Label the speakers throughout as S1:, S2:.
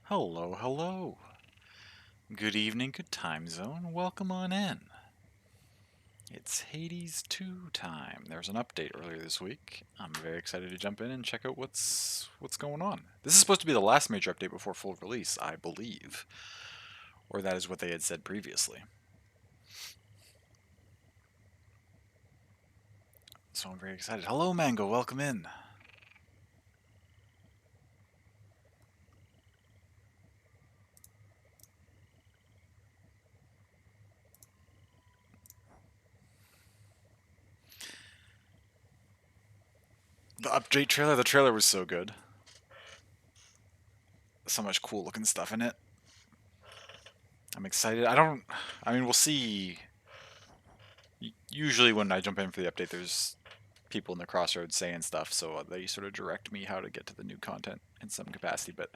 S1: Hello, hello. Good evening, good time zone. Welcome on in. It's Hades 2 time. There was an update earlier this week. I'm very excited to jump in and check out what's going on. This is supposed to be the last major update before full release, I believe. Or that is what they had said previously. So I'm very excited. Hello, Mango. Welcome in. The update trailer. The trailer was so good. So much cool looking stuff in it. I'm excited. I mean, we'll see. Usually when I jump in for the update, there's people in the crossroads saying stuff, so they sort of direct me how to get to the new content in some capacity. But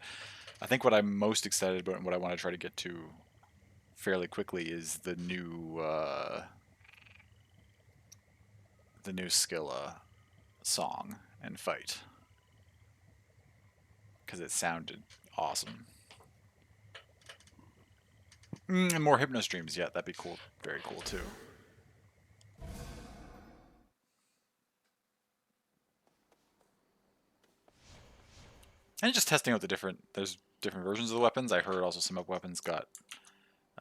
S1: I think what I'm most excited about and what I want to try to get to fairly quickly is the new Scylla song and fight, because it sounded awesome. And more Hypno streams, yeah, that'd be cool. Very cool too. And just testing out there's different versions of the weapons. I heard also some weapons got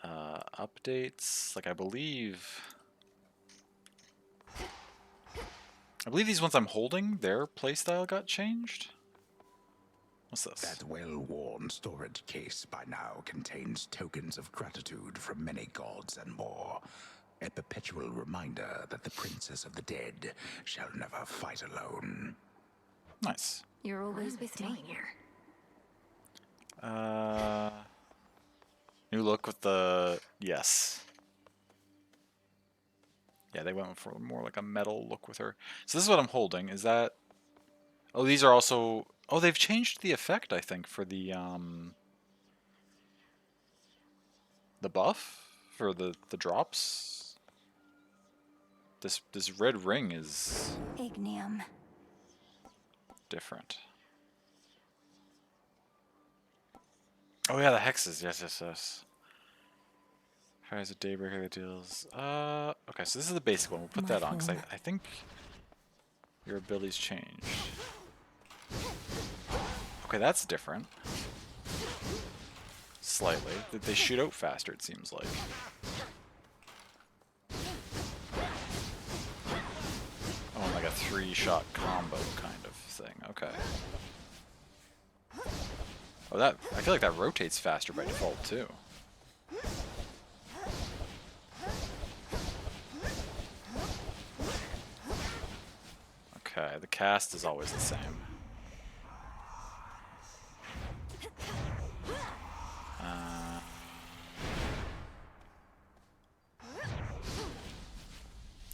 S1: updates. Like I believe these ones I'm holding, their playstyle got changed. What's this?
S2: That well-worn storage case by now contains tokens of gratitude from many gods and more. A perpetual reminder that the Princess of the Dead shall never fight alone.
S1: Nice.
S3: You're always with me here.
S1: New look with the... Yes. Yeah, they went for more like a metal look with her. So this is what I'm holding. Is that... Oh, these are also... Oh, they've changed the effect, I think, for the buff? For the drops? This red ring is...
S3: Ignium.
S1: different. Oh yeah, the hexes. Yes, yes, yes. Fires a Daybreaker that deals... okay, so this is the basic one. We'll put that on, because I think your abilities change. Okay, that's different. Slightly. They shoot out faster, it seems like. Oh, like a 3-shot combo kind of thing. Okay. Oh, I feel like that rotates faster by default, too. Okay, the cast is always the same.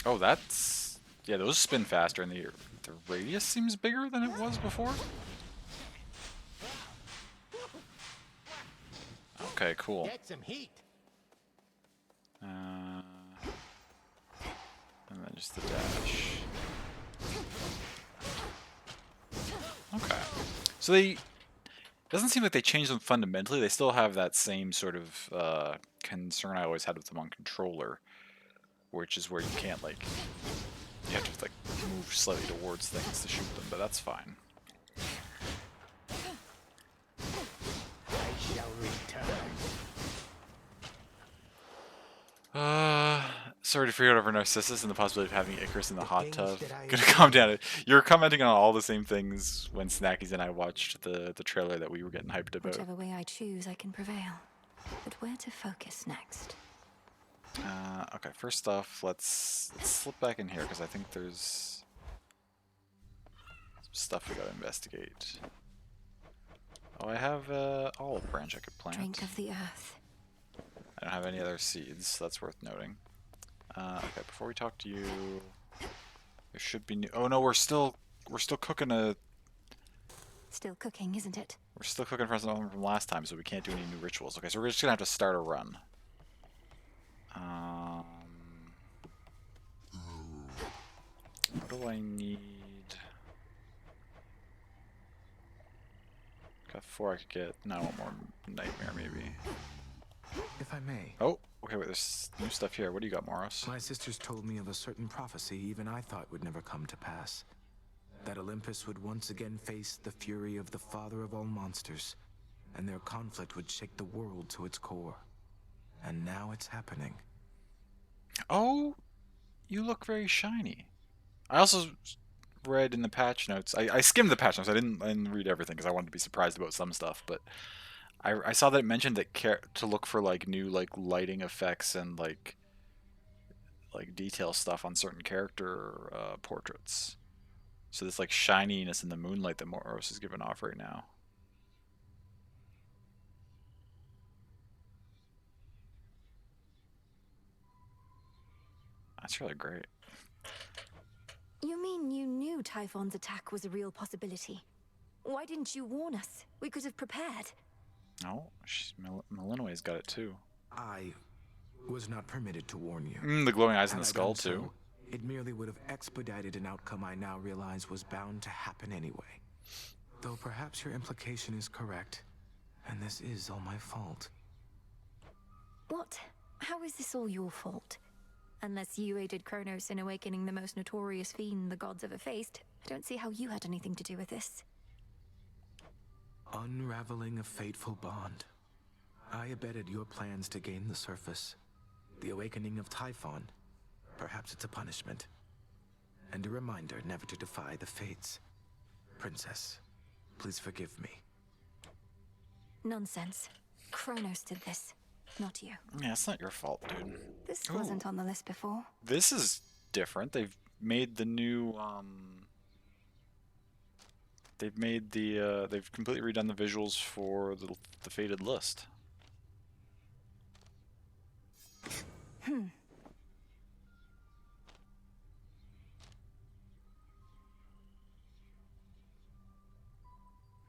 S1: Oh, that's... Yeah, those spin faster, and the radius seems bigger than it was before. Okay, cool.
S4: Get some heat.
S1: And then just the dash. Okay. So they... Doesn't seem like they changed them fundamentally. They still have that same sort of concern I always had with them on controller, which is where you can't, like... You have to, like, move slightly towards things to shoot them, but that's fine.
S4: I shall return.
S1: Sorry to forget over Narcissus and the possibility of having Icarus in the hot tub. Gonna calm down. You're commenting on all the same things when Snackies and I watched the trailer that we were getting hyped about.
S3: Whichever way I choose, I can prevail. But where to focus next?
S1: Okay, first off, let's slip back in here, because I think there's some stuff we gotta investigate. Oh, I have olive branch I could plant.
S3: Drink of the earth.
S1: I don't have any other seeds, so that's worth noting. Okay, before we talk to you, there should be new... Oh no, we're still cooking
S3: Still cooking, isn't it?
S1: We're still cooking for something from last time, so we can't do any new rituals. Okay, so we're just gonna have to start a run. What do I need? Got before I could get... No, one more nightmare, maybe.
S5: If I may,
S1: Oh, okay, wait, there's new stuff here. What do you got, Moros?
S5: my sisters told me of a certain prophecy even I thought would never come to pass. That Olympus would once again face the fury of the father of all monsters, and their conflict would shake the world to its core. And now it's happening.
S1: Oh, you look very shiny. I also read in the patch notes. I skimmed the patch notes. I didn't read everything because I wanted to be surprised about some stuff. But I saw that it mentioned that to look for like new like lighting effects and like detail stuff on certain character portraits. So this like shininess in the moonlight that Moros is giving off right now. That's really great.
S3: You mean you knew Typhon's attack was a real possibility? Why didn't you warn us? We could have prepared.
S1: Oh, Malinois's got it too.
S5: I was not permitted to warn you.
S1: The glowing eyes in
S5: Had
S1: the
S5: I
S1: skull
S5: done so,
S1: too.
S5: it merely would have expedited an outcome I now realize was bound to happen anyway. Though perhaps your implication is correct, and this is all my fault.
S3: What? How is this all your fault? Unless you aided Kronos in awakening the most notorious fiend the gods ever faced, I don't see how you had anything to do with this.
S5: Unraveling a fateful bond. I abetted your plans to gain the surface. The awakening of Typhon. Perhaps it's a punishment. And a reminder never to defy the fates. Princess, please forgive me.
S3: Nonsense. Kronos did this, not you.
S1: Yeah, it's not your fault, dude.
S3: This
S1: Ooh.
S3: wasn't on the list before.
S1: This is different. They've made the new they've completely redone the visuals for the Fated list.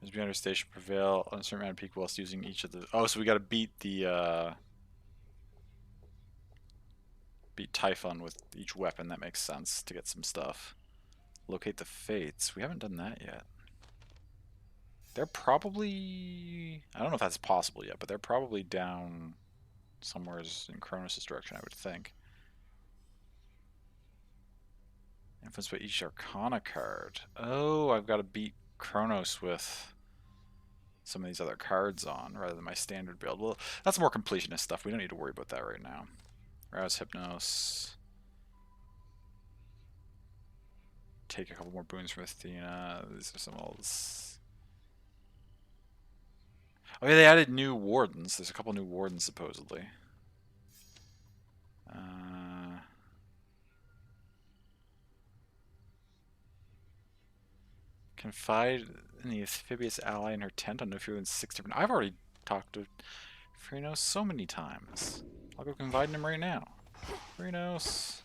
S1: As we under station prevail on a certain amount of peak whilst using each of the... Oh, so we gotta beat the beat Typhon with each weapon. That makes sense to get some stuff. Locate the Fates. We haven't done that yet. They're probably... I don't know if that's possible yet, but they're probably down somewhere in Kronos' direction, I would think. Influenced by each Arcana card. Oh, I've got to beat Kronos with some of these other cards on, rather than my standard build. Well, that's more completionist stuff. We don't need to worry about that right now. Rouse Hypnos. Take a couple more boons from Athena. These are some old... Oh yeah, they added new wardens. There's a couple new wardens, supposedly. Confide in the amphibious ally in her tent on no fewer than 6 different... I've already talked to Phrynos so many times. I'll go confide in him right now. Phrynos.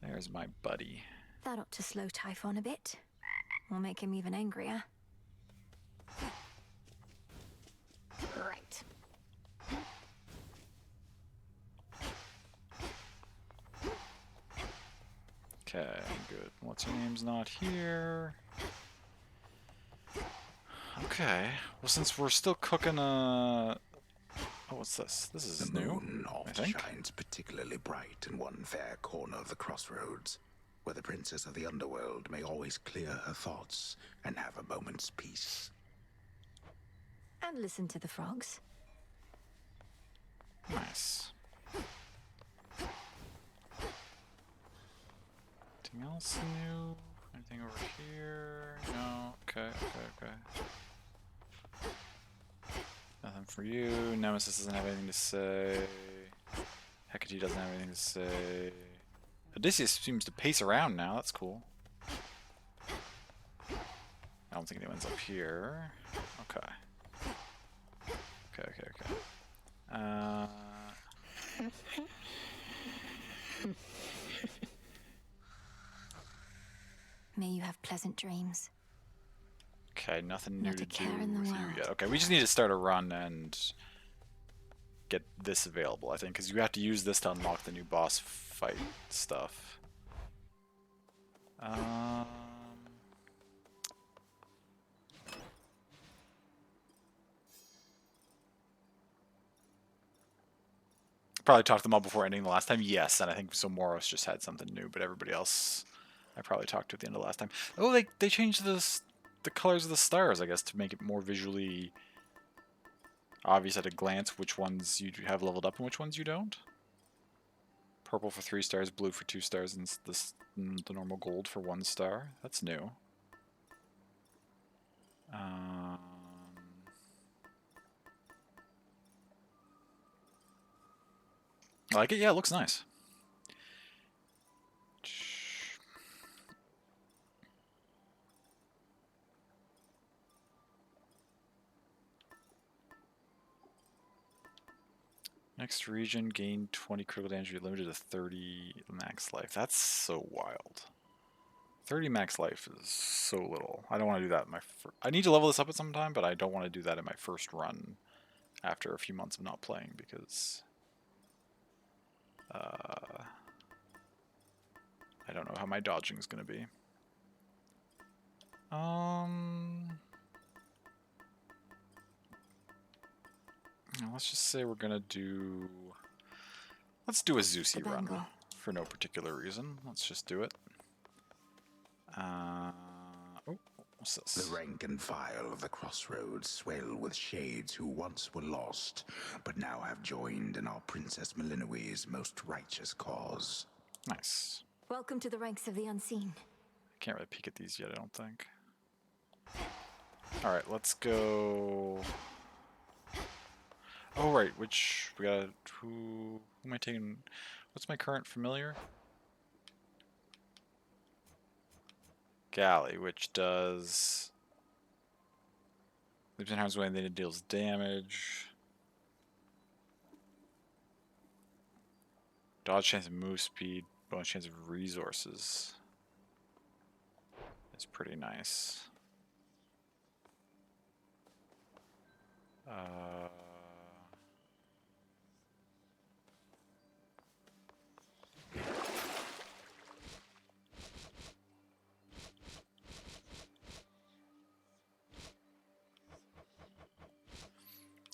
S1: There's my buddy.
S3: That ought to slow Typhon a bit. Will make him even angrier. Right.
S1: Okay, good. What's her name's not here? Okay. Well, since we're still cooking Oh, what's this? This is
S2: The
S1: new,
S2: moon
S1: I
S2: oft
S1: think.
S2: shines particularly bright in one fair corner of the crossroads, where the princess of the underworld may always clear her thoughts and have a moment's peace.
S3: And listen to the frogs.
S1: Nice. Anything else new? Anything over here? No. Okay, okay. Nothing for you. Nemesis doesn't have anything to say. Hecate doesn't have anything to say. Odysseus seems to pace around now. That's cool. I don't think anyone's up here. Okay. Okay.
S3: May you have pleasant dreams.
S1: Okay, nothing new
S3: Not
S1: to
S3: a
S1: do
S3: care in the
S1: with you
S3: world.
S1: yet. Okay, we just need to start a run and get this available, I think, because you have to use this to unlock the new boss fight stuff. probably talked to them all before ending the last time. Yes, and I think so. Moros just had something new, but everybody else I probably talked to at the end of last time. Oh, they changed the colors of the stars, I guess, to make it more visually obvious at a glance which ones you have leveled up and which ones you don't. Purple for 3 stars, blue for 2 stars, and the normal gold for 1 star. That's new. I like it. Yeah, it looks nice. Next region, gain 20 critical damage, you're limited to 30 max life. That's so wild. 30 max life is so little. I don't want to do that in my I need to level this up at some time, but I don't want to do that in my first run after a few months of not playing because I don't know how my dodging is going to be. Let's just say we're going to do... Let's do a Zeusy run for no particular reason. Let's just do it. Oh, what's this?
S2: The rank and file of the crossroads swell with shades who once were lost, but now have joined in our Princess Melinoe's most righteous cause.
S1: Nice.
S3: Welcome to the ranks of the unseen.
S1: I can't really peek at these yet, I don't think. Alright, let's go... Oh, right, which... We got... Who am I taking... What's my current familiar? Galley, which does... Leaps in harm's way and then it deals damage. Dodge chance of move speed, bonus chance of resources. It's pretty nice.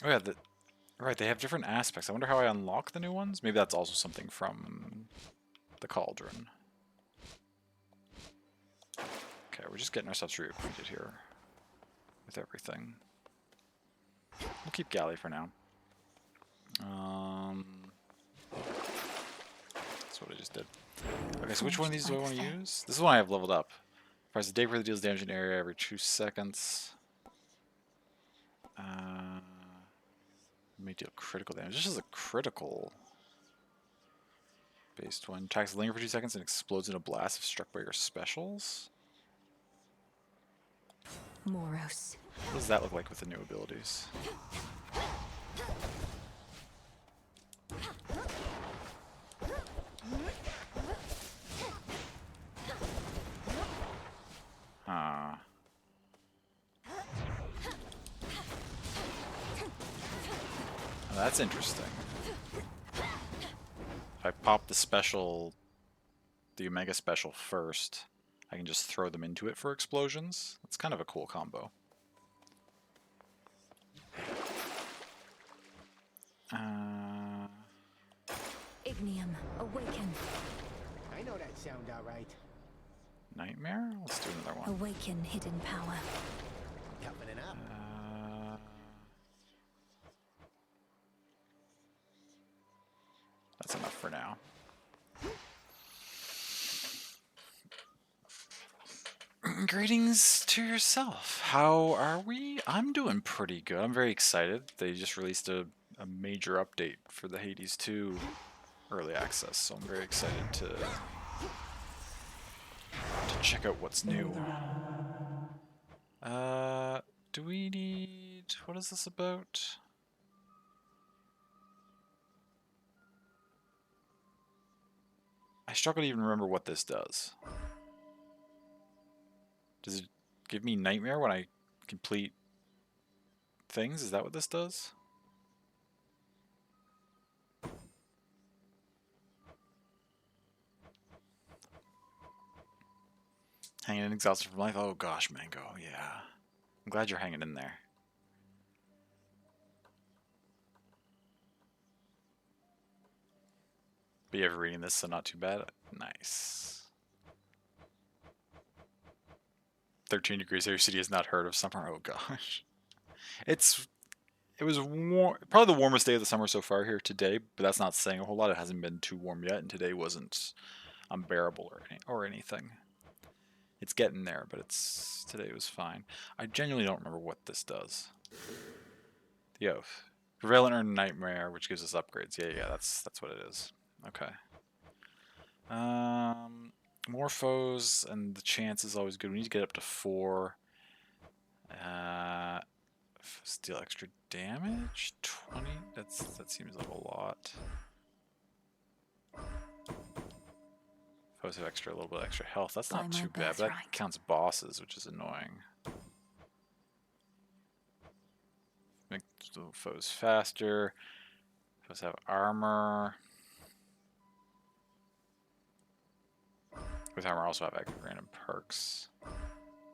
S1: Oh yeah, right, they have different aspects. I wonder how I unlock the new ones? Maybe that's also something from the Cauldron. Okay, we're just getting ourselves reacquainted here with everything. We'll keep Galley for now. That's what I just did. Okay, so which one of these do I want to use? This is one I have leveled up. Price the Dagger that deals damage in area every 2 seconds. May deal critical damage. This is a critical based one. Attacks linger for 2 seconds and explodes in a blast if struck by your specials.
S3: Moros.
S1: What does that look like with the new abilities? Oh, that's interesting. If I pop the special, the Omega special first, I can just throw them into it for explosions. That's kind of a cool combo.
S3: Ignium, awaken.
S4: I know that sound all right.
S1: Nightmare? Let's do another one.
S3: Awaken hidden power.
S4: Toughening up.
S1: That's enough for now. Greetings to yourself. How are we? I'm doing pretty good. I'm very excited. They just released a major update for the Hades 2 early access, so I'm very excited to check out what's new. Do we need... What is this about? I struggle to even remember what this does. Does it give me Nightmare when I complete things? Is that what this does? Hanging in exhausted from life? Oh gosh, Mango, yeah. I'm glad you're hanging in there. But you ever reading this, so not too bad. Nice. 13 degrees. Your city has not heard of summer. Oh gosh. It was warm, probably the warmest day of the summer so far here today, but that's not saying a whole lot. It hasn't been too warm yet, and today wasn't unbearable or anything. It's getting there, but today was fine. I genuinely don't remember what this does. The Oath. Prevalent or Nightmare, which gives us upgrades. Yeah, that's what it is. Okay. More foes, and the chance is always good. We need to get up to 4. Steal extra damage? 20? That seems like a lot. Foes have a little bit extra health. That's not too bad, but that counts bosses, which is annoying. Make the foes faster. Foes have armor. With armor, also have random perks.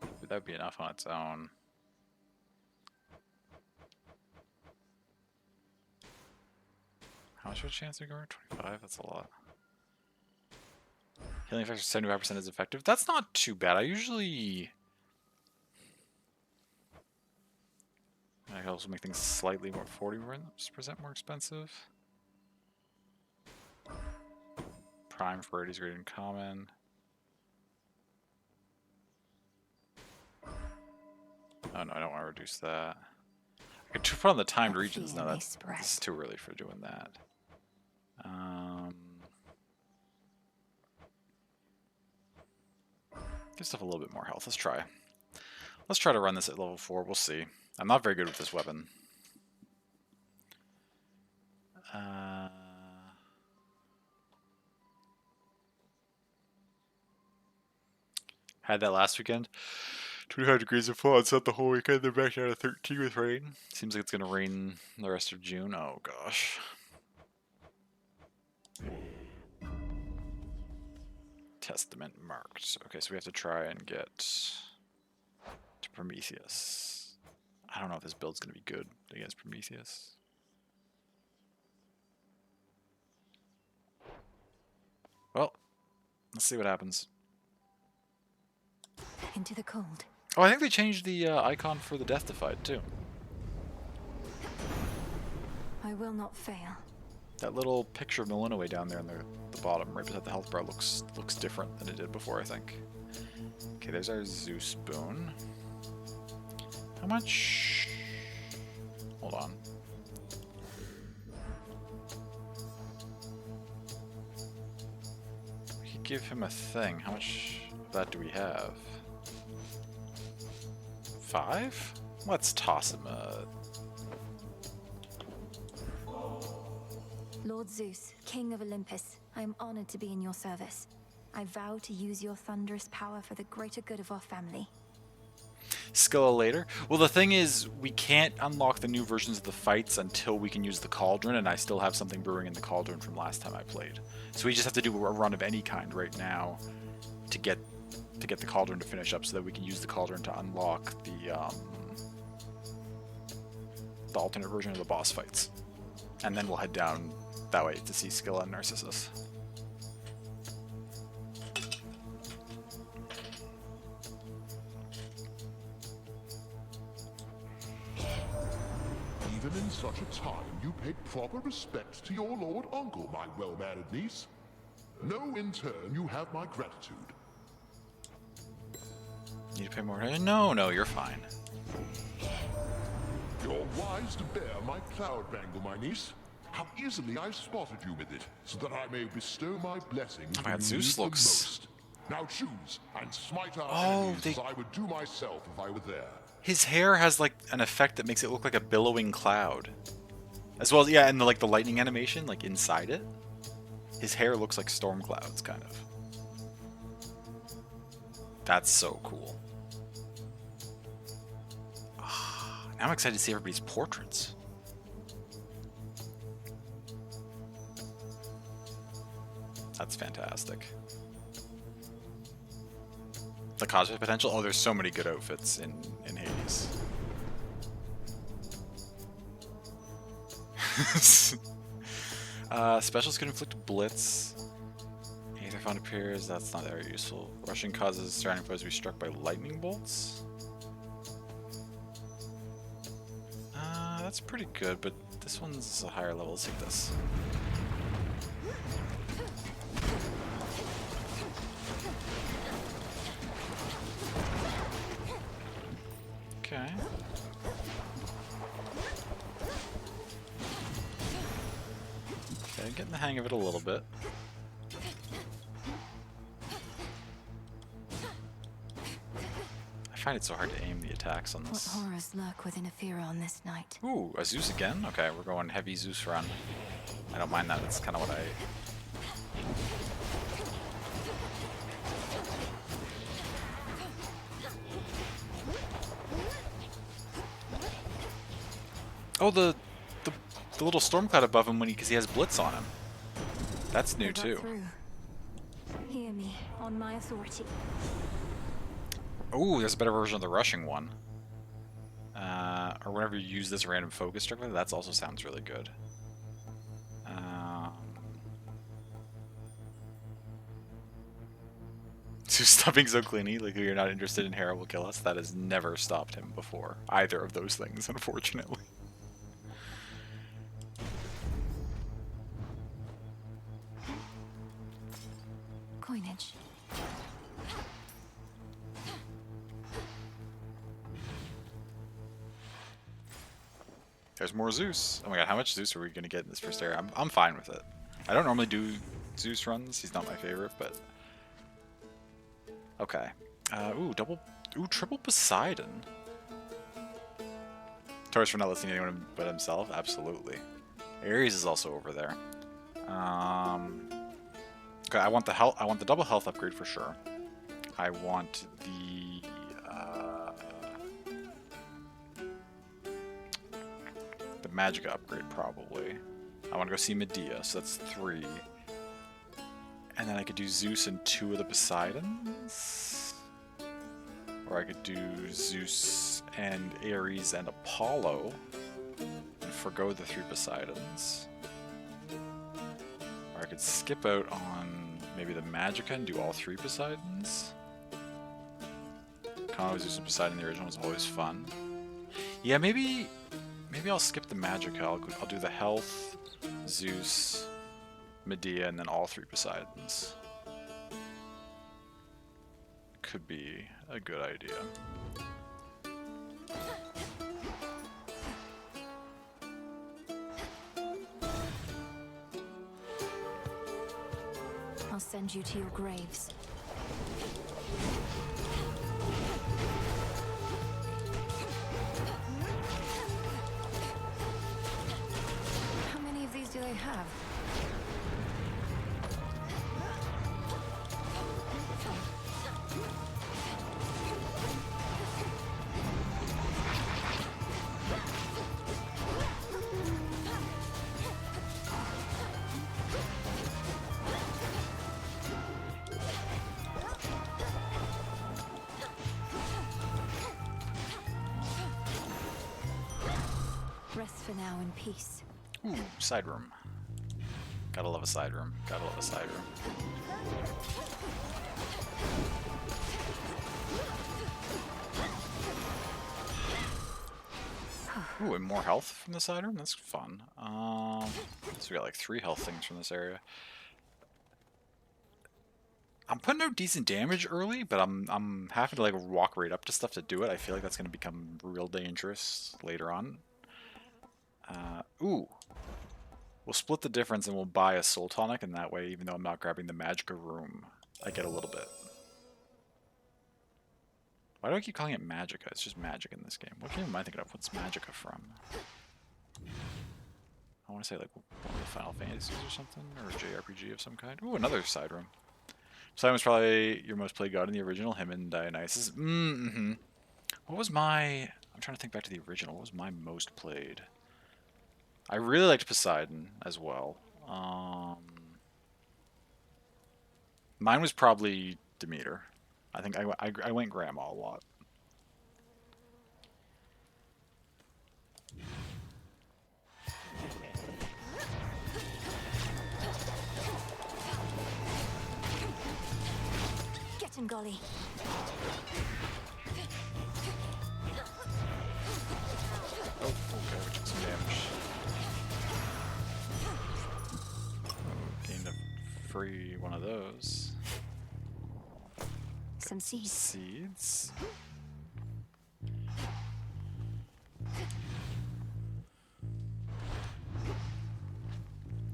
S1: But that would be enough on its own. How much of a chance are we going? 25? That's a lot. Healing effect 75% is effective. That's not too bad. I usually... I can also make things slightly more, 40% more expensive. Prime for 80 is great in common. Oh no, I don't want to reduce that. I could put on the timed regions. No, this is too early for doing that. Give stuff a little bit more health. Let's try. Let's try to run this at level 4. We'll see. I'm not very good with this weapon. Had that last weekend. 25 degrees of fall. It's not the whole weekend. They're back down to 13 with rain. Seems like it's going to rain the rest of June. Oh, gosh. Testament marked. Okay, so we have to try and get to Prometheus. I don't know if this build's going to be good against Prometheus. Well, let's see what happens.
S3: Into the cold.
S1: Oh, I think they changed the icon for the Deathified, too.
S3: I will not fail.
S1: That little picture of Millenway down there on the bottom, right beside the health bar, looks different than it did before, I think. Okay, there's our Zeus boon. How much? Hold on. We could give him a thing. How much of that do we have? 5? Let's toss him a...
S3: Lord Zeus, King of Olympus, I am honored to be in your service. I vow to use your thunderous power for the greater good of our family.
S1: Scylla later? Well, the thing is, we can't unlock the new versions of the fights until we can use the Cauldron, and I still have something brewing in the Cauldron from last time I played. So we just have to do a run of any kind right now to get the Cauldron to finish up so that we can use the Cauldron to unlock the alternate version of the boss fights. And then we'll head down that way to see Scylla and Narcissus.
S6: Even in such a time, you paid proper respect to your lord uncle, my well-mannered niece. Know in turn you have my gratitude.
S1: Need to pay more? No, you're fine.
S6: You're wise to bear my cloud bangle, my niece. How easily I spotted you with it, so that I may bestow my blessings
S1: Oh my God,
S6: when you
S1: Zeus
S6: need them
S1: looks...
S6: most. Now choose, and smite our enemies as I would do myself if I were there.
S1: His hair has like an effect that makes it look like a billowing cloud. As well as, yeah, and the lightning animation, like inside it. His hair looks like storm clouds, kind of. That's so cool. Now I'm excited to see everybody's portraits. That's fantastic. The cosplay potential? Oh, there's so many good outfits in Hades. Specials could inflict blitz. Aether Font appears, that's not very useful. Rushing causes surrounding foes to be struck by lightning bolts. That's pretty good, but this one's a higher level. Let's take this. Okay. Okay, getting the hang of it a little bit. I find it so hard to aim the attacks on
S3: What
S1: this.
S3: horrors lurk within Aethera on this night?
S1: Ooh, a Zeus again? Okay, we're going heavy Zeus run. I don't mind that, that's kind of what I... Oh, the little storm cloud above him because he has blitz on him. That's new
S3: They got
S1: too.
S3: through. Hear me, on my authority.
S1: Ooh, there's a better version of the rushing one. Or whenever you use this random focus strike, that also sounds really good. So stop being so cleany, like you're not interested in Hera will kill us. That has never stopped him before. Either of those things, unfortunately.
S3: Coinage.
S1: There's more Zeus. Oh my god, how much Zeus are we going to get in this first area? I'm fine with it. I don't normally do Zeus runs. He's not my favorite, but... Okay. Triple Poseidon. Taurus for not listening to anyone but himself? Absolutely. Ares is also over there. Okay, I want the double health upgrade for sure. I want the Magicka upgrade probably. I want to go see Medea, so that's 3. And then I could do Zeus and 2 of the Poseidons. Or I could do Zeus and Ares and Apollo and forgo the 3 Poseidons. Or I could skip out on maybe the Magicka and do all 3 Poseidons. Combo Zeus and Poseidon, the original was always fun. Yeah, maybe I'll skip the Magicka. I'll do the health, Zeus, Medea, and then all 3 Poseidons. Could be a good idea.
S3: I'll send you to your graves. How many of these do they have? Rest for now in peace.
S1: Ooh, side room. Gotta love a side room. Gotta love a side room. Ooh, and more health from the side room? That's fun. So we got like 3 health things from this area. I'm putting out decent damage early, but I'm having to like walk right up to stuff to do it. I feel like that's gonna become real dangerous later on. Ooh. We'll split the difference and we'll buy a Soul Tonic, and that way, even though I'm not grabbing the Magicka room, I get a little bit. Why do I keep calling it Magicka? It's just magic in this game. What game am I thinking of? What's Magicka from? I want to say like one of the Final Fantasies or something, or a JRPG of some kind. Ooh, another side room. Simon was probably your most played god in the original, him and Dionysus. What was my... I'm trying to think back to the original. What was my most played? I really liked Poseidon as well. Mine was probably Demeter. I think I went Grandma a lot.
S3: direction, Golly.
S1: Oh, okay, we took some damage. Oh, gained a free one of those.
S3: Some seeds.
S1: Seeds.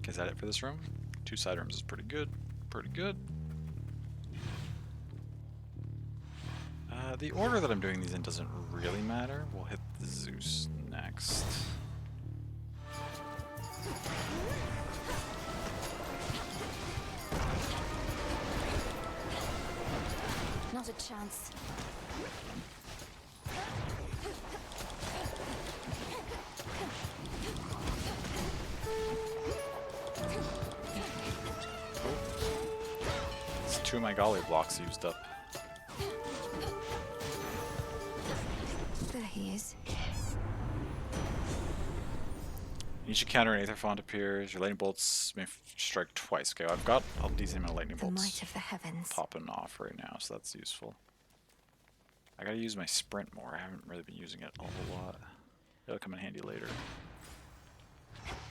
S1: Okay, is that it for this room? 2 side rooms is pretty good. Pretty good. The order that I'm doing these in doesn't really matter. We'll hit the Zeus next.
S3: Not a chance.
S1: It's 2 of my Golly blocks used up.
S3: There he is.
S1: Each encounter an Aether Font appears. Your lightning bolts may strike twice. Okay, I've got a decent amount of lightning
S3: The
S1: bolts
S3: might of the heavens.
S1: popping off right now, so that's useful. I gotta use my sprint more. I haven't really been using it a whole lot. It'll come in handy later.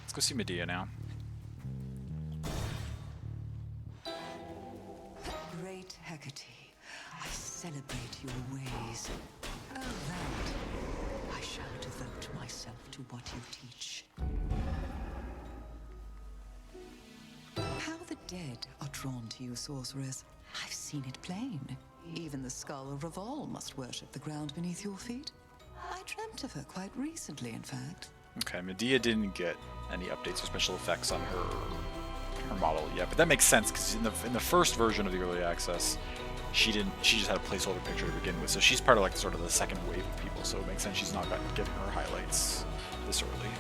S1: Let's go see Medea now.
S7: Great Hecate, I celebrate your ways. Oh, that. I shall devote myself to what you teach. How the dead are drawn to you, sorceress. I've seen it plain. Even the skull of Revol must worship the ground beneath your feet. I dreamt of her quite recently, in fact.
S1: Okay, Medea didn't get any updates or special effects on her model yet, but that makes sense because in the first version of the early access, she just had a placeholder picture to begin with, so she's part of like sort of the second wave of people, so it makes sense she's not getting her highlights this early.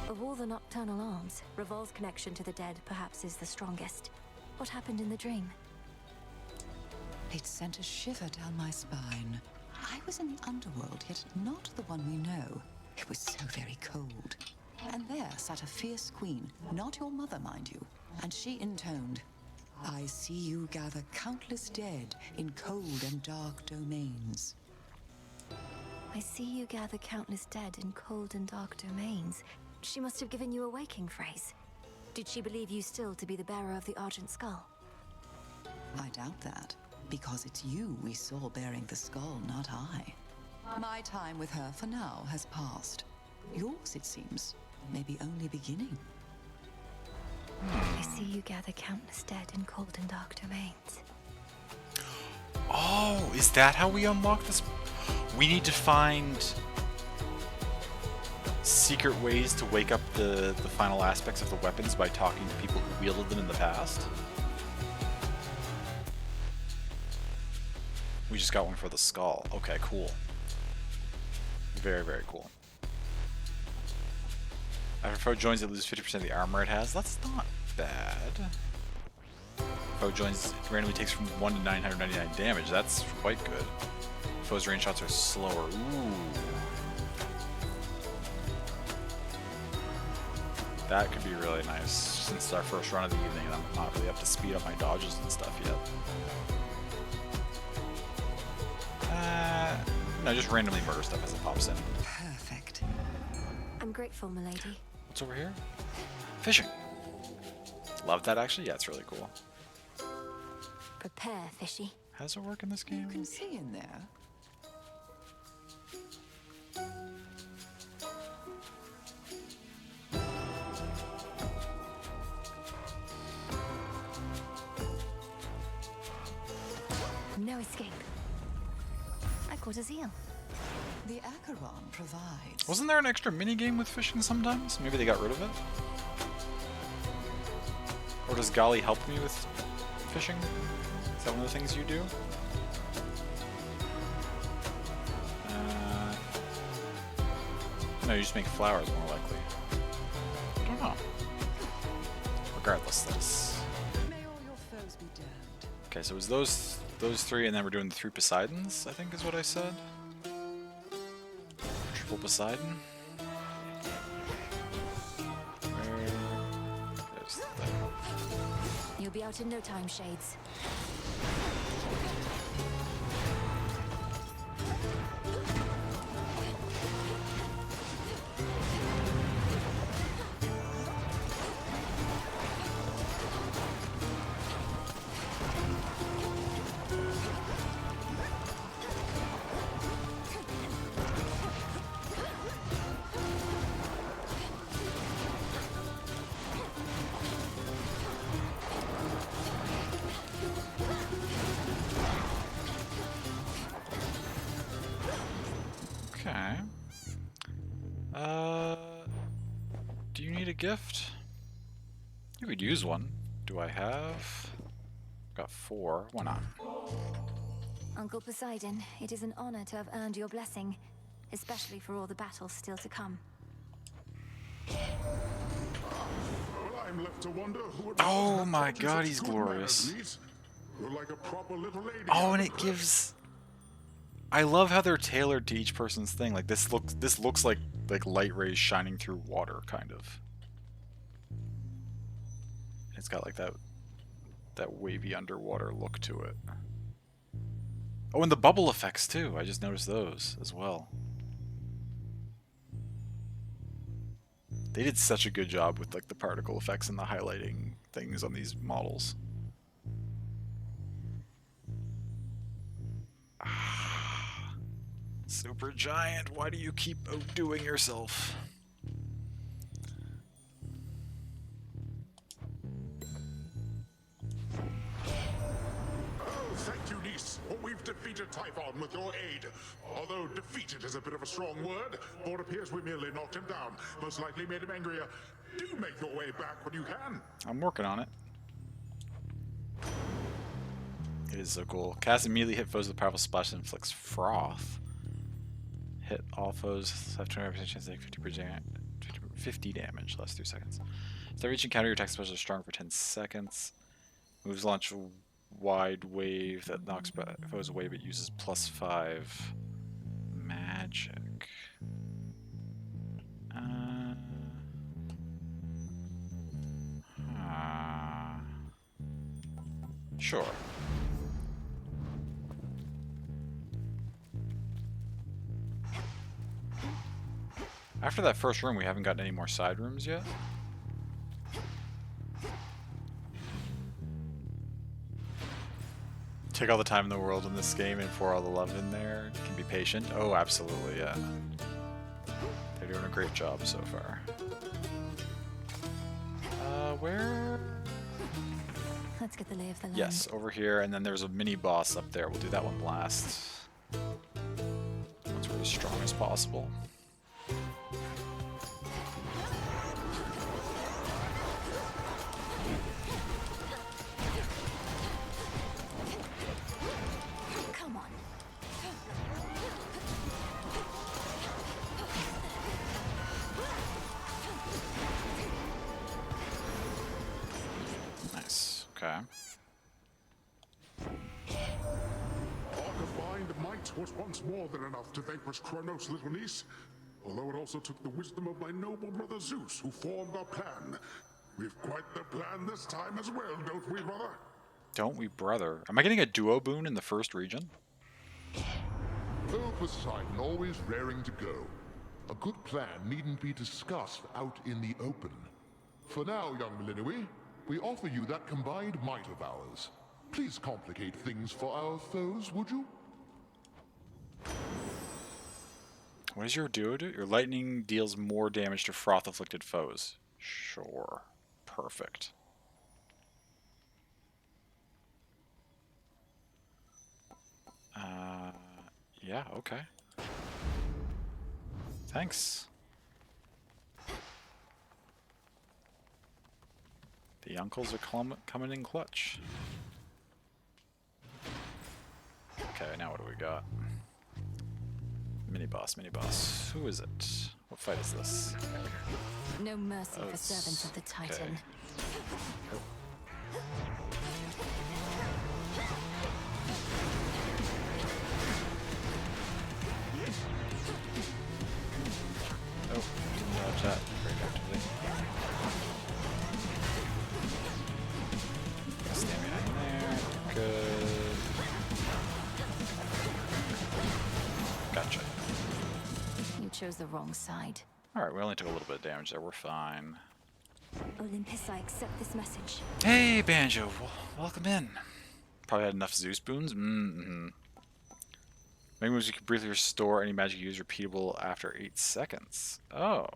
S3: Of all the nocturnal arms, Revol's connection to the dead perhaps is the strongest. What happened in the dream?
S7: It sent a shiver down my spine. I was in the underworld, yet not the one we know. It was so very cold. And there sat a fierce queen, not your mother, mind you. And she intoned, I see you gather countless dead in cold and dark domains.
S3: I see you gather countless dead in cold and dark domains. She must have given you a waking phrase. Did she believe you still to be the bearer of the Argent Skull?
S7: I doubt that, because it's you we saw bearing the skull, not I. My time with her for now has passed. Yours, it seems, may be only beginning.
S3: I see you gather countless dead in cold and dark domains.
S1: Oh, is that how we unlock this? We need to find secret ways to wake up the final aspects of the weapons by talking to people who wielded them in the past. We just got one for the skull. Okay, cool. Very, very cool. After foe joins, it loses 50% of the armor it has. That's not bad. Foe joins, it randomly takes from 1 to 999 damage. That's quite good. Foe's range shots are slower. Ooh. That could be really nice since it's our first run of the evening and I'm not really up to speed on my dodges and stuff yet. No, just randomly murder stuff as it pops in.
S7: Perfect.
S3: I'm grateful, milady.
S1: What's over here? Fishing. Love that actually. Yeah, it's really cool.
S3: Prepare, fishy.
S1: How does it work in this
S7: You
S1: game?
S7: can see in there.
S3: No escape. I caught a seal.
S7: The Acheron provides.
S1: Wasn't there an extra minigame with fishing sometimes? Maybe they got rid of it? Or does Golly help me with fishing? Is that one of the things you do? No, you just make flowers more likely. I don't know. Regardless, that's...
S7: May all your foes be damned.
S1: Okay, so it was those three, and then we're doing the 3 Poseidons, I think is what I said. Triple Poseidon. There's that.
S3: You'll be be out in no time, Shades.
S1: Okay. Do you need a gift? You could use one. Do I have? Got 4. Why not?
S3: Uncle Poseidon, it is an honor to have earned your blessing, especially for all the battles still to come.
S6: Well, I'm left to wonder who.
S1: Oh my God, he's glorious.
S6: You're like a proper little lady.
S1: Oh, and it gives. I love how they're tailored to each person's thing. Like this looks like light rays shining through water, kind of. It's got like that wavy underwater look to it. Oh, and the bubble effects too. I just noticed those as well. They did such a good job with like the particle effects and the highlighting things on these models. Super giant, why do you keep outdoing yourself?
S6: Oh, thank you, niece. Well, we've defeated Typhon with your aid. Although defeated is a bit of a strong word, for it appears we merely knocked him down. Most likely made him angrier. Do make your way back when you can.
S1: I'm working on it. It is so cool. Cast immediately hit foes with a powerful splash that inflicts froth. Hit all foes have 20% chance to take 50 damage, last 3 seconds. Start reaching counter, your attack specials are strong for 10 seconds. Moves launch wide wave that knocks foes away but uses +5 magic. Sure. After that first room, we haven't gotten any more side rooms yet. Take all the time in the world in this game and pour all the love in there. You can be patient. Oh, absolutely, yeah. They're doing a great job so far. Where?
S3: Let's get the lay of the land.
S1: Yes, over here, and then there's a mini boss up there. We'll do that one last. Once we're as strong as possible.
S3: Come on.
S1: Nice. Okay.
S6: Our combined might was once more than enough to vanquish Kronos' little niece. Although it also took the wisdom of my noble brother Zeus, who formed our plan. We've quite the plan this time as well, don't we, brother?
S1: Don't we, brother? Am I getting a duo boon in the first region?
S6: Oh, Poseidon, always raring to go. A good plan needn't be discussed out in the open. For now, young Millennium, we offer you that combined might of ours. Please complicate things for our foes, would you?
S1: What does your duo do? Your lightning deals more damage to froth-afflicted foes. Sure. Perfect. Yeah, okay. Thanks. The uncles are coming in clutch. Okay, now what do we got? Mini boss, mini boss. Who is it? What fight is this?
S3: No mercy
S1: Oh,
S3: for servants of the Titan.
S1: Oh, didn't dodge that very effectively.
S3: shows the wrong side.
S1: Alright, we only took a little bit of damage there. We're fine.
S3: Olympus, I accept this message.
S1: Hey, Banjo. Welcome in. Probably had enough Zeus boons. Maybe you can briefly restore any magic used repeatable after 8 seconds. Oh.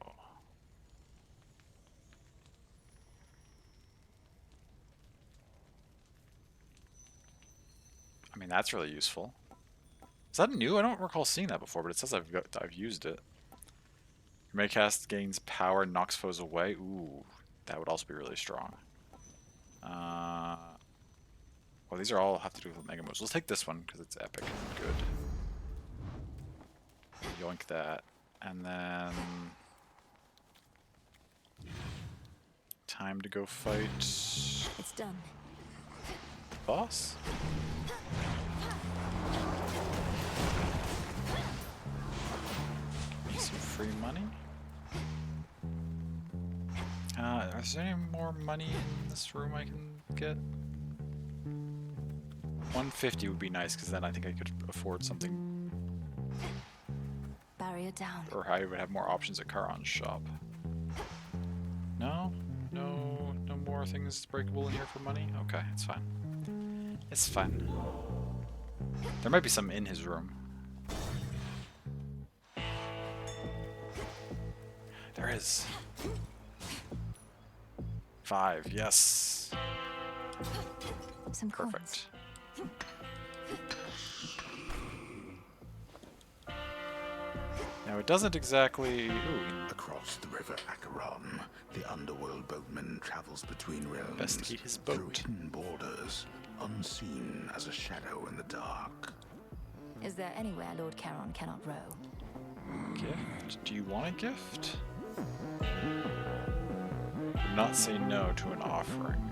S1: I mean, that's really useful. Is that new? I don't recall seeing that before, but it says I've used it. Your Maycast gains power and knocks foes away. Ooh, that would also be really strong. Well, these are all have to do with mega moves. Let's take this one because it's epic and good. Yoink that, and then time to go fight.
S3: It's done.
S1: Boss. Need some free money. Is there any more money in this room I can get? 150 would be nice, because then I think I could afford something.
S3: Barrier down.
S1: Or I would have more options at Charon's shop. No? No more things breakable in here for money? Okay, it's fine. It's fine. There might be some in his room. There is. 5, yes.
S3: Some coins.
S1: Perfect. Now it doesn't exactly... Ooh,
S2: Across the river Acheron, the underworld boatman travels between realms,
S1: investigate his
S2: through
S1: boat.
S2: hidden borders, unseen as a shadow in the dark.
S3: Is there anywhere Lord Charon cannot row?
S1: Gift? Do you want a gift? Would not say no to an offering.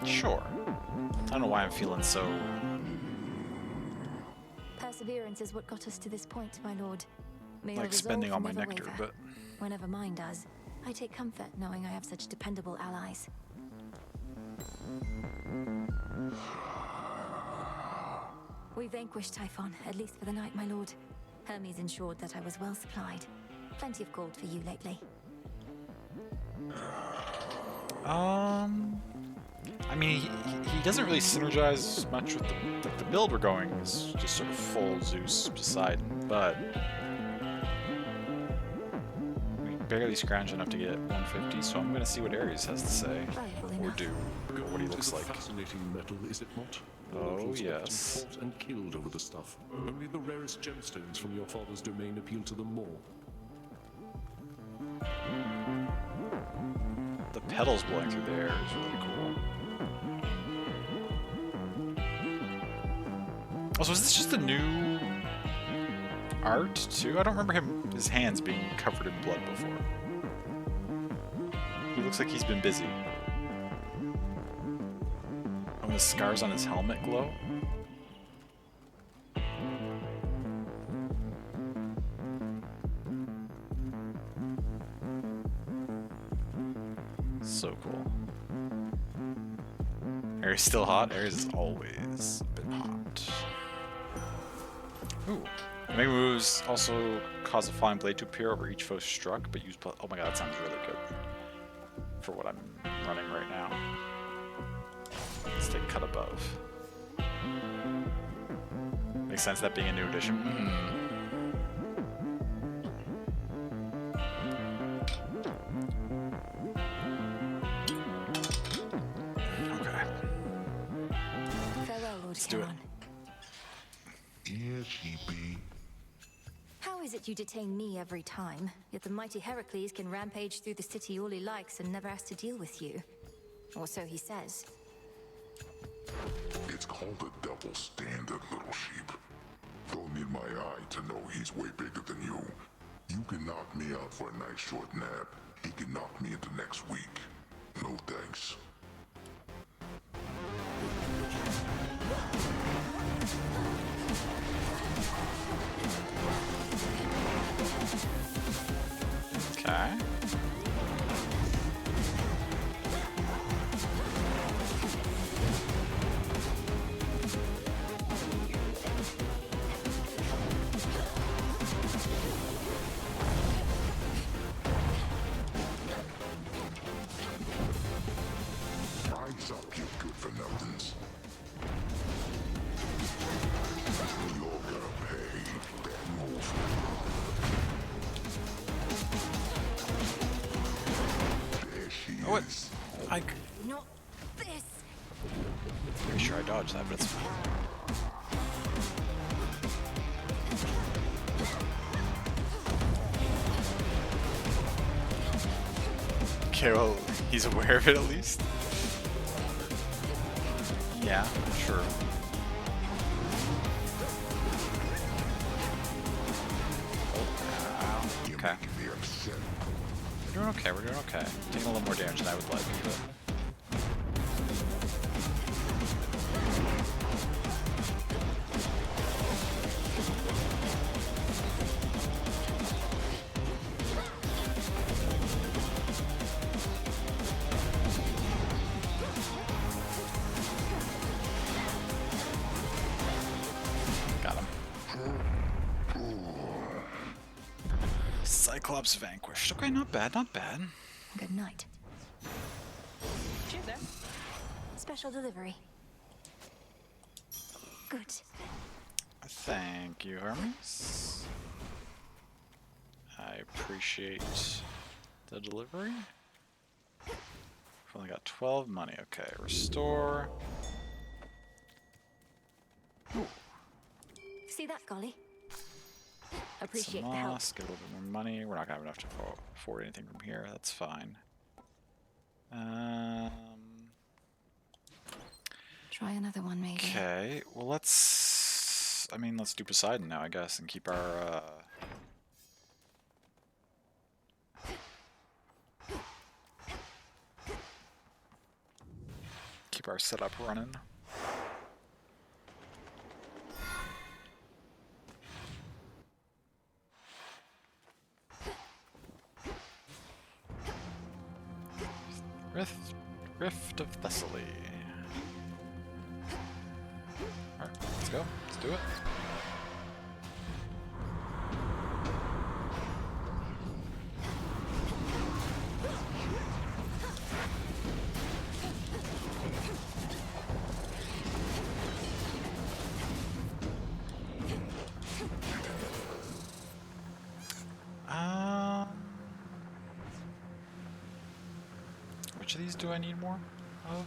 S1: Sure. I don't know why I'm feeling so...
S3: Perseverance is what got us to this point, my lord. May your
S1: like spending all
S3: resolve
S1: my
S3: never
S1: nectar,
S3: waver.
S1: but...
S3: Whenever mine does, I take comfort knowing I have such dependable allies. We vanquished Typhon, at least for the night, my lord. Hermes ensured that I was well supplied. Plenty of gold for you lately.
S1: I mean, he doesn't really synergize much with the build we're going. Is just sort of full Zeus Poseidon, but we barely scrounge enough to get 150. So I'm gonna see what Ares has to say,
S3: Valuable
S1: or
S3: enough.
S1: do, or what he looks like.
S8: Fascinating metal, is it not?
S1: Oh,
S8: Mortals often
S1: yes.
S8: fought and killed over the stuff. Only the rarest gemstones from your father's domain appeal to them more.
S1: The petals blowing through the air is really cool. Also, is this just a new art too? I don't remember his hands being covered in blood before. He looks like he's been busy. Oh, the scars on his helmet glow. So cool. Ares still hot? Ares is always been hot. Ooh. Mega moves also cause a flying blade to appear over each foe struck, but use oh my god, that sounds really good for what I'm running right now. Let's take cut above. Makes sense that being a new addition. Okay.
S3: Farewell, Lord
S1: Let's do it.
S3: Charon.
S6: Here she be.
S3: How is it you detain me every time, yet the mighty Heracles can rampage through the city all he likes and never has to deal with you? Or so he says.
S6: It's called a double standard, little sheep. Don't need my eye to know he's way bigger than you. You can knock me out for a nice short nap. He can knock me into next week. No thanks.
S1: Okay. What? I...
S3: Not this.
S1: Pretty sure I dodged that, but it's fine. Okay, well, he's aware of it at least. Yeah, sure. Okay. We're doing okay, we're doing okay. Taking a little more damage than I would like, but... Got him. Cyclops vanquished. Okay, not bad, not bad.
S3: Good night.
S9: Cheers there.
S3: Special delivery. Good.
S1: Thank you, Hermes. I appreciate the delivery. We've only got 12 money. Okay, restore. Ooh.
S3: See that, Golly? Appreciate
S1: Some
S3: the help.
S1: moss, get a little bit more money. We're not gonna have enough to afford anything from here. That's fine.
S3: Try another one, maybe.
S1: Okay. Well, let's. I mean, let's do Poseidon now, I guess, and keep our. Keep our setup running. Rift of Thessaly. Alright, let's go. Let's do it. Which of these do I need more of?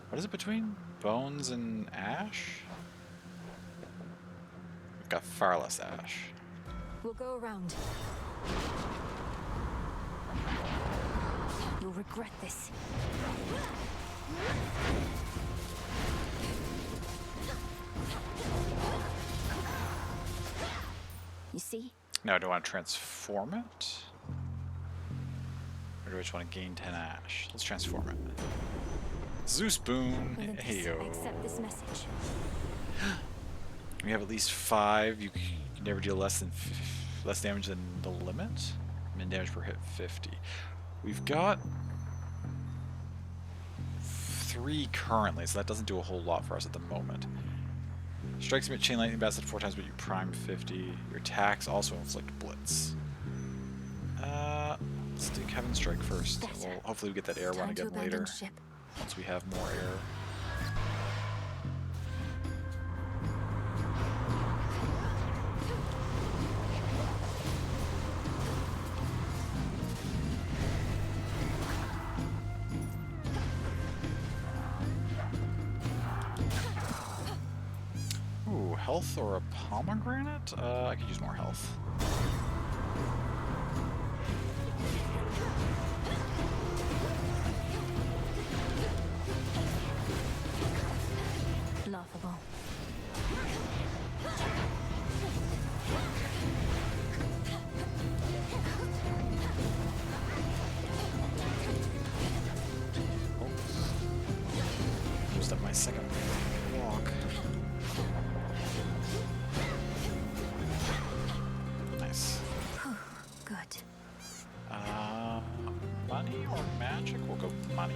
S1: What is it between Bones and Ash? We've got far less Ash.
S3: We'll go around. You'll regret this. You see?
S1: Now, do I want to transform it? Or do I just want to gain 10 Ash? Let's transform it. Zeus Boon,
S3: Olympus,
S1: heyo.
S3: accept this message.
S1: We have at least 5. You can never deal less damage than the limit. Min damage per hit 50. We've got 3 currently, so that doesn't do a whole lot for us at the moment. Strikes emit chain lightning blasted 4 times, but you prime 50. Your attacks also inflict blitz. Let's do Heaven Strike first. We'll hopefully we get that air one again later. Once we have more air. Ooh, health or a pomegranate? I could use more health.
S3: Laughable.
S1: Used up my second walk. Nice.
S3: Good.
S1: Money or magic? We'll go money.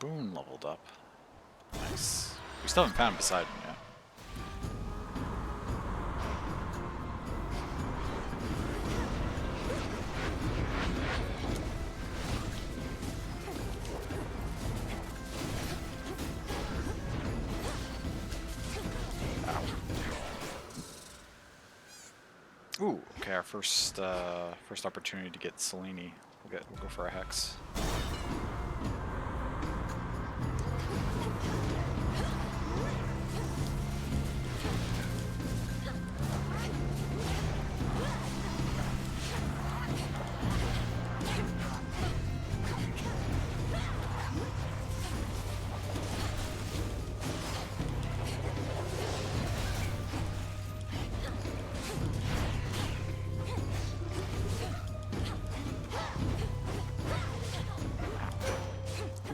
S1: Boone leveled up. Nice. We still haven't found Poseidon yet. Ooh, okay, our first opportunity to get Selene. We'll go for a hex.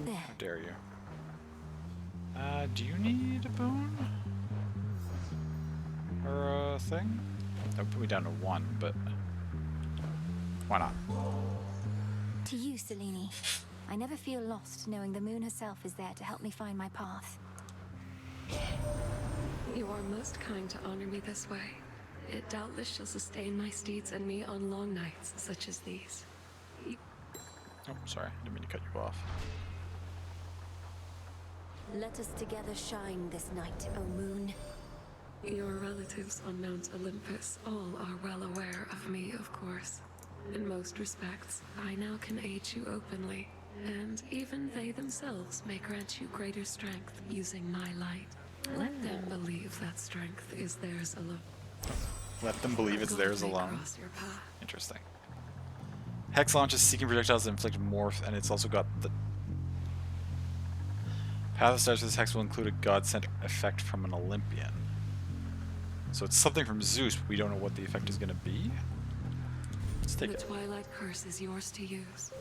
S1: How dare you? Do you need a boon? Or a thing? That would put me down to 1, but why not?
S3: To you, Selene. I never feel lost knowing the moon herself is there to help me find my path.
S10: You are most kind to honor me this way. It doubtless shall sustain my steeds and me on long nights such as these.
S1: Oh, sorry, I didn't mean to cut you off.
S3: Let us together shine this night, O moon.
S10: Your relatives on Mount Olympus all are well aware of me, of course. In most respects, I now can aid you openly, and even they themselves may grant you greater strength using my light. Let them believe that strength is theirs alone.
S1: Let them believe it's theirs
S10: God may
S1: alone.
S10: cross your path.
S1: Interesting. Hex launches seeking projectiles that inflict morph, and it's also got the path of stars. This hex will include a god-sent effect from an Olympian. So it's something from Zeus, but we don't know what the effect is going to be. Let's take
S10: The
S1: it.
S10: Twilight Curse is yours to use.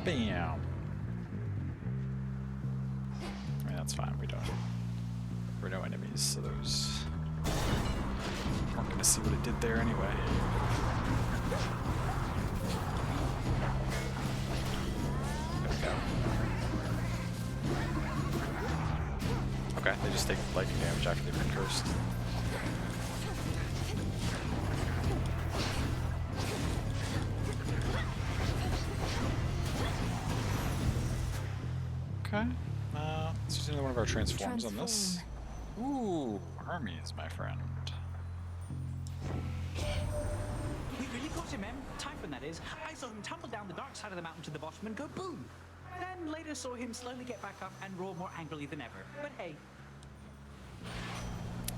S1: Bam. I mean, that's fine. We're no enemies, so those aren't going to see what it did there anyway. There we go. Okay, they just take lightning damage after they've been cursed. Okay, let's use another one of our transforms on this. Ooh, Hermes, my friend.
S11: We really got him, Em. Typhon, that is. I saw him tumble down the dark side of the mountain to the bottom and go boom. Then later saw him slowly get back up and roar more angrily than ever. But hey.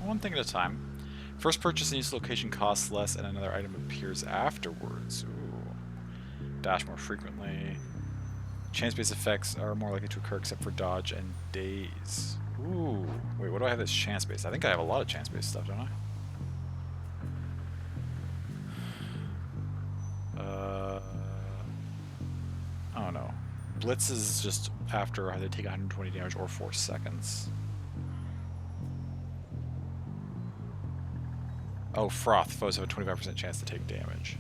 S1: One thing at a time. First purchase in each location costs less and another item appears afterwards. Ooh. Dash more frequently. Chance-based effects are more likely to occur except for dodge and daze. Ooh. Wait, what do I have that's chance-based? I think I have a lot of chance-based stuff, don't I? Oh no. Blitz is just after they take 120 damage or 4 seconds. Oh, Froth. Foes have a 25% chance to take damage.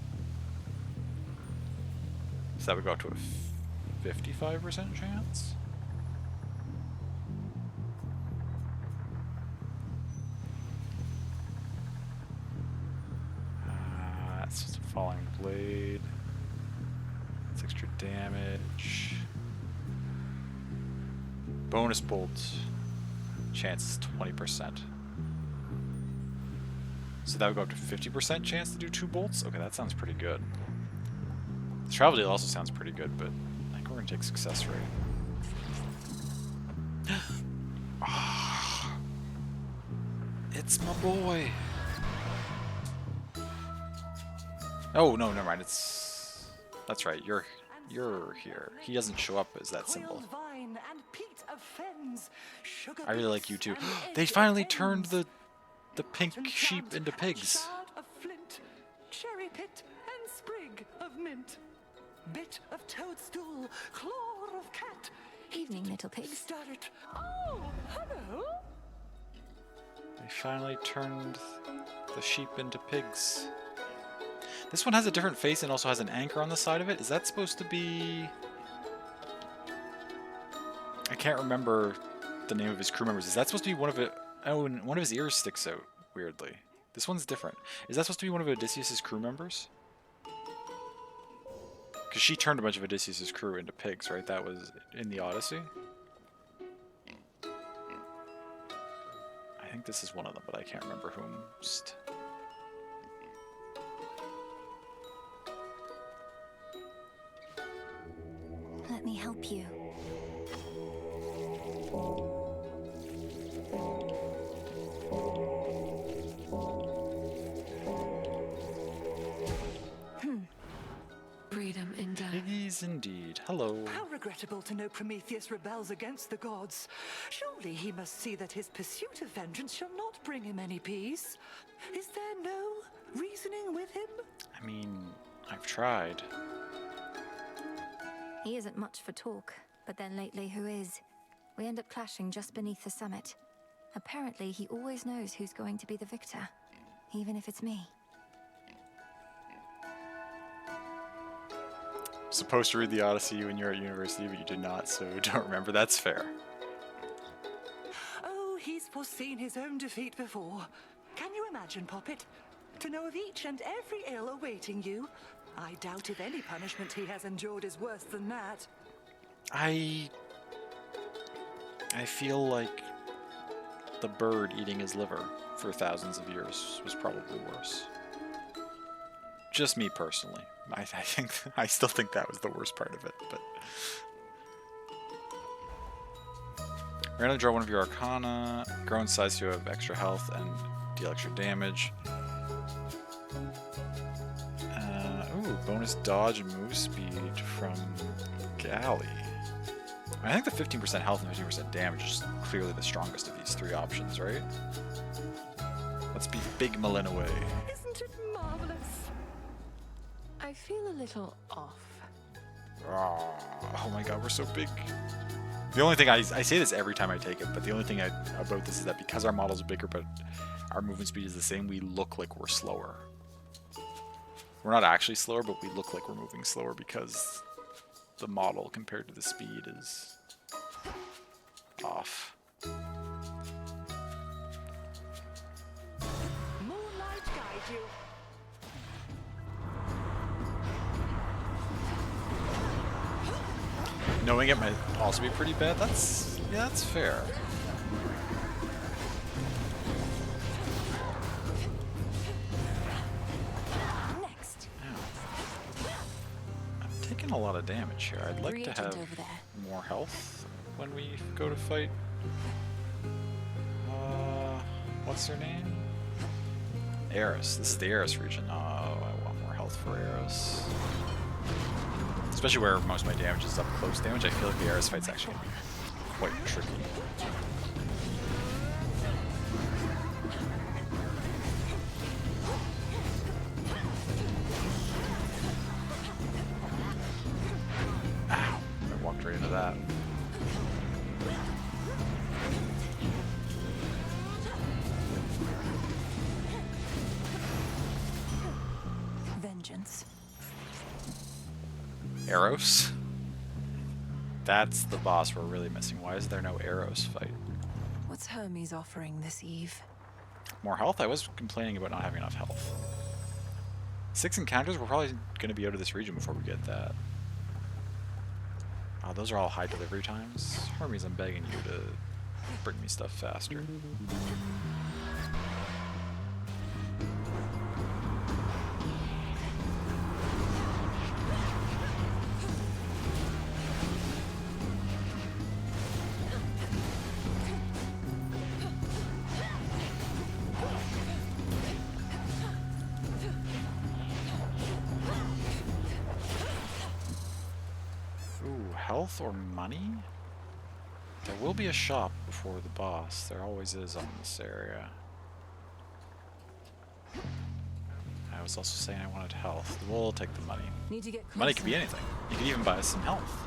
S1: So that would go up to a 55% chance? That's just a falling blade. That's extra damage. Bonus bolt. Chance is 20%. So that would go up to 50% chance to do 2 bolts? Okay, that sounds pretty good. The travel deal also sounds pretty good, but I think we're going to take success rate. It's my boy. Oh, no, never mind. That's right. You're here. He doesn't show up as that symbol. I really like you too. They finally turned the pink sheep into pigs.
S11: Of flint, cherry pit and sprig of mint, bit of toadstool, claw of cat.
S3: Evening, little pigs.
S11: Start. Oh, hello.
S1: They finally turned the sheep into pigs. This one has a different face and also has an anchor on the side of it. Is that supposed to be... I can't remember the name of his crew members. Is that supposed to be one of it? Oh, and one of his ears sticks out, weirdly. This one's different. Is that supposed to be one of Odysseus' crew members? Because she turned a bunch of Odysseus' crew into pigs, right? That was in the Odyssey? I think this is one of them, but I can't remember whom.
S3: Let me help you.
S10: Freedom in death.
S1: Piggies indeed. Hello.
S12: How regrettable to know Prometheus rebels against the gods. Surely he must see that his pursuit of vengeance shall not bring him any peace. Is there no reasoning with him?
S1: I mean, I've tried.
S3: He isn't much for talk, but then lately who is? We end up clashing just beneath the summit. Apparently he always knows who's going to be the victor, even if it's me.
S1: Supposed to read the Odyssey when you're at university, but you did not, so don't remember. That's fair.
S12: Oh, he's foreseen his own defeat before. Can you imagine, Poppet? To know of each and every ill awaiting you? I doubt if any punishment he has endured is worse than that.
S1: I feel like the bird eating his liver for thousands of years was probably worse. Just me personally. I still think that was the worst part of it, but randomly draw one of your Arcana, grow in size so you have extra health and deal extra damage. Ooh, bonus dodge and move speed from Galley. I think the 15% health and 15% damage is clearly the strongest of these three options, right? Let's be Big Malinois.
S12: Isn't it marvelous?
S10: I feel a little off.
S1: Oh my god, we're so big. The only thing I say this every time I take it, but the only thing about this is that because our model's bigger but our movement speed is the same, we look like we're slower. We're not actually slower, but we look like we're moving slower because the model compared to the speed is off.
S12: Moonlight guide you.
S1: Knowing it might also be pretty bad. That's fair.
S3: Next.
S1: Ow. I'm taking a lot of damage here. I'd like to have
S3: over there.
S1: more health when we go to fight. What's her name? Eris. This is the Eris region. Oh, I want more health for Eris. Especially where most of my damage is up close damage, I feel like the Eris fight's actually going to be quite tricky. Ow! I walked right into that.
S3: Vengeance.
S1: Eros? That's the boss we're really missing. Why is there no Eros fight?
S12: What's Hermes offering this eve?
S1: More health? I was complaining about not having enough health. 6 encounters? We're probably going to be out of this region before we get that. Oh, those are all high delivery times. Hermes, I'm begging you to bring me stuff faster. Health or money? There will be a shop before the boss. There always is on this area. I was also saying I wanted health. We'll take the money.
S12: Need to get closer.
S1: Money could be anything. You could even buy us some health.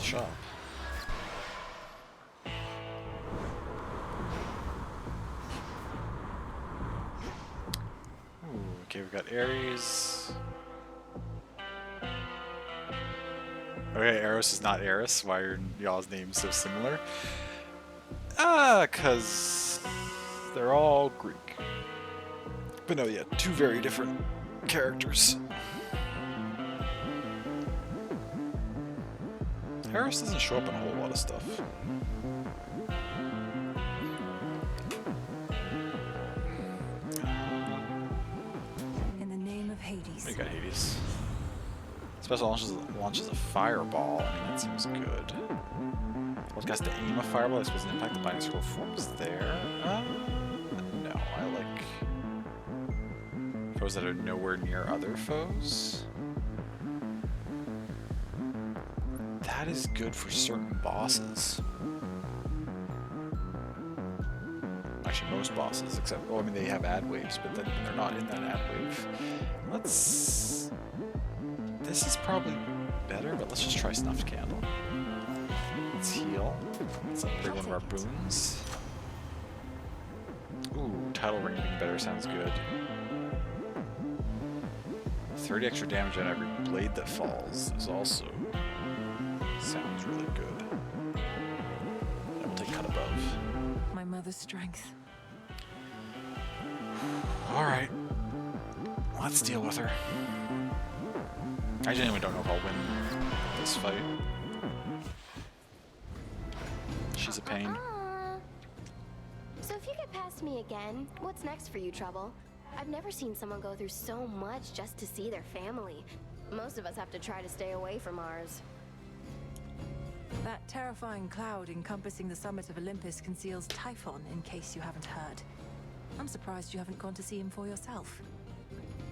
S1: shop. Ooh, okay, we've got Ares. Okay, Eros is not Eris. Why are y'all's names so similar? Cause they're all Greek. But no, yeah, two very different characters. Eris doesn't show up in a whole lot of stuff.
S12: In the name of Hades.
S1: We got Hades. Special launches a fireball. I mean, that seems good. Well, it has to aim a fireball. I suppose an impact the binding circle forms there. No, I like foes that are nowhere near other foes. That is good for certain bosses. Actually, most bosses, except, well, I mean, they have ad waves, but then they're not in that ad wave. Let's... This is probably better, but let's just try Snuffed Candle. Let's heal. Let's upgrade one of our boons. Ooh, Tidal Ring being better sounds good. 30 extra damage on every blade that falls is also... sounds really good. And we'll take Cut Above.
S12: My mother's strength.
S1: Alright. Let's deal with her. I genuinely don't know if I'll win this fight. She's a pain.
S13: So if you get past me again, what's next for you, Trouble? I've never seen someone go through so much just to see their family. Most of us have to try to stay away from ours.
S12: That terrifying cloud encompassing the summit of Olympus conceals Typhon, in case you haven't heard. I'm surprised you haven't gone to see him for yourself.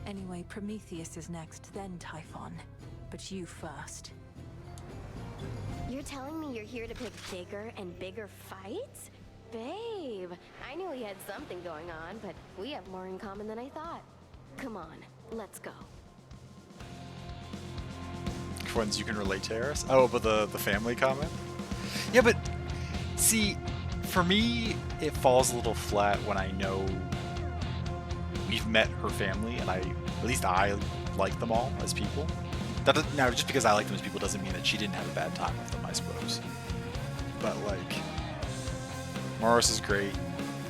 S12: Anyway, Prometheus is next, then Typhon. But you first.
S13: You're telling me you're here to pick bigger and bigger fights? Babe, I knew we had something going on, but we have more in common than I thought. Come on, let's go.
S1: Which ones you can relate to, Eris? Oh, but the family comment? Yeah, but see, for me, it falls a little flat when I know we've met her family, and at least I like them all as people. That doesn't, now, just because I like them as people doesn't mean that she didn't have a bad time with them, I suppose. But like, Morris is great,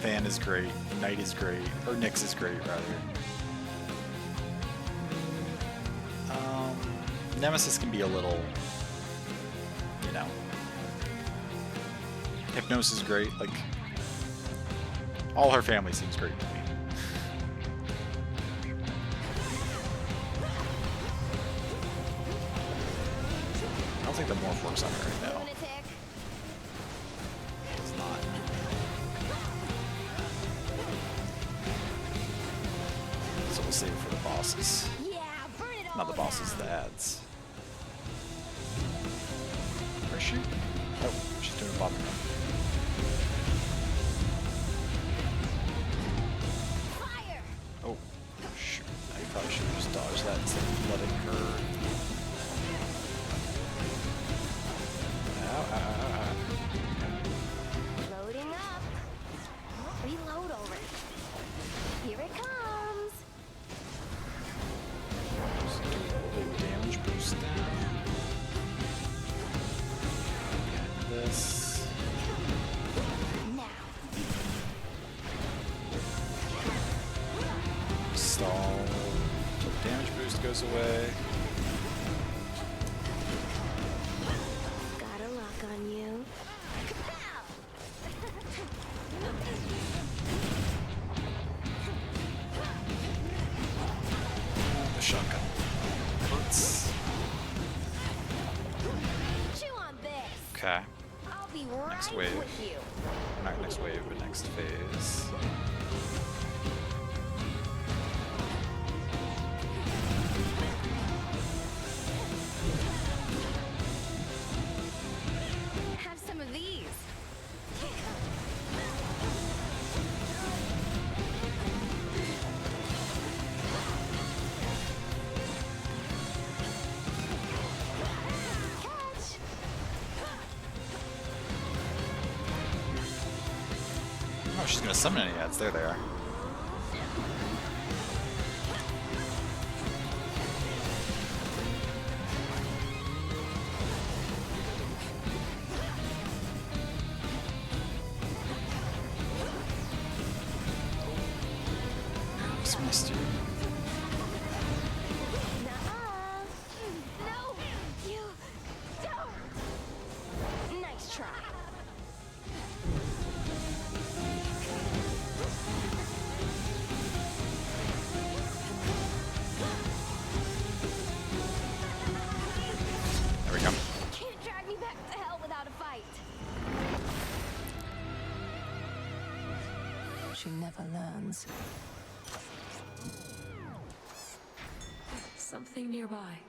S1: Than is great, Knight is great, or Nyx is great, rather. Nemesis can be a little, you know. Hypnos is great, like, all her family seems great to me. I don't think the morph works on her right now. It's not. So we'll save it for the bosses. Not the bosses, the ads. Where is she? Oh, she's doing a bottom run. Fire! Oh, shoot. I probably should have just dodged that instead of letting her.
S13: Loading up. Reload already. Here it comes.
S1: Just do a little damage boost down. And this.
S13: Now.
S1: Stall. So the damage boost goes away.
S13: Got a lock on you.
S1: The shotgun hurts.
S13: Chew on this.
S1: Okay.
S13: I'll be right
S1: Next wave.
S13: with you.
S1: Not next wave, but next phase.
S13: Have some of these. Catch.
S1: Oh, she's gonna summon any ads. There they are. Just missed you.
S13: No, you don't. Nice try.
S1: There we go.
S13: Can't drag me back to hell without a fight.
S12: She never learns.
S10: Something nearby.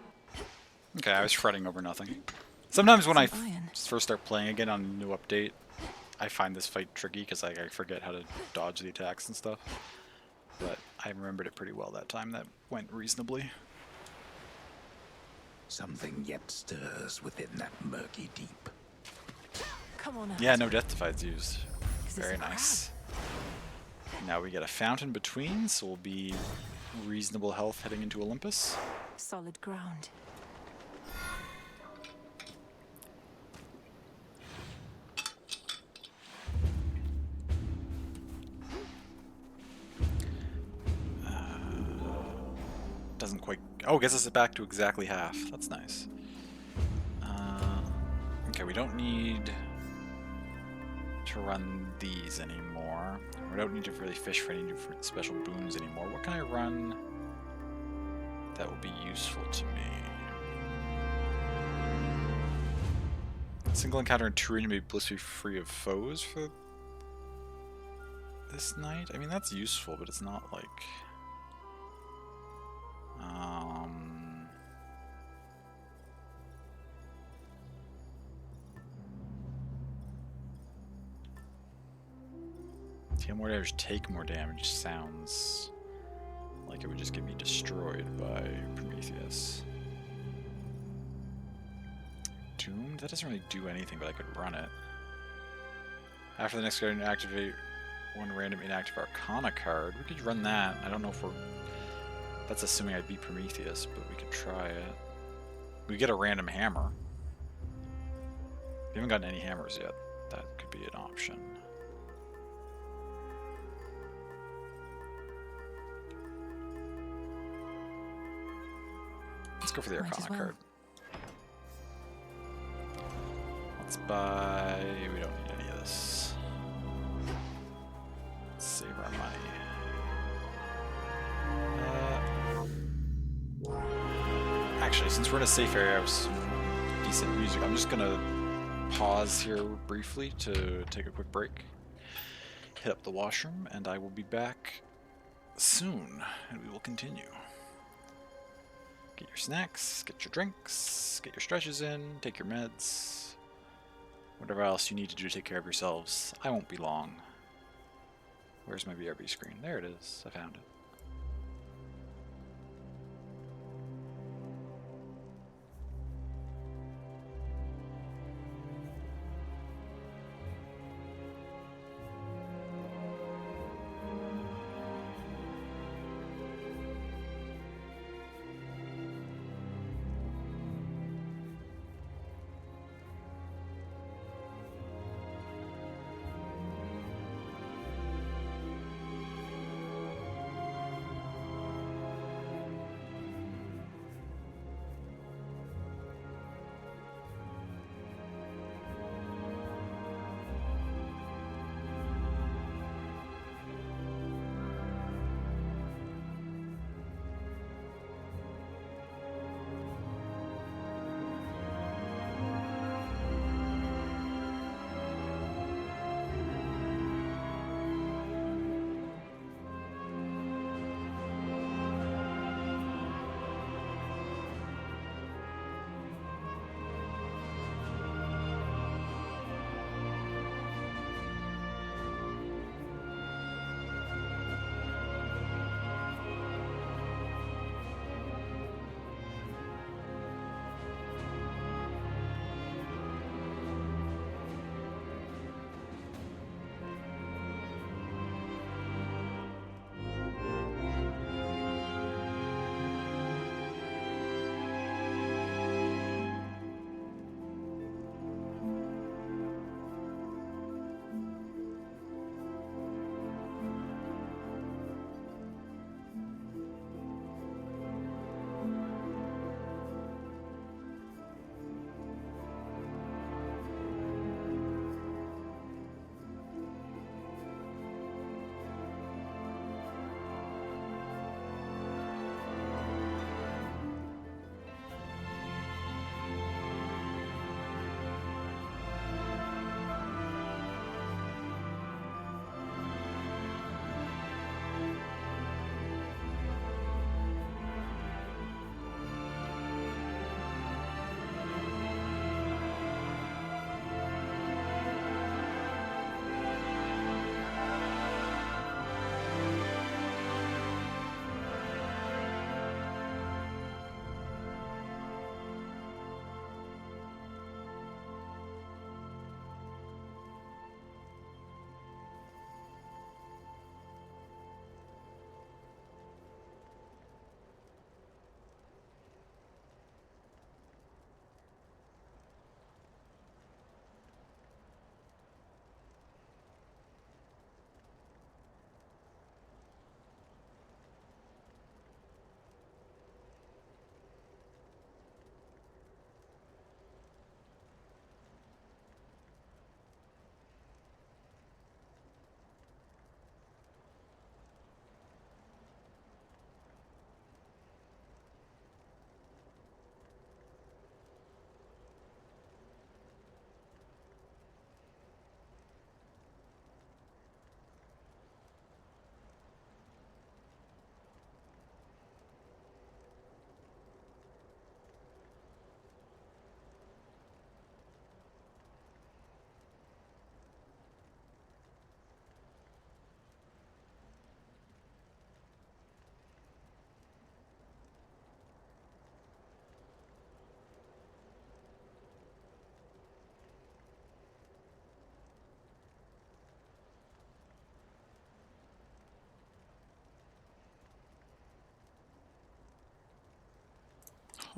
S1: Okay, I was fretting over nothing. Sometimes when I
S12: Some iron.
S1: first start playing again on a new update, I find this fight tricky because I forget how to dodge the attacks and stuff. But I remembered it pretty well that time. That went reasonably.
S2: Something yet stirs within that murky deep.
S12: Come on out.
S1: Yeah, no death defies used.
S12: Is this
S1: Very
S12: a crab?
S1: nice. Now we get a fountain between, so we'll be reasonable health heading into Olympus.
S12: Solid ground.
S1: Doesn't quite... Oh, gets us back to exactly half. That's nice. Okay, we don't need to run these anymore. We don't need to really fish for any different special boons anymore. What can I run that will be useful to me? Single encounter in Turin may be blissfully free of foes for this night? I mean, that's useful, but it's not like... Deal more damage, take more damage sounds like it would just get me destroyed by Prometheus. Doomed? That doesn't really do anything, but I could run it. After the next card, activate one random inactive Arcana card. We could run that. I don't know if we're... That's assuming I beat Prometheus, but we could try it. We get a random hammer. We haven't gotten any hammers yet. That could be an option. Let's go for the
S12: Might as
S1: Arcana
S12: well.
S1: card. Let's buy... We don't need any of this. Let's save our money. Actually, since we're in a safe area with some decent music, I'm just gonna pause here briefly to take a quick break. Hit up the washroom, and I will be back soon, and we will continue. Get your snacks, get your drinks, get your stretches in, take your meds, whatever else you need to do to take care of yourselves. I won't be long. Where's my BRB screen? There it is. I found it.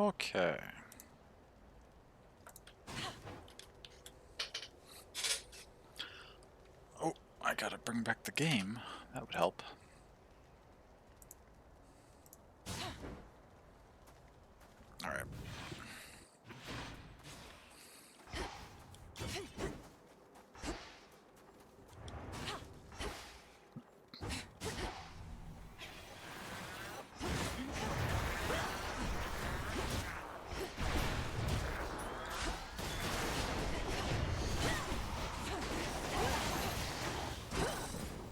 S1: Okay. Oh, I gotta bring back the game. That would help. Alright.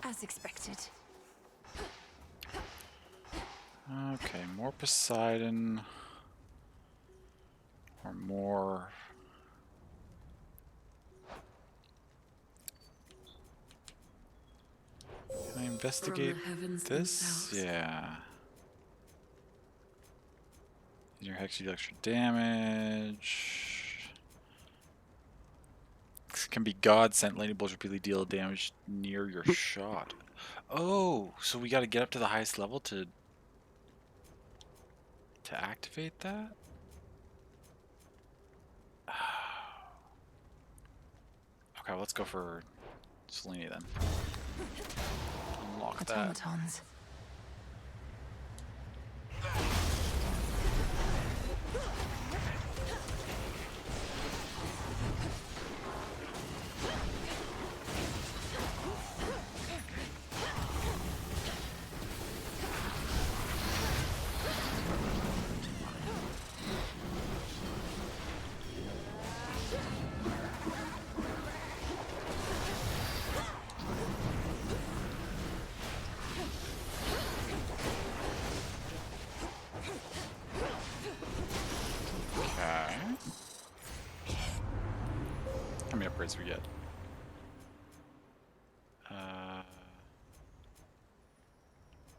S3: As expected.
S1: Okay, more Poseidon. Or more... Can I investigate
S10: heavens
S1: this?
S10: themselves.
S1: Yeah. Your hex, you do extra damage. This can be God sent. Lightning bolts repeatedly deal damage near your shot. Oh, so we got to get up to the highest level to activate that? Okay, well, let's go for Selene then. Unlock that.
S3: Automatons.
S1: Okay. How many upgrades we get?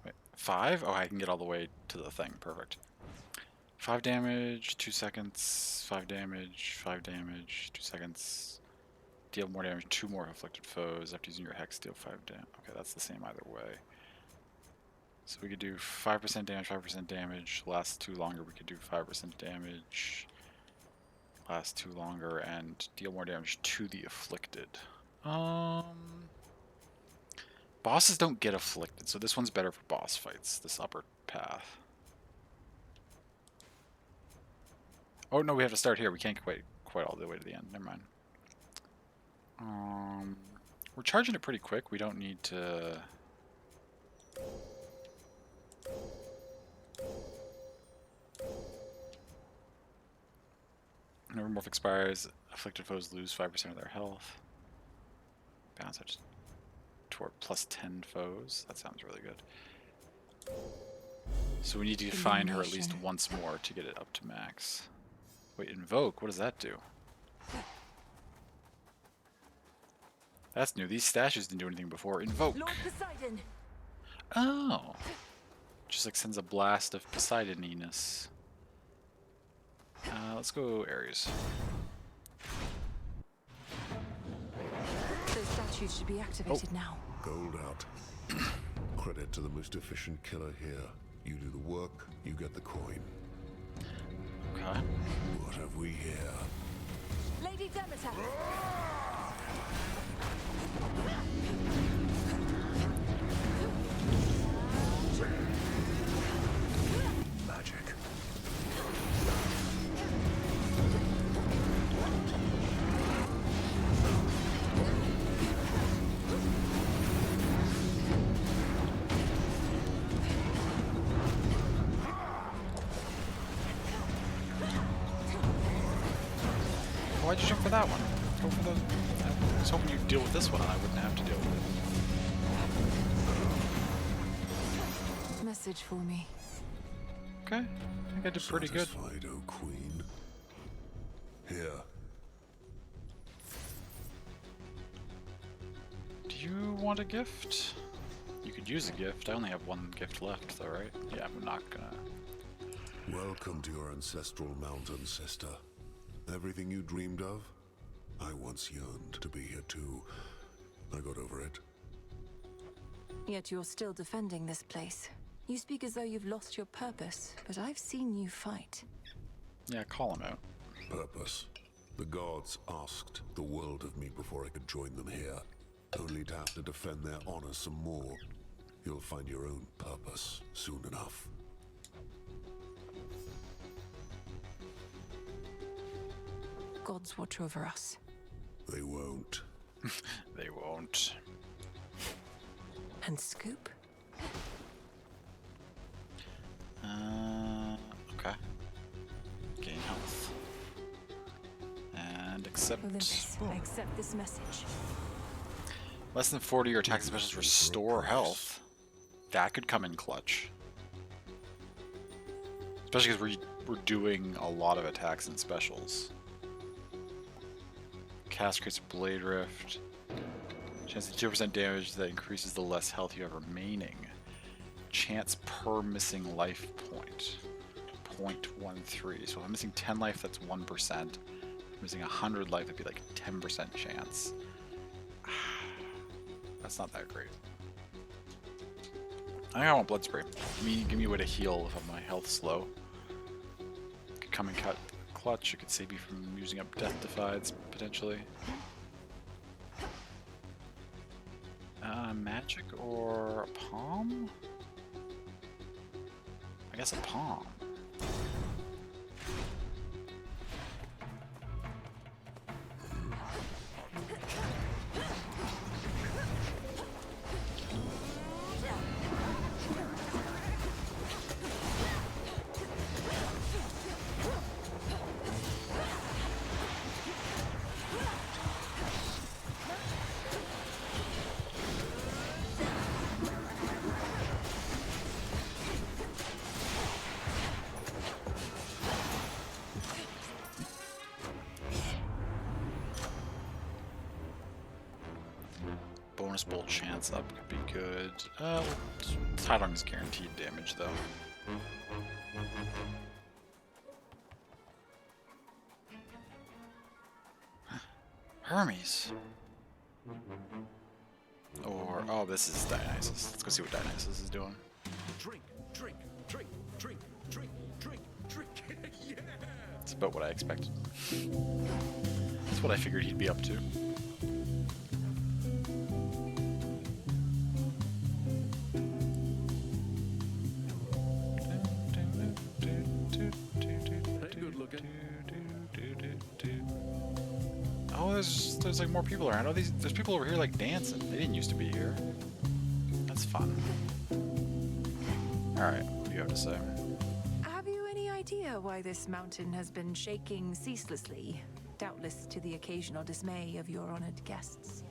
S1: Wait, 5? Oh, I can get all the way to the thing. Perfect. 5 damage, 2 seconds, 5 damage, 5 damage, 2 seconds. Deal more damage, 2 more afflicted foes. After using your hex, deal 5 damage. Okay, that's the same either way. So we could do 5% damage, 5% damage. Last 2 longer, we could do 5% damage. Last 2 longer, and deal more damage to the afflicted. Bosses don't get afflicted, so this one's better for boss fights, this upper path. Oh no, we have to start here. We can't quite all the way to the end. Never mind. We're charging it pretty quick. We don't need to... Whenever Morph expires, afflicted foes lose 5% of their health. Bounce out toward plus 10 foes. That sounds really good. So we need to find her at least once more to get it up to max. Wait, invoke? What does that do? That's new. These stashes didn't do anything before. Invoke.
S12: Lord Poseidon.
S1: Oh. Just like sends a blast of Poseidoniness. Let's go Ares.
S12: Those statues should be activated now.
S14: Gold out. Credit to the most efficient killer here. You do the work, you get the coin.
S1: Okay.
S14: What have we here?
S12: Lady Demeter.
S2: Magic.
S1: Why'd you jump for that one? Go for the... I was hoping you'd deal with this one and I wouldn't have to deal with it.
S12: Message for me.
S1: Okay. I think I did pretty good.
S14: Satisfied, O Queen. Here.
S1: Do you want a gift? You could use a gift. I only have 1 gift left though, right? Yeah, I'm not gonna...
S14: Welcome to your ancestral mountain, sister. Everything you dreamed of, I once yearned to be here too. I got over it.
S12: Yet you're still defending this place. You speak as though you've lost your purpose, but I've seen you fight.
S1: Yeah, call him out.
S14: Purpose. The gods asked the world of me before I could join them here, only to have to defend their honor some more. You'll find your own purpose soon enough.
S12: Gods watch over us.
S14: They won't.
S1: They won't.
S12: And Scoop?
S1: Okay. Gain health. And accept.
S12: Olympus, I accept this message.
S1: Less than 40 your attacks and specials restore health. That could come in clutch. Especially because we're doing a lot of attacks and specials. Cast creates a Blade Rift. Chance of 2% damage that increases the less health you have remaining. Chance per missing life point. 0.13. So if I'm missing 10 life, that's 1%. If I'm missing 100 life, that'd be like 10% chance. That's not that great. I think I want Blood Spray. Give me a way to heal if my health's low. Could come and cut clutch. It could save you from using up Death Defies, potentially. Magic or a palm? I guess a palm. Bonus bolt chance up could be good. Tidong is guaranteed damage though. Hermes. Or oh, this is Dionysus. Let's go see what Dionysus is doing.
S8: Drink, drink, drink, drink, drink, drink, drink. Yeah.
S1: It's about what I expected. That's what I figured he'd be up to. Oh, there's like more people around. Oh, there's people over here like dancing. They didn't used to be here. That's fun. All right, what do you have to say?
S12: Have you any idea why this mountain has been shaking ceaselessly? Doubtless to the occasional dismay of your honored guests.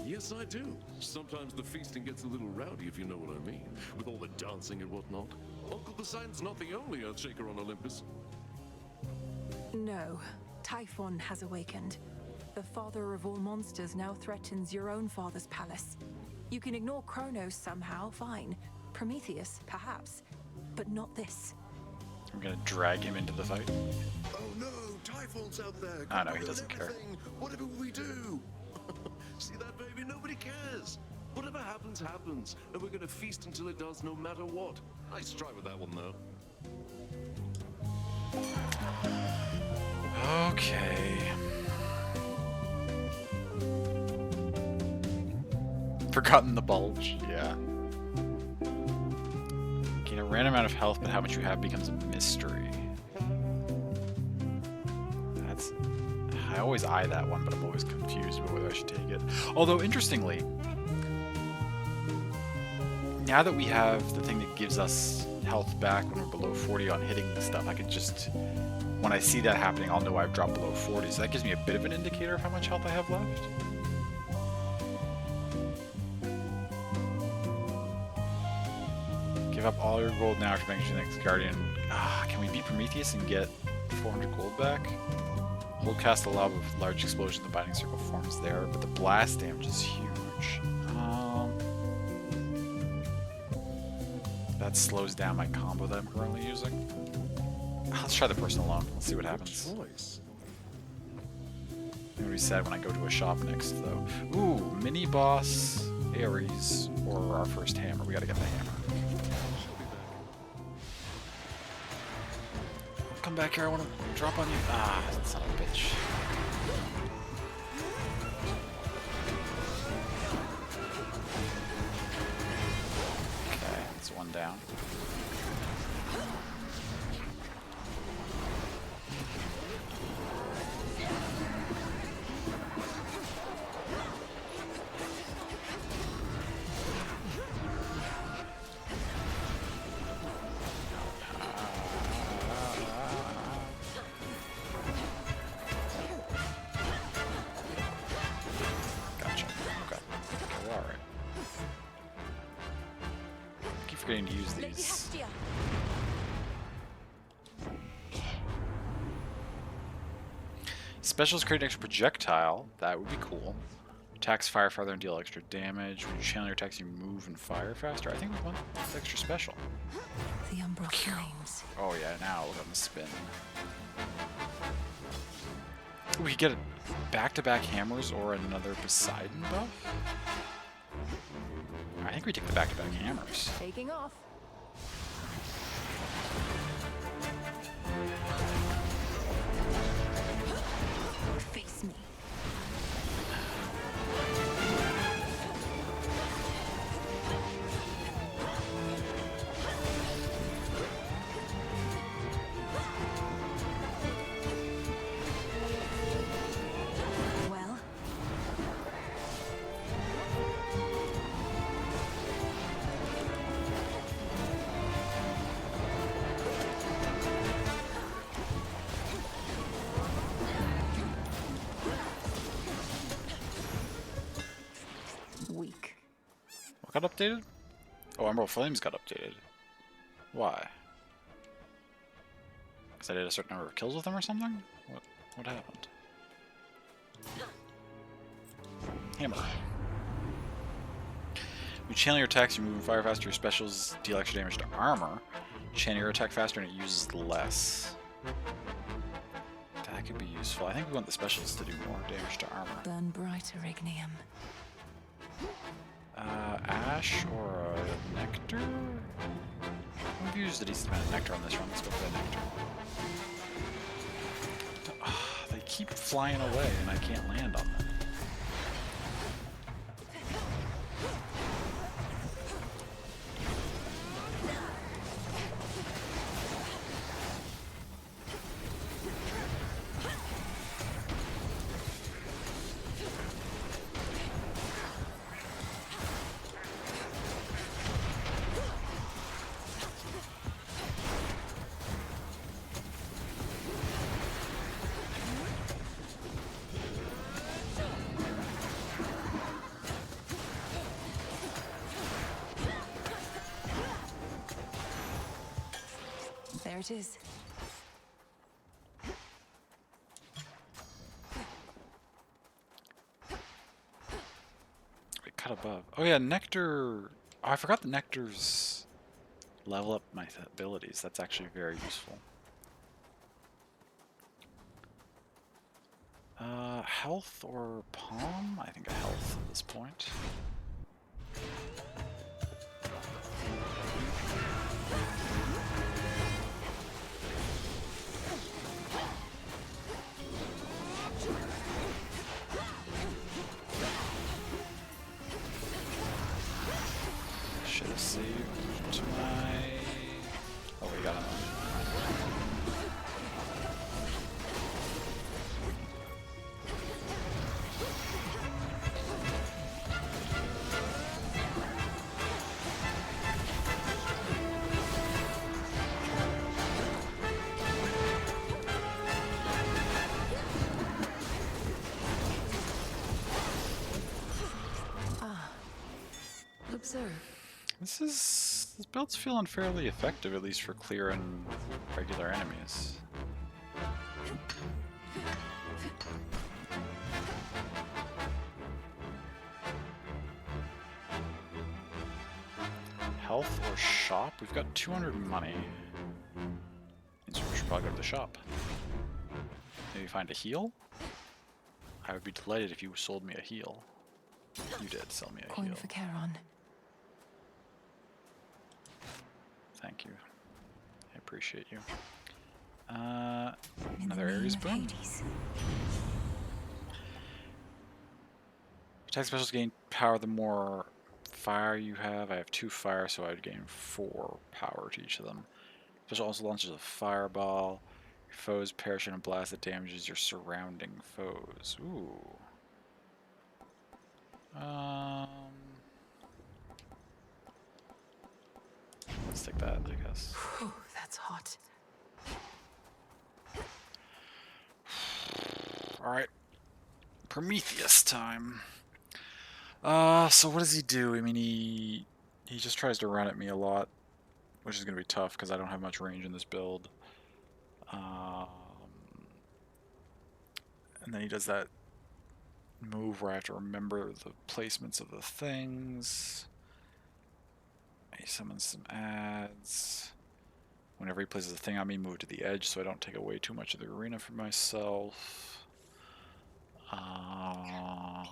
S8: Yes, I do. Sometimes the feasting gets a little rowdy, if you know what I mean, with all the dancing and whatnot. Uncle Poseidon's not the only Earthshaker on Olympus.
S12: No. Typhon has awakened. The father of all monsters now threatens your own father's palace. You can ignore Kronos somehow, fine. Prometheus, perhaps. But not this.
S1: I'm gonna drag him into the fight.
S14: Oh no, Typhon's out there.
S1: I know, he doesn't care.
S14: Whatever will we do?
S8: See that, baby? Nobody cares. Whatever happens, happens. And we're gonna feast until it does, no matter what. Nice try with that one, though.
S1: Okay. Forgotten the bulge, yeah. Gain a random amount of health, but how much you have becomes a mystery. I always eye that one, but I'm always confused about whether I should take it. Although, interestingly, now that we have the thing that gives us health back when we're below 40 on hitting stuff, I could just, when I see that happening, I'll know I've dropped below 40. So that gives me a bit of an indicator of how much health I have left. Give up all your gold now to make your next guardian. Can we beat Prometheus and get 400 gold back? Hold cast a lob of large explosion, the binding circle forms there, but the blast damage is huge. That slows down my combo that I'm currently using. Let's try the person alone. Let's see what happens. I'm gonna be sad when I go to a shop next, though. Ooh, mini boss, Ares, or our first hammer. We gotta get the hammer. Come back here, I want to drop on you. Ah, son of a bitch. Okay, that's one down. Gotcha. Okay. Okay, we're alright. I keep forgetting to use these. Specials create an extra projectile. That would be cool. Attacks fire farther and deal extra damage. When you channel your attacks, you move and fire faster. I think we want this extra special.
S12: The Umbral Flames.
S1: Oh yeah, now look on the spin. We could get back-to-back hammers or another Poseidon buff? I think we take the back-to-back hammers.
S12: Taking off. Face me. Well, weak.
S1: What got updated? Oh, Emerald Flames got updated. Why? Because I did a certain number of kills with them or something? What happened? Hammer. You channel your attacks, you move and fire faster, your specials deal extra damage to armor. Channel your attack faster and it uses less. That could be useful. I think we want the specials to do more damage to armor.
S12: Burn brighter, Ignium.
S1: Ash or a Nectar? We've used a decent amount of Nectar on this run. Let's go for the Nectar. They keep flying away and I can't land on them.
S12: There it is.
S1: Wait, cut above. Oh yeah, Nectar. Oh, I forgot the Nectars level up my abilities. That's actually very useful. Health or Palm? I think a health at this point. Should have saved my... Oh, we got him.
S10: Observe.
S1: This build's feeling fairly effective, at least for clearing regular enemies. Health or shop? We've got 200 money. Means we should probably go to the shop. Maybe find a heal? I would be delighted if you sold me a heal. You did sell me a
S12: Coin
S1: heal.
S12: for Charon.
S1: Thank you. I appreciate you. Ares boon. Attack specials gain power the more fire you have. I have 2 fire, so I would gain 4 power to each of them. Special also launches a fireball. Your foes perish in a blast that damages your surrounding foes. Ooh. Let's take that, I guess.
S12: Whew, that's hot.
S1: Alright. Prometheus time. So what does he do? I mean, he just tries to run at me a lot, which is going to be tough because I don't have much range in this build. And then he does that move where I have to remember the placements of the things. He summons some ads. Whenever he places a thing on me, move to the edge so I don't take away too much of the arena for myself. I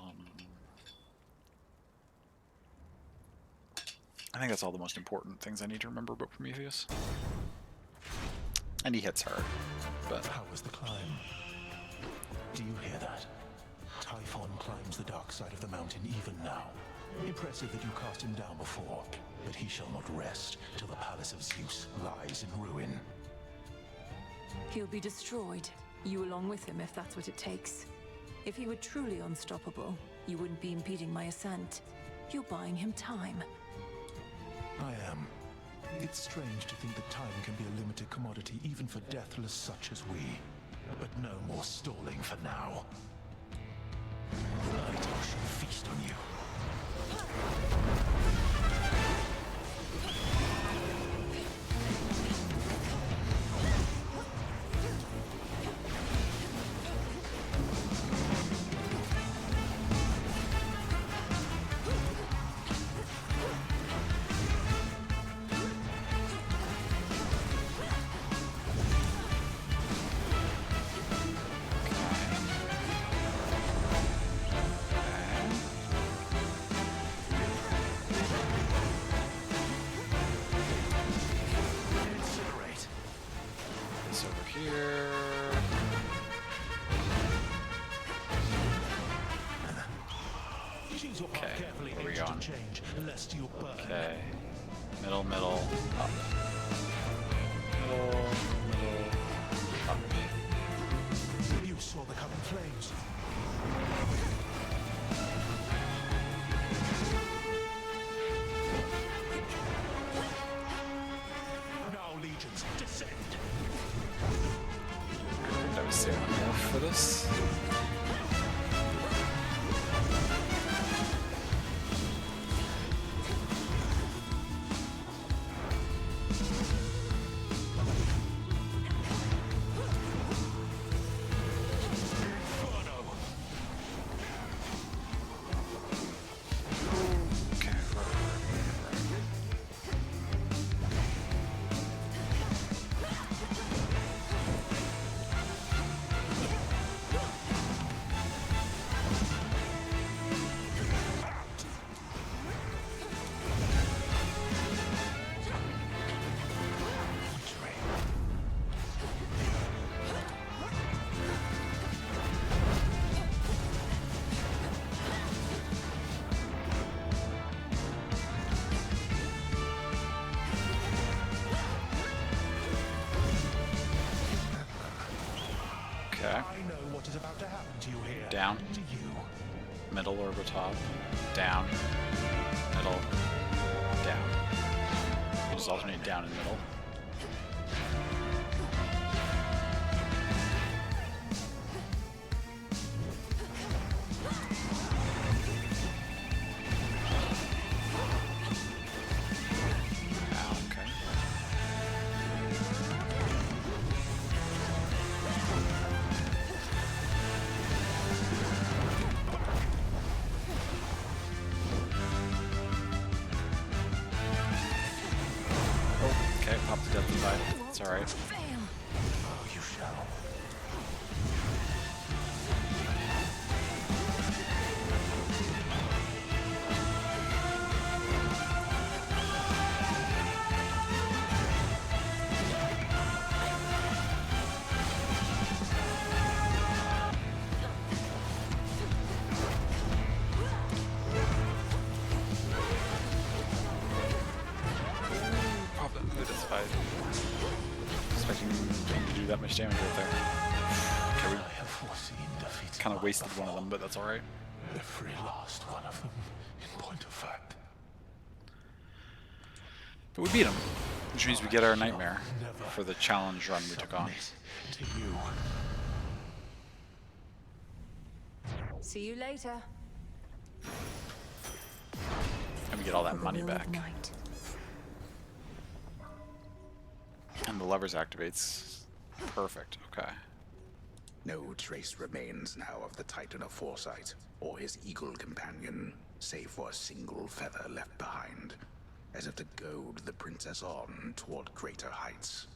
S1: think that's all the most important things I need to remember about Prometheus. And he hits hard, but...
S15: How was the climb? Do you hear that? Typhon climbs the dark side of the mountain even now. Impressive that you cast him down before, but he shall not rest till the palace of Zeus lies in ruin.
S12: He'll be destroyed, you along with him if that's what it takes. If he were truly unstoppable, you wouldn't be impeding my ascent. You're buying him time.
S15: I am. It's strange to think that time can be a limited commodity even for deathless such as we. But no more stalling for now. Tonight I shall feast on you.
S1: Okay, where are we going? Okay, middle, middle, up. Middle, up.
S15: You saw the coming flames. Now, legions, descend.
S1: I was saving enough for this. Down, middle or the top, down, middle, down. We'll just alternate down and middle. It's alright.
S15: Oh, you shall.
S1: much damage right there. Okay, we kind of wasted one of them, but that's alright.
S15: Every last one of them, in point of fact.
S1: But we beat him, which means we get our nightmare for the challenge run we took on.
S15: To you.
S12: See you later.
S1: And we get all that money back. And the levers activates. Perfect, okay.
S2: No trace remains now of the Titan of Foresight, or his eagle companion, save for a single feather left behind, as if to goad the princess on toward greater heights.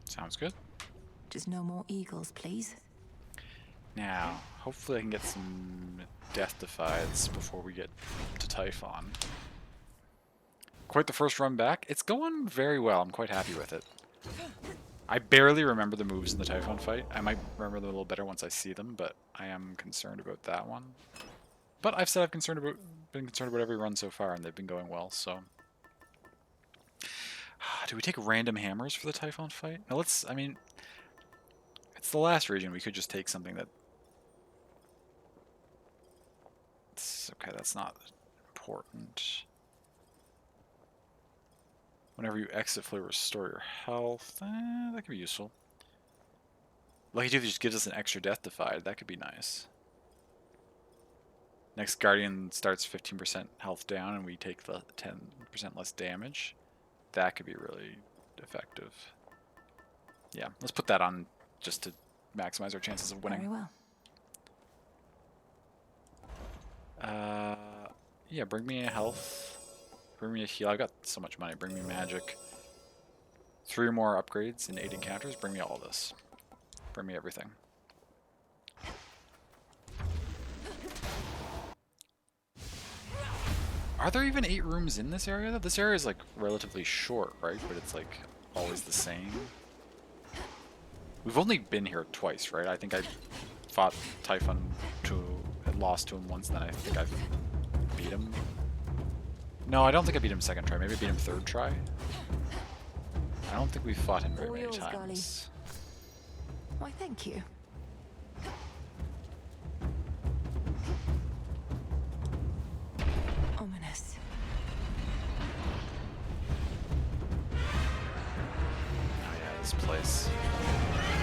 S1: Sounds good.
S12: Just no more eagles, please.
S1: Now, hopefully I can get some death defies before we get to Typhon. Quite the first run back. It's going very well. I'm quite happy with it. I barely remember the moves in the Typhon fight. I might remember them a little better once I see them, but I am concerned about that one. But I've said I've been concerned about every run so far, and they've been going well, so... Do we take random hammers for the Typhon fight? No, let's... I mean... It's the last region. We could just take something that... Okay, that's not important. Whenever you exit, fully restore your health. That could be useful. Lucky Tooth just gives us an extra death defy. That could be nice. Next Guardian starts 15% health down, and we take the 10% less damage. That could be really effective. Yeah, let's put that on just to maximize our chances of winning.
S12: Very well.
S1: Yeah, bring me a health. Bring me a heal. I've got so much money. Bring me magic. 3 more upgrades in 8 encounters. Bring me all this. Bring me everything. Are there even 8 rooms in this area though? This area is like relatively short, right? But it's like always the same. We've only been here twice, right? I think I fought Typhon and lost to him once, and then I think I beat him. No, I don't think I beat him second try. Maybe I beat him third try. I don't think we fought him very many times.
S12: Why, thank you. Ominous.
S1: Oh yeah, this place.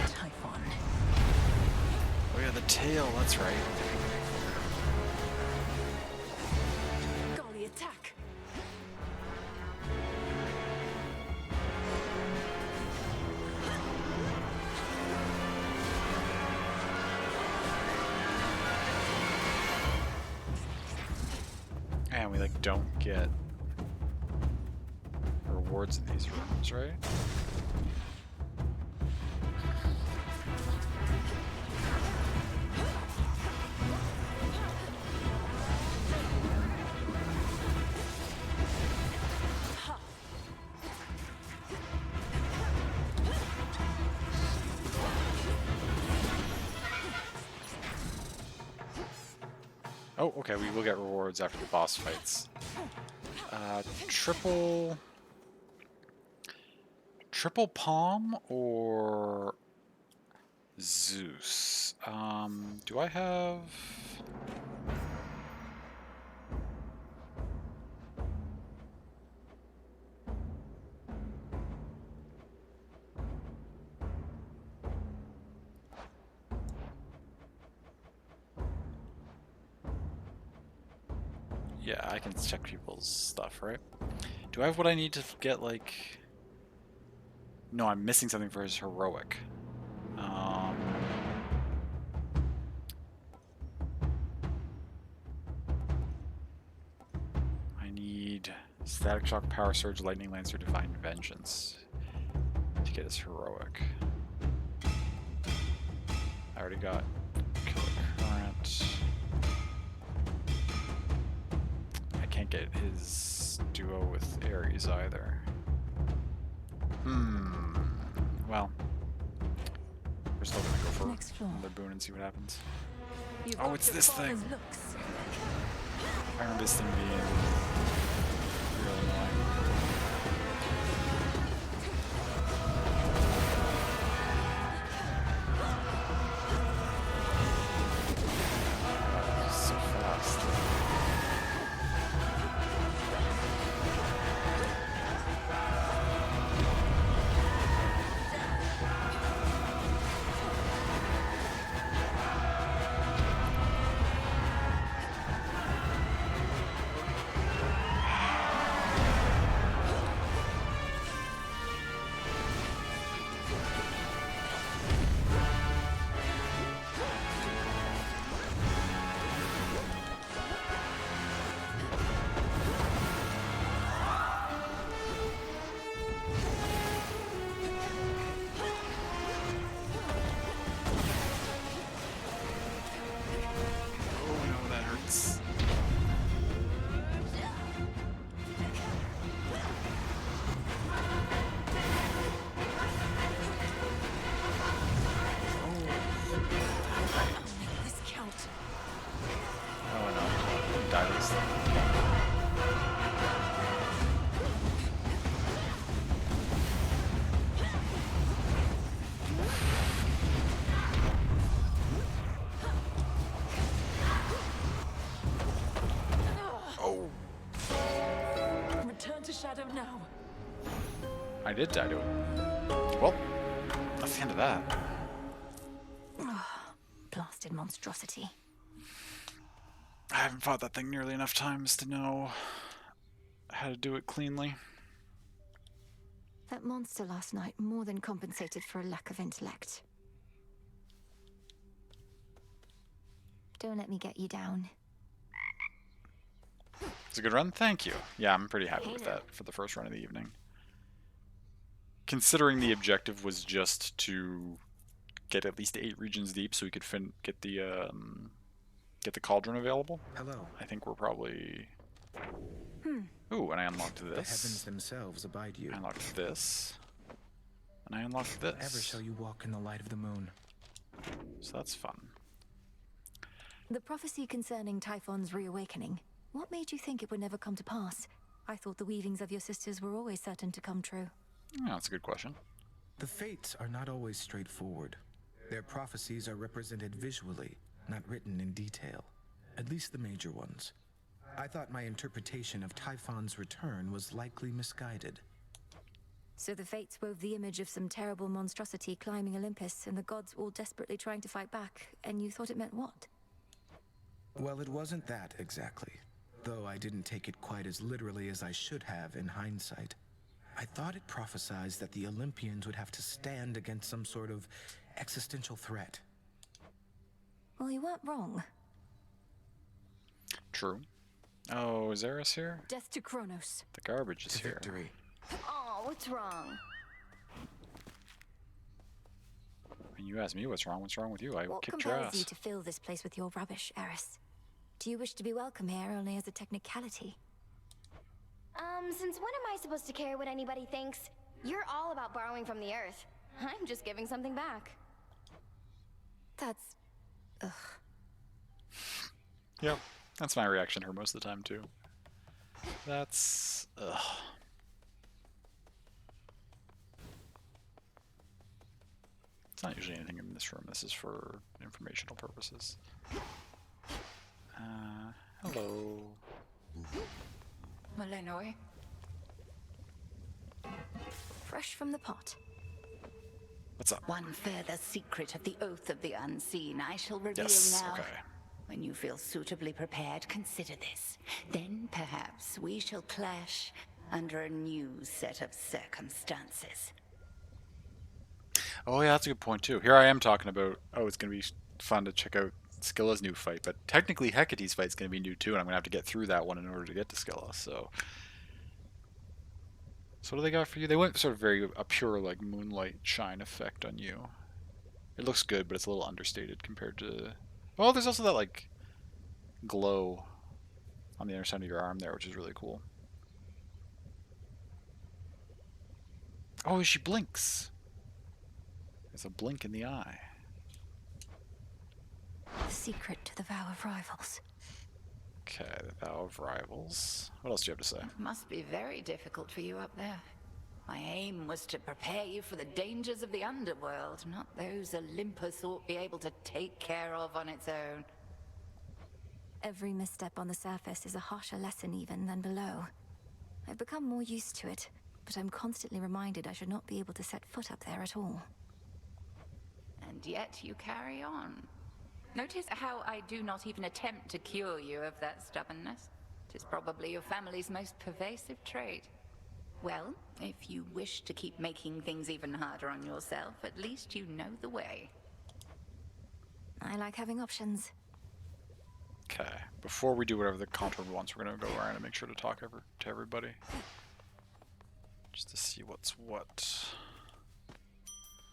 S12: Typhon.
S1: Oh yeah, the tail, that's right.
S12: Golly, attack!
S1: And we like don't get rewards in these rooms, right? Oh, okay, we will get rewards after the boss fights. Triple Palm or Zeus? Do I have... Yeah, I can check people's stuff, right? Do I have what I need to get, like... No, I'm missing something for his heroic. I need Static Shock, Power Surge, Lightning Lance, or Divine Vengeance to get his heroic. I already got Killer Current. Can't get his duo with Ares either. Well, we're still gonna go for another boon and see what happens. Oh, it's this thing. I remember this thing being real annoying. I did die to it. Well, that's the end of that.
S3: Blasted monstrosity.
S1: I haven't fought that thing nearly enough times to know how to do it cleanly.
S3: That monster last night more than compensated for a lack of intellect. Don't let me get you down.
S1: It's a good run, thank you. Yeah, I'm pretty happy with that for the first run of the evening. Considering the objective was just to get at least 8 regions deep so we could get the cauldron available.
S5: Hello.
S1: I think we're probably... Ooh, and I unlocked this.
S5: The heavens themselves abide you.
S1: I unlocked this. And I unlocked this.
S5: Ever shall you walk in the light of the moon.
S1: So that's fun.
S3: The prophecy concerning Typhon's reawakening. What made you think it would never come to pass? I thought the weavings of your sisters were always certain to come true.
S1: Yeah, that's a good question.
S5: The fates are not always straightforward. Their prophecies are represented visually, not written in detail. At least the major ones. I thought my interpretation of Typhon's return was likely misguided.
S3: So the fates wove the image of some terrible monstrosity climbing Olympus and the gods all desperately trying to fight back, and you thought it meant what?
S5: Well, it wasn't that exactly. Though I didn't take it quite as literally as I should have in hindsight. I thought it prophesied that the Olympians would have to stand against some sort of existential threat.
S3: Well, you weren't wrong.
S1: True. Oh, is Eris here?
S3: Death to Kronos.
S1: The garbage is here.
S5: Victory.
S13: Oh, what's wrong?
S1: And you asked me what's wrong with you? I
S3: What
S1: kicked your
S3: compels
S1: ass.
S3: you to fill this place with your rubbish, Eris? Do you wish to be welcome here only as a technicality?
S13: Since when am I supposed to care what anybody thinks? You're all about borrowing from the earth. I'm just giving something back.
S3: That's... ugh.
S1: Yep, that's my reaction to her most of the time, too. That's... ugh. It's not usually anything in this room. This is for informational purposes. Hello.
S7: Malinois.
S3: Fresh from the pot.
S1: What's up?
S7: One further secret of the Oath of the Unseen I shall reveal
S1: Yes,
S7: now.
S1: okay.
S7: When you feel suitably prepared, consider this. Then perhaps we shall clash under a new set of circumstances.
S1: Oh yeah, that's a good point too. Here I am talking about, oh, it's going to be fun to check out Scylla's new fight, but technically Hecate's fight's going to be new too, and I'm going to have to get through that one in order to get to Scylla, so... So what do they got for you? They went sort of a pure, like, moonlight shine effect on you. It looks good, but it's a little understated compared to... Oh, there's also that, like, glow on the inner side of your arm there, which is really cool. Oh, she blinks! There's a blink in the eye.
S3: The secret to the Vow of Rivals.
S1: Okay, the Vow of Rivals. What else do you have to say?
S7: Must be very difficult for you up there. My aim was to prepare you for the dangers of the underworld, not those Olympus ought be able to take care of on its own.
S3: Every misstep on the surface is a harsher lesson even than below. I've become more used to it, but I'm constantly reminded I should not be able to set foot up there at all.
S7: And yet you carry on. Notice how I do not even attempt to cure you of that stubbornness. It is probably your family's most pervasive trait. Well, if you wish to keep making things even harder on yourself, at least you know the way.
S3: I like having options.
S1: Okay, before we do whatever the contour wants, we're going to go around and make sure to talk to everybody. Just to see what's what.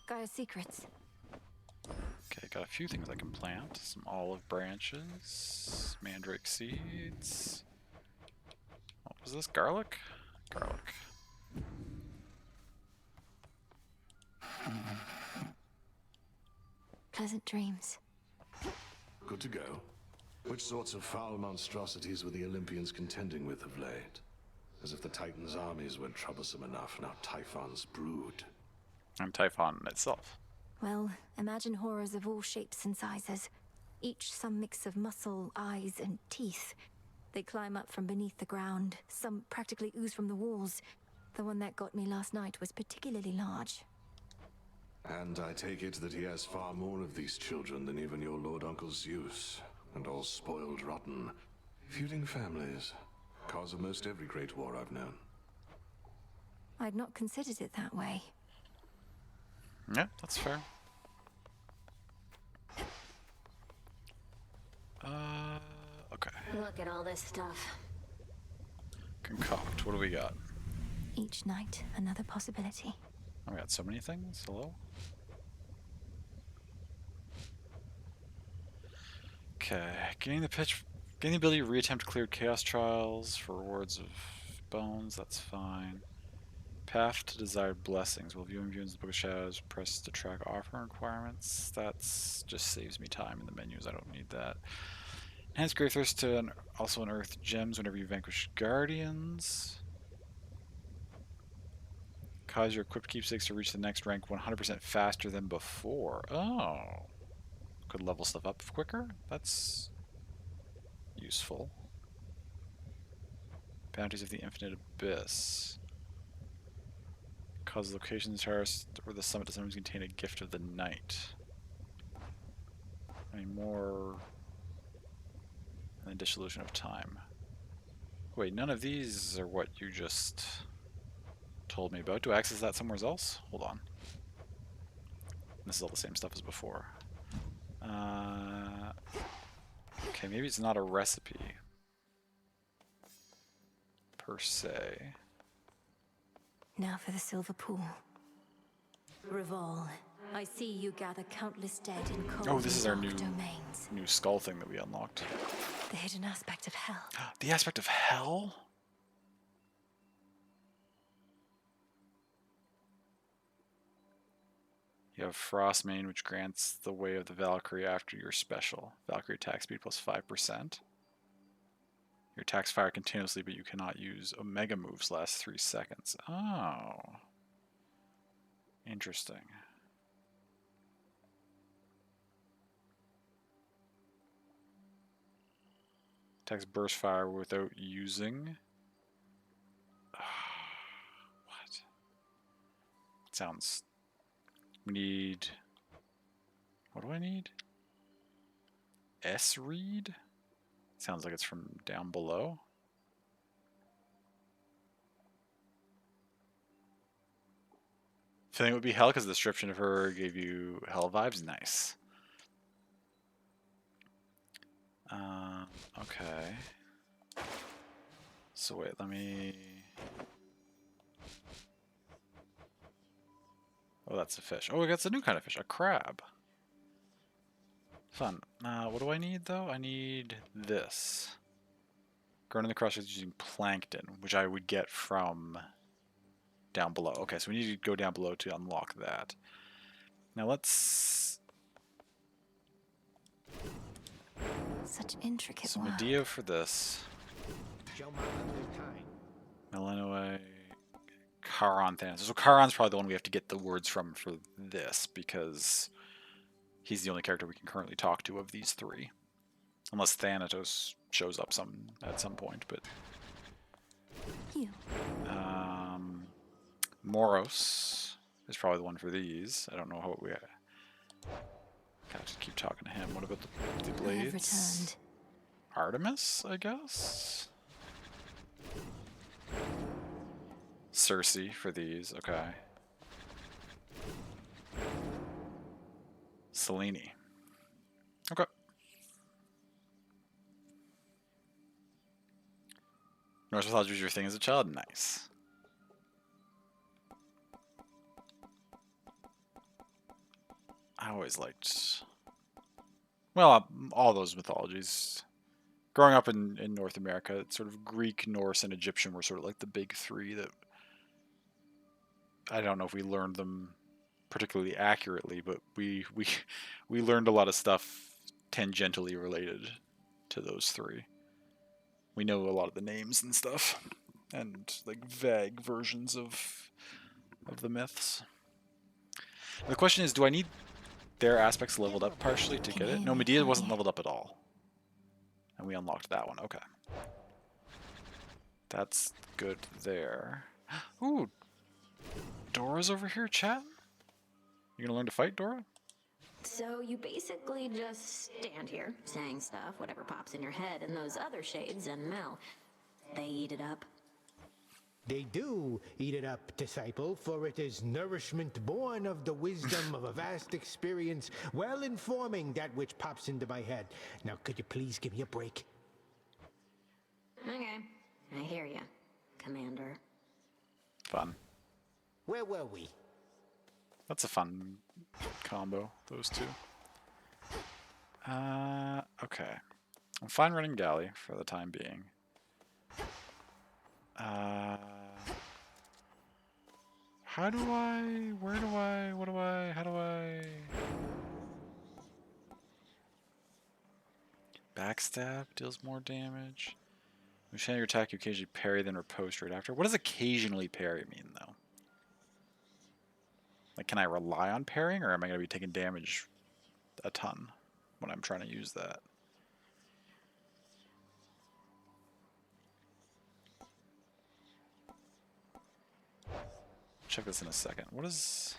S3: Gaia's secrets.
S1: Okay, got a few things I can plant. Some olive branches, mandrake seeds. What was this? Garlic? Garlic.
S3: Pleasant dreams.
S16: Good to go. Which sorts of foul monstrosities were the Olympians contending with of late? As if the Titans' armies weren't troublesome enough, now Typhon's brood.
S1: And Typhon itself.
S3: Well, imagine horrors of all shapes and sizes. Each some mix of muscle, eyes, and teeth. They climb up from beneath the ground. Some practically ooze from the walls. The one that got me last night was particularly large.
S16: And I take it that he has far more of these children than even your Lord Uncle Zeus, and all spoiled rotten. Feuding families. Cause of most every great war I've known.
S3: I'd not considered it that way.
S1: Yeah, that's fair. Okay.
S13: Look at all this stuff.
S1: Concoct. What do we got?
S3: Each night, another possibility.
S1: Oh, we got so many things. Hello? Okay. Getting the ability to reattempt cleared chaos trials for rewards of bones. That's fine. Path to desired blessings. While viewing views in the Book of Shadows, press to track offering requirements. That's just saves me time in the menus. I don't need that. Enhance Grave Thirst to also unearth gems whenever you vanquish guardians. Cause your equipped keepsakes to reach the next rank 100% faster than before. Oh. Could level stuff up quicker? That's useful. Bounties of the Infinite Abyss. Cause locations, terrace, or the summit to sometimes contain a gift of the night. Any more? And then dissolution of time. Wait, none of these are what you just told me about. Do I access that somewhere else? Hold on. This is all the same stuff as before. Okay, maybe it's not a recipe per se.
S3: Now for the silver pool. Revol, I see you gather countless dead in cold
S1: Oh, this is our
S3: dark domains.
S1: new skull thing that we unlocked.
S3: The hidden aspect of hell.
S1: The aspect of hell? You have Frostmane, which grants the way of the Valkyrie after your special. Valkyrie attack speed plus 5%. Your attacks fire continuously, but you cannot use Omega moves last 3 seconds. Oh. Interesting. Attacks burst fire without using. What? Sounds... We need... What do I need? S-Read? Sounds like it's from down below. Feeling it would be hell because the description of her gave you hell vibes? Nice. Okay. So wait, let me... Oh, that's a fish. Oh, that's a new kind of fish, a crab. Fun. What do I need, though? I need this. Growing in the crossroads using plankton, which I would get from down below. Okay, so we need to go down below to unlock that. Now let's...
S3: Such intricate
S1: So
S3: work.
S1: Medea for this.
S4: Show my others time.
S1: Melinoe, Charon, Thanatos. So Charon's probably the one we have to get the words from for this, because he's the only character we can currently talk to of these three. Unless Thanatos shows up at some point, but...
S3: You.
S1: Moros is probably the one for these. I don't know how we... Gotta just keep talking to him. What about the blades?
S3: I have returned.
S1: Artemis, I guess? Circe for these, okay. Selene. Okay. Norse mythology was your thing as a child? Nice. I always liked... Well, all those mythologies. Growing up in North America, it's sort of Greek, Norse, and Egyptian were sort of like the big three that... I don't know if we learned them particularly accurately, but we learned a lot of stuff tangentially related to those three. We know a lot of the names and stuff, and like vague versions of the myths. The question is, do I need their aspects leveled up partially to get it? No, Medea wasn't leveled up at all. And we unlocked that one, okay. That's good there. Ooh, Dora's over here, chat. You gonna learn to fight, Dora?
S17: So you basically just stand here, saying stuff, whatever pops in your head, and those other shades and Mel, they eat it up.
S4: They do eat it up, disciple, for it is nourishment born of the wisdom of a vast experience, well informing that which pops into my head. Now, could you please give me a break?
S17: Okay, I hear ya, Commander.
S1: Fun.
S4: Where were we?
S1: That's a fun combo, those two. Okay. I'm fine running Galley for the time being. How do I... Where do I... What do I... How do I... Backstab deals more damage. When you your attack, you occasionally parry, then riposte right after. What does occasionally parry mean, though? Like, can I rely on parrying, or am I going to be taking damage a ton when I'm trying to use that? Check this in a second. What is...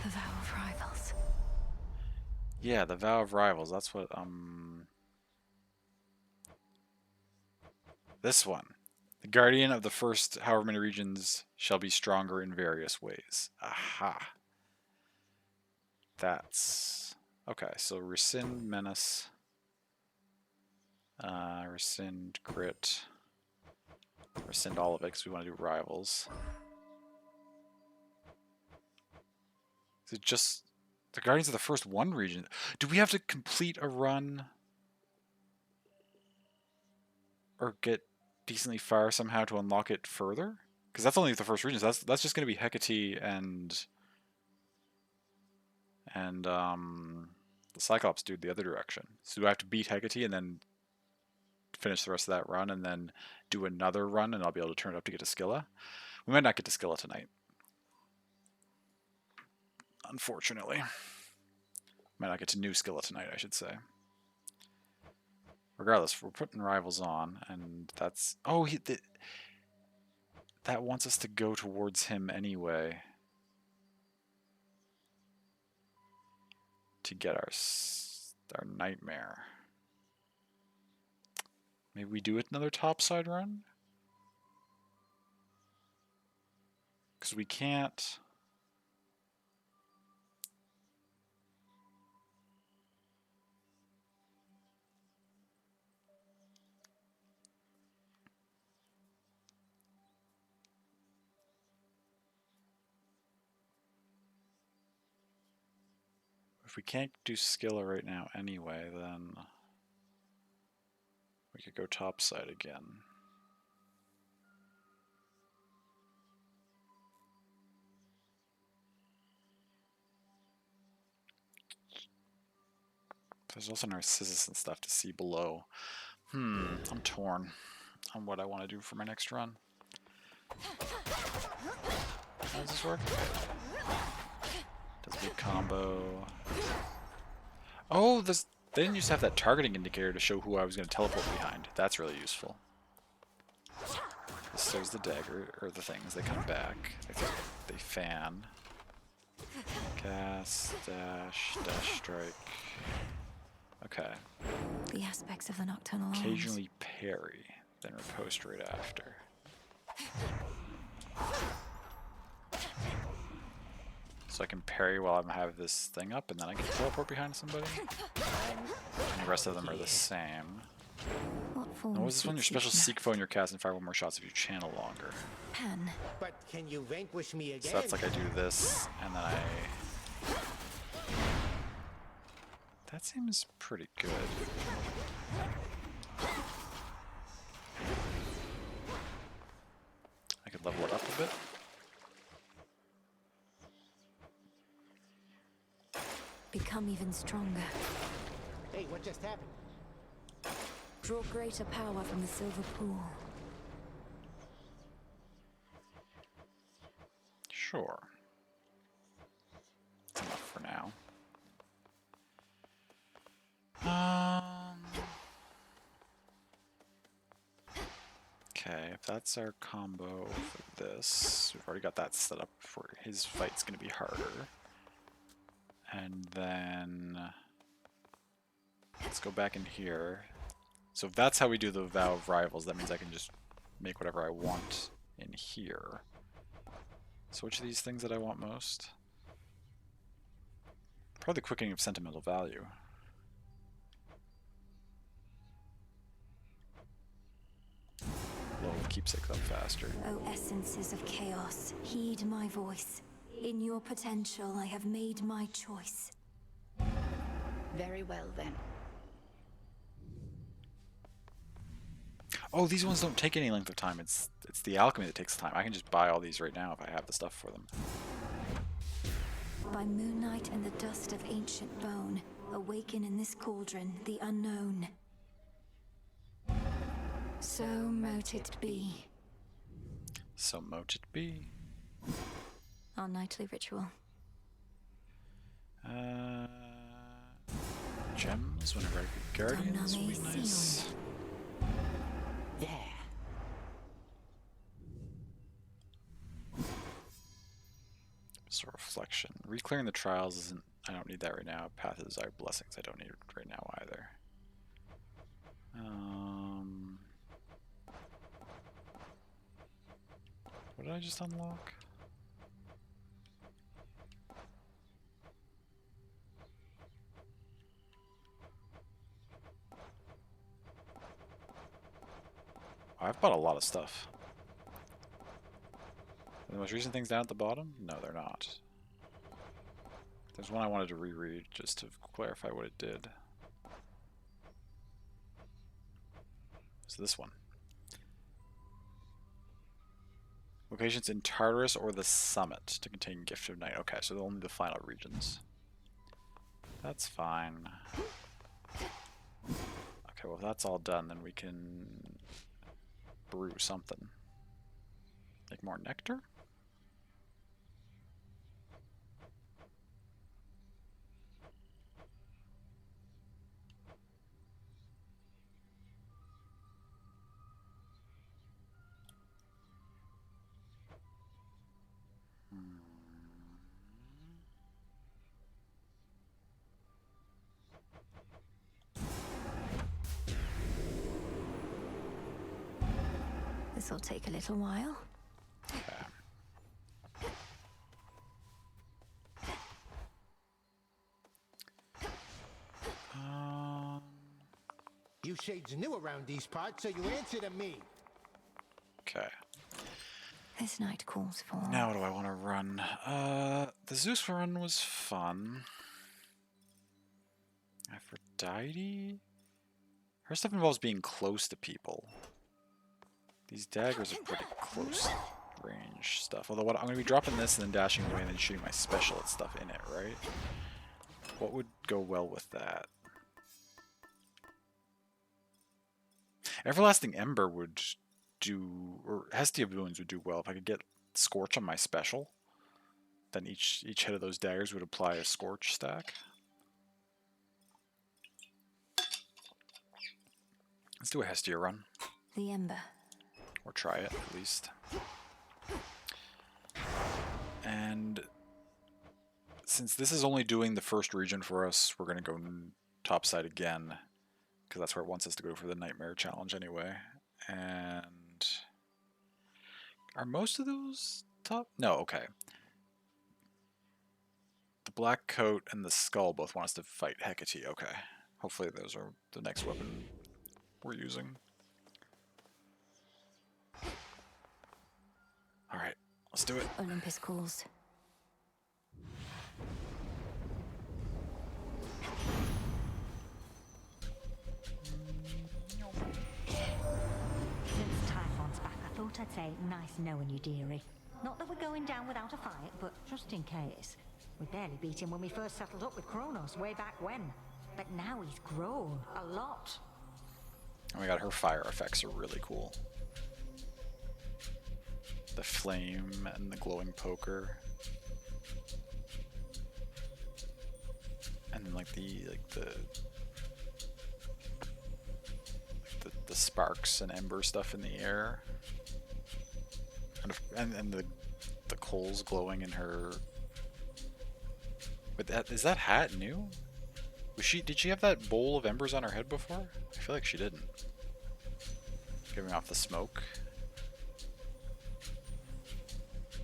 S3: The Vow of Rivals.
S1: Yeah, the Vow of Rivals. That's what, This one. The guardian of the first however many regions shall be stronger in various ways. Aha. That's... Okay, so rescind menace. Rescind crit. Rescind all of it because we want to do rivals. Is it just the guardians of the first one region? Do we have to complete a run or get decently far somehow to unlock it further? Because that's only the first region. So that's just going to be Hecate and the Cyclops dude the other direction. So do I have to beat Hecate and then finish the rest of that run and then do another run and I'll be able to turn it up to get to Scylla? We might not get to Scylla tonight. Unfortunately. Might not get to New Scylla tonight, I should say. Regardless, we're putting rivals on, and that's... Oh, that wants us to go towards him anyway. To get our nightmare. Maybe we do another topside run? Because we can't... If we can't do Scylla right now anyway, then we could go topside again. There's also Narcissus and stuff to see below. I'm torn on what I want to do for my next run. How does this work? Does a big combo. Oh, they didn't used to have that targeting indicator to show who I was going to teleport behind. That's really useful. This serves the dagger, or the things. They come back. They fan. Cast, dash strike. Okay.
S3: The aspects of the nocturnal arms.
S1: Occasionally parry, then riposte right after. So I can parry while I have this thing up, and then I can teleport behind somebody. And the rest of them are the same. What was this one? Your special seek foe in your cast and fire one more shots if you channel longer.
S3: Pen.
S4: But can you vanquish me again?
S1: So that's like I do this, and then I... That seems pretty good. I could level it up a bit.
S3: Become even stronger.
S4: Hey, what just happened?
S3: Draw greater power from the silver pool.
S1: Sure. That's enough for now. Okay, if that's our combo for this, we've already got that set up for his fight's going to be harder. And then let's go back in here. So if that's how we do the Vow of Rivals, that means I can just make whatever I want in here. So which of these things that I want most? Probably the quickening of sentimental value. Blow with keepsakes up faster.
S3: O essences of chaos, heed my voice. In your potential, I have made my choice.
S7: Very well, then.
S1: Oh, these ones don't take any length of time. It's the alchemy that takes time. I can just buy all these right now if I have the stuff for them.
S3: By moonlight and the dust of ancient bone, awaken in this cauldron the unknown. So mote it be.
S1: So mote it be.
S3: Our nightly ritual.
S1: Gems whenever I get guardians would be nice.
S7: There.
S1: So reflection. Reclearing the trials isn't. I don't need that right now. Path of Desire Blessings. I don't need it right now either. What did I just unlock? I've bought a lot of stuff. Are the most recent things down at the bottom? No, they're not. There's one I wanted to reread just to clarify what it did. So this one. Locations in Tartarus or the Summit to contain Gift of Night. Okay, so only the final regions. That's fine. Okay, well if that's all done, then we can brew something. Make more nectar?
S3: This'll take a little while.
S4: You shades new around these parts, so you answer to me.
S1: Okay.
S3: This night calls for...
S1: Now what do I want to run? The Zeus run was fun. Aphrodite? Her stuff involves being close to people. These daggers are pretty close range stuff. Although what I'm going to be dropping this and then dashing away and then shooting my special stuff in it, right? What would go well with that? Everlasting Ember would do, or Hestia Boons would do well if I could get Scorch on my special. Then each hit of those daggers would apply a Scorch stack. Let's do a Hestia run.
S3: The Ember.
S1: Or try it, at least. And since this is only doing the first region for us, we're going to go topside again. Because that's where it wants us to go for the Nightmare Challenge anyway. And... are most of those top? No, okay. The Black Coat and the Skull both want us to fight Hecate. Okay. Hopefully those are the next weapon we're using. Alright, let's do it.
S3: Olympus calls.
S18: Since Typhon's back, I thought I'd say nice knowing you, dearie. Not that we're going down without a fight, but just in case. We barely beat him when we first settled up with Kronos way back when. But now he's grown a lot.
S1: Oh my god, her fire effects are really cool. The flame and the glowing poker. And then like the sparks and ember stuff in the air. And the coals glowing in her. But is that hat new? Did she have that bowl of embers on her head before? I feel like she didn't. Giving off the smoke.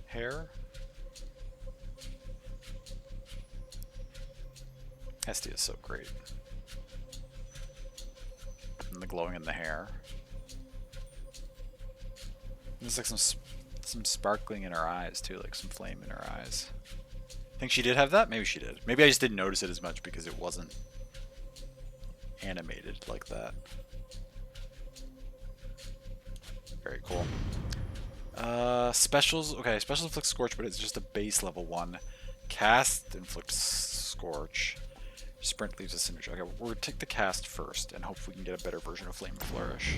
S1: Hair. Hestia is so great. And the glowing in the hair. There's like some sparkling in her eyes too, like some flame in her eyes. Think she did have that? Maybe she did. Maybe I just didn't notice it as much because it wasn't animated like that. Very cool. Specials. Okay, specials inflict Scorch, but it's just a base level 1. Cast inflicts Scorch. Sprint leaves a Cinder. Okay, we'll take the cast first and hope we can get a better version of Flame Flourish.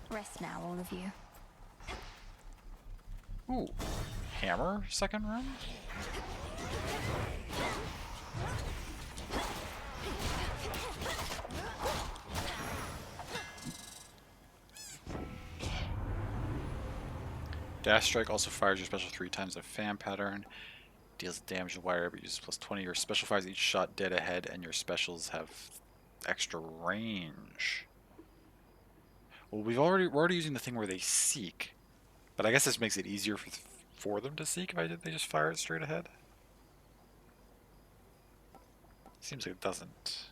S3: Rest now, all of you.
S1: Ooh, hammer second run? Dash Strike also fires your special 3 times a fan pattern. Deals damage to wire, but uses plus 20. Your special fires each shot dead ahead, and your specials have extra range. Well, we're already using the thing where they seek, but I guess this makes it easier for them to seek if they just fire it straight ahead. Seems like it doesn't.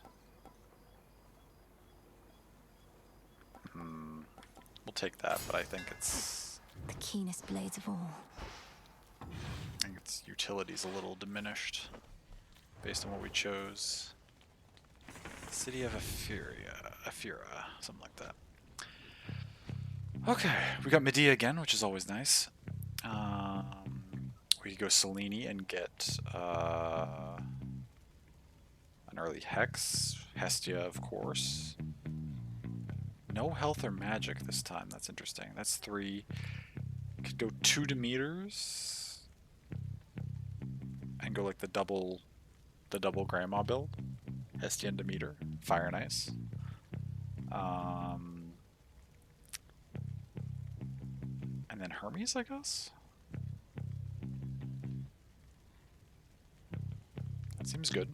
S1: We'll take that, but I think it's.
S3: The keenest blades of all.
S1: I think its utility's a little diminished based on what we chose. City of Ephyra, something like that. Okay, we got Medea again, which is always nice. We could go Selene and get an early Hex. Hestia, of course. No health or magic this time. That's interesting. That's 3. Could go 2 Demeters and go like the double grandma build. Hestia and Demeter. Fire and Ice. And then Hermes, I guess? That seems good.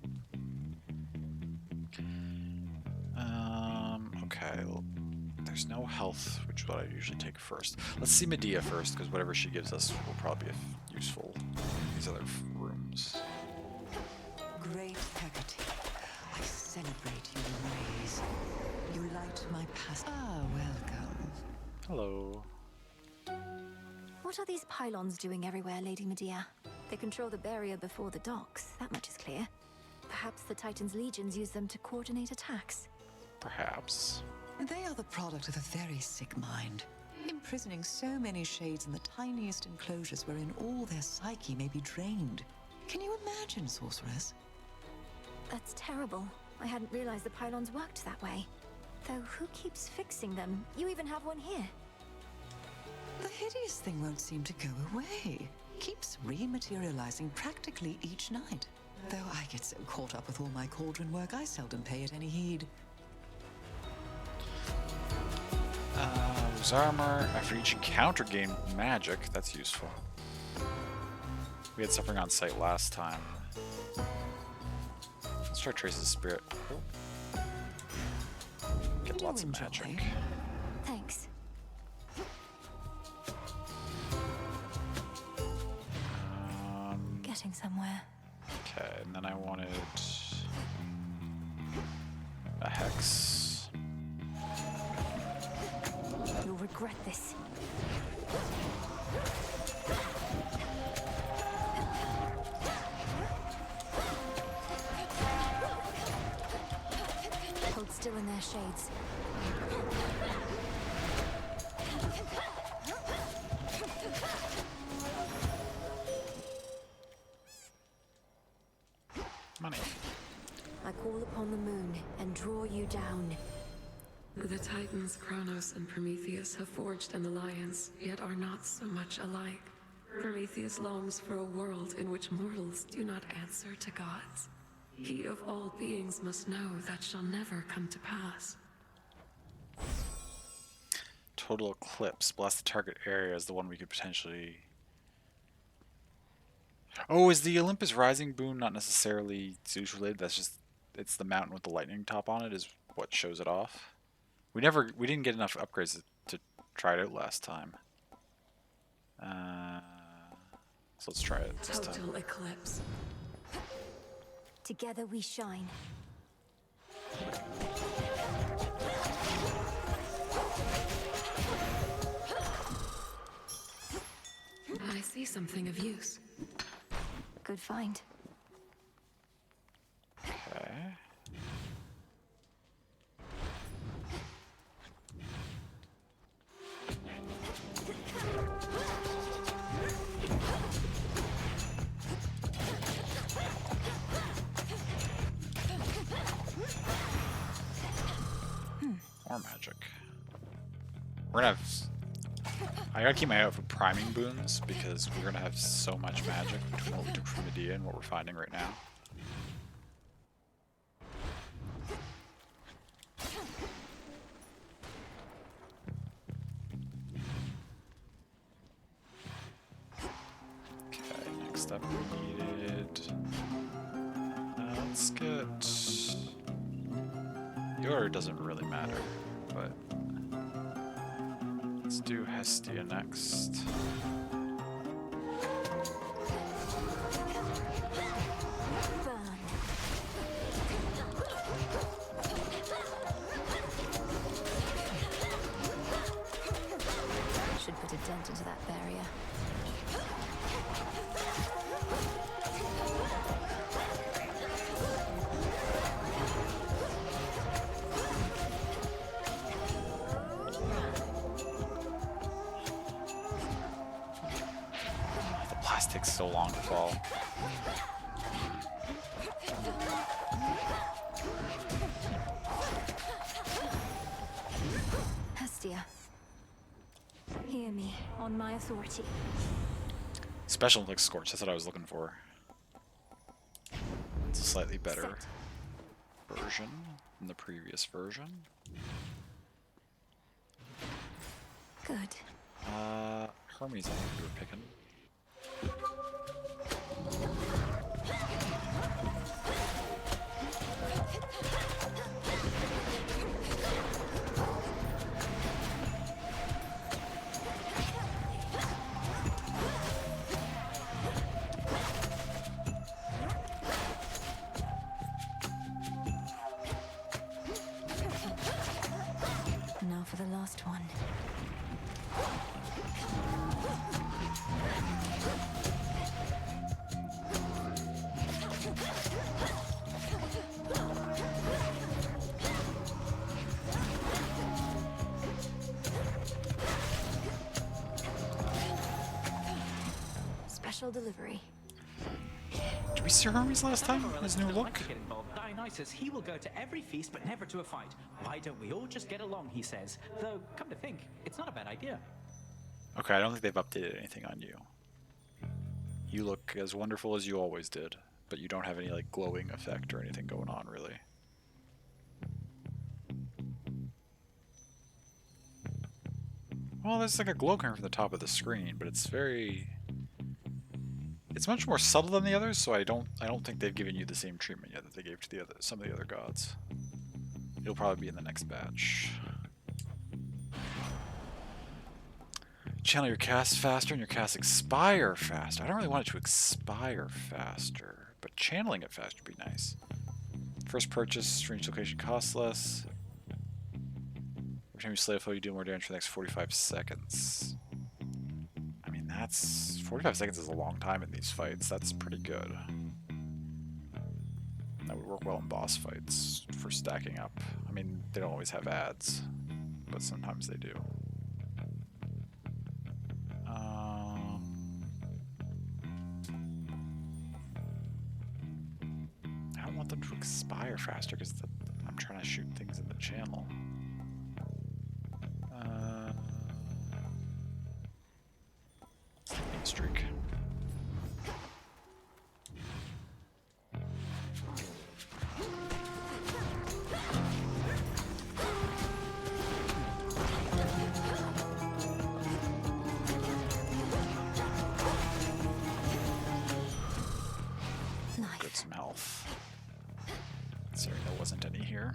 S1: Okay. There's no health, which is what I usually take first. Let's see Medea first, because whatever she gives us will probably be useful in these other rooms.
S7: Great Hecate, I celebrate your ways. You light my past. Ah, welcome.
S1: Hello.
S3: What are these pylons doing everywhere, Lady Medea? They control the barrier before the docks, that much is clear. Perhaps the Titan's legions use them to coordinate attacks.
S1: Perhaps.
S7: They are the product of a very sick mind, imprisoning so many shades in the tiniest enclosures wherein all their psyche may be drained. Can you imagine, sorceress?
S3: That's terrible. I hadn't realized the pylons worked that way. Though who keeps fixing them? You even have one here.
S7: The hideous thing won't seem to go away. Keeps rematerializing practically each night. Though I get so caught up with all my cauldron work, I seldom pay it any heed.
S1: Lose armor. After each encounter, gain magic. That's useful. We had Suffering on Sight last time. Let's try Trace's Spirit. Oh. Get lots of magic.
S3: Thanks. Getting somewhere.
S1: Okay, and then I wanted a Hex.
S3: You'll regret this. Hold still in their shades.
S1: Money.
S3: I call upon the moon and draw you down.
S10: The Titans, Kronos and Prometheus have forged an alliance, yet are not so much alike. Prometheus longs for a world in which mortals do not answer to gods. He of all beings must know that shall never come to pass.
S1: Total eclipse. Blast the target area is the one we could potentially... Oh, is the Olympus Rising boon not necessarily Zeus related? That's just... It's the mountain with the lightning top on it is what shows it off. We didn't get enough upgrades to try it out last time. So let's try it this time.
S10: Total eclipse.
S3: Together we shine.
S10: I see something of use.
S3: Good find.
S1: Okay. More magic. We're gonna have... I gotta keep my eye out for priming boons, because we're gonna have so much magic between what we took from Medea and what we're finding right now. Okay, next up we needed... let's get... The order doesn't really matter, but... Let's do Hestia next.
S3: Should put a dent into that barrier.
S1: Takes so long to fall.
S3: Hestia, hear me on my authority.
S1: Special like Scorch, that's what I was looking for. It's a slightly better version than the previous version.
S3: Good.
S1: Hermes, I think we were picking.
S3: Now for the last one. Special delivery.
S1: Did we see Hermes last time? His new look?
S11: To get involved. Dionysus, he will go to every feast but never to a fight. Why don't we all just get along, he says. Though, come to think, it's not a bad idea.
S1: Okay, I don't think they've updated anything on you. You look as wonderful as you always did, but you don't have any like glowing effect or anything going on really. Well, there's like a glow coming from the top of the screen, but it's very... It's much more subtle than the others, so I don't think they've given you the same treatment yet that they gave to some of the other gods. It'll probably be in the next batch. Channel your cast faster and your cast expire faster. I don't really want it to expire faster, but channeling it faster would be nice. First purchase, strange location costs less. Every time you slay a foe, you do more damage for the next 45 seconds. I mean, that's... 45 seconds is a long time in these fights. That's pretty good. That would work well in boss fights for stacking up. I mean, they don't always have ads, but sometimes they do. I don't want them to expire faster because I'm trying to shoot things in the channel.
S3: life.
S1: Get some health. Sorry, there wasn't any here.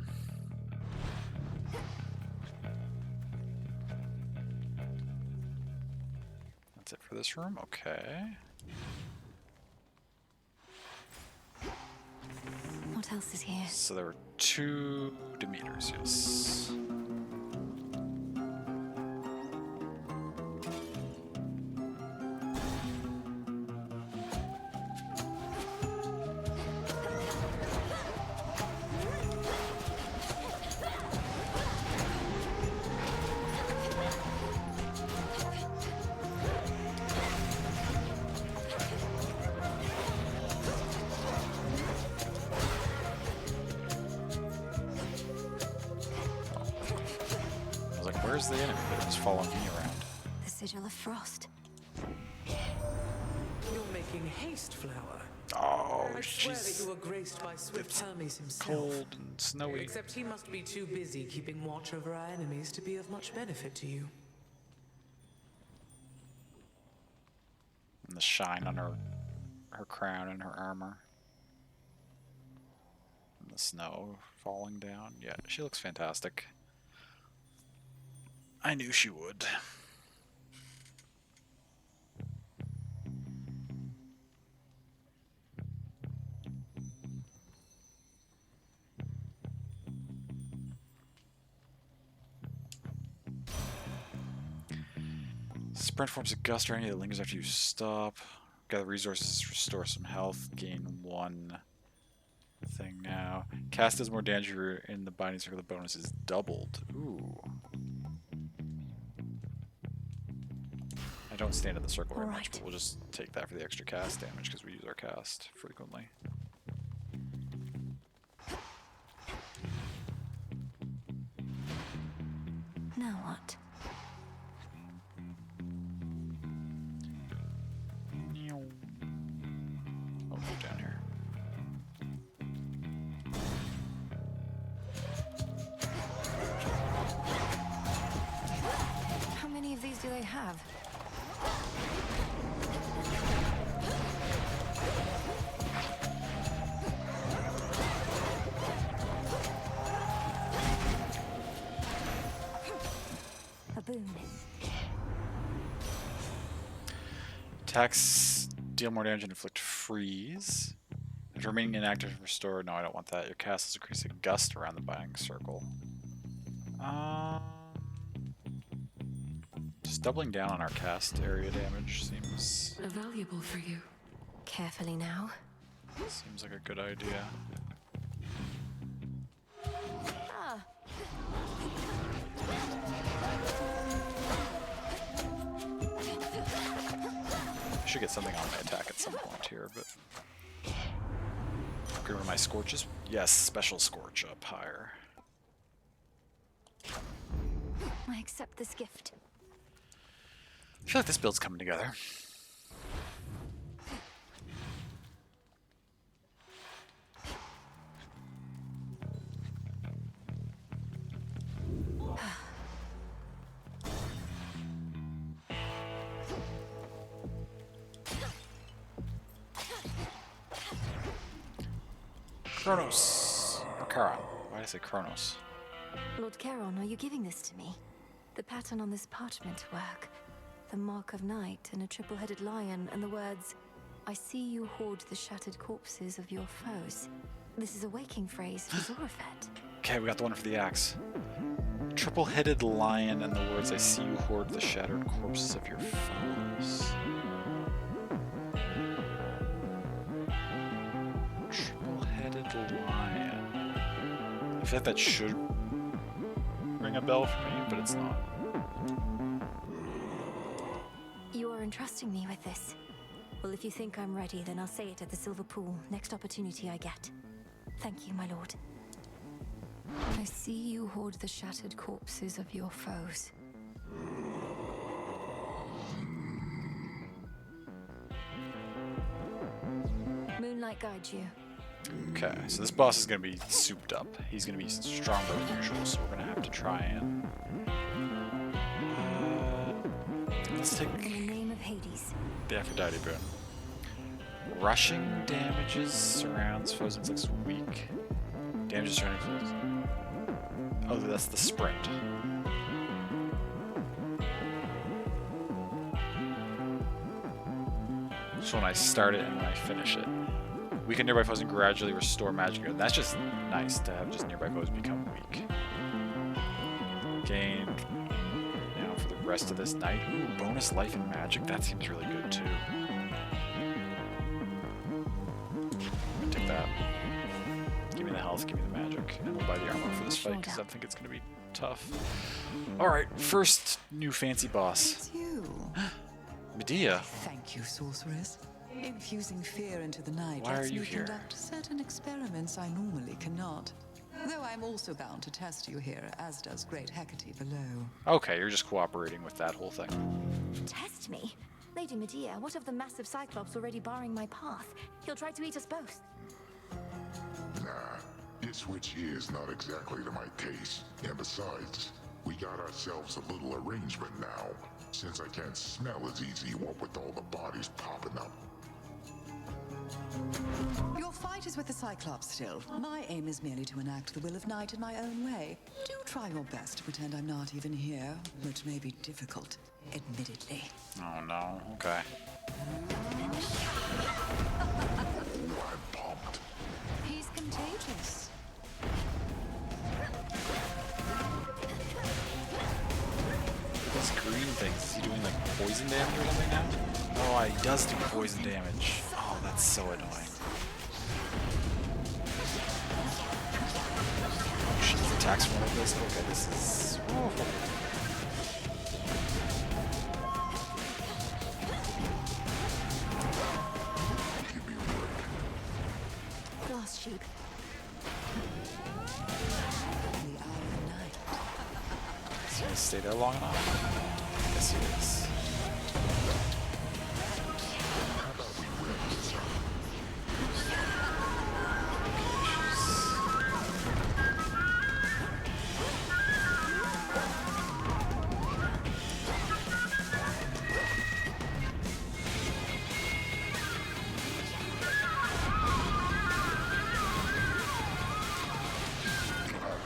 S1: That's it for this room. Okay.
S3: What else is here?
S1: So there were 2 Demeters, yes. Where's the enemy that was following me around?
S3: The Sigil of Frost.
S19: You're making haste, Flower.
S1: Oh,
S19: I swear that you were graced by Swift Hermes himself.
S1: Cold and snowy.
S19: Except he must be too busy keeping watch over our enemies to be of much benefit to you.
S1: And the shine on her crown and her armor. And the snow falling down. Yeah, she looks fantastic. I knew she would. Sprint forms a gust or any that lingers after you stop. Gather resources, restore some health, gain 1 thing now. Cast does more damage in the binding circle, the bonus is doubled. Ooh. I don't stand in the circle very much, but we'll just take that for the extra cast damage because we use our cast frequently.
S3: Now what?
S1: I'll go down here.
S3: How many of these do they have? A boon.
S1: Attacks deal more damage and inflict freeze. If remaining inactive, restore. No, I don't want that. Your cast is increasing gust around the binding circle. Just doubling down on our cast area damage seems
S10: valuable for you.
S3: Carefully now.
S1: Seems like a good idea.
S3: Ah.
S1: I should get something on my attack at some point here, but upgrade my scorches. Yes, special scorch up higher.
S3: I accept this gift.
S1: I feel like this build's coming together. Kronos. Or Charon. Why did I say Kronos?
S3: Lord Charon, are you giving this to me? The pattern on this parchment work. The mark of night and a triple-headed lion and the words, I see you hoard the shattered corpses of your foes. This is a waking phrase for Zorafet.
S1: Okay, we got the one for the axe. Triple-headed lion and the words, I see you hoard the shattered corpses of your foes. Triple-headed lion. I feel like that should ring a bell for me, but it's not.
S3: You are entrusting me with this. Well, if you think I'm ready, then I'll say it at the Silver Pool, next opportunity I get. Thank you, my lord. I see you hoard the shattered corpses of your foes. Moonlight guides you.
S1: Okay, so this boss is going to be souped up. He's going to be stronger than usual, so we're going to have to try and... let's take
S3: In the name of Hades.
S1: the Aphrodite boon. Rushing damages surrounds foes and looks weak. Damages surrounding foes. Oh, that's the sprint. So when I start it and when I finish it. Weaken nearby foes and gradually restore magic. That's just nice to have just nearby foes become weak. Gain. Now for the rest of this night. Ooh, bonus life and magic. That seems really good too. Take that. Give me the health, give me the magic. And we'll buy the armor for this fight because I think it's going to be tough. Alright, first new fancy boss.
S7: It's you.
S1: Medea.
S7: Thank you, sorceress. Infusing fear into the night
S1: Why
S7: lets
S1: are you
S7: me
S1: here?
S7: conduct certain experiments I normally cannot. Though I'm also bound to test you here, as does Great Hecate below.
S1: Okay, you're just cooperating with that whole thing.
S3: Test me? Lady Medea, what of the massive Cyclops already barring my path? He'll try to eat us both.
S6: Nah, this witch here is not exactly to my taste. And besides, we got ourselves a little arrangement now, since I can't smell as easy what with all the bodies popping up.
S7: Your fight is with the Cyclops still. My aim is merely to enact the will of night in my own way. Do try your best to pretend I'm not even here, which may be difficult, admittedly.
S1: Oh no, okay.
S6: I'm pumped.
S7: He's contagious.
S1: These green things, is he doing like poison damage or something now? Oh, he does do poison damage. Oh, that's so annoying. Oh, she attacks from one of those. Okay, this is... Oh.
S3: Glass sheep.
S1: Is he gonna stay there long enough? Yes, he is.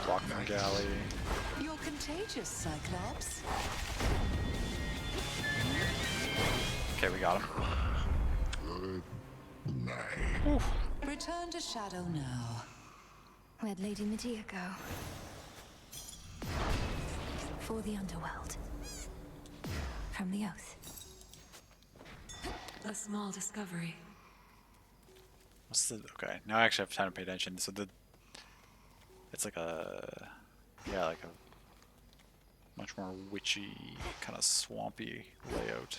S1: Block my galley.
S7: You're contagious, Cyclops.
S1: Okay, we got him.
S6: Good night.
S1: Oof.
S7: Return to Shadow now.
S3: Where'd Lady Medea go? For the underworld. From the oath.
S10: A small discovery.
S1: What's the... Okay, now I actually have time to pay attention. So it's like a... Yeah, like a much more witchy, kind of swampy layout.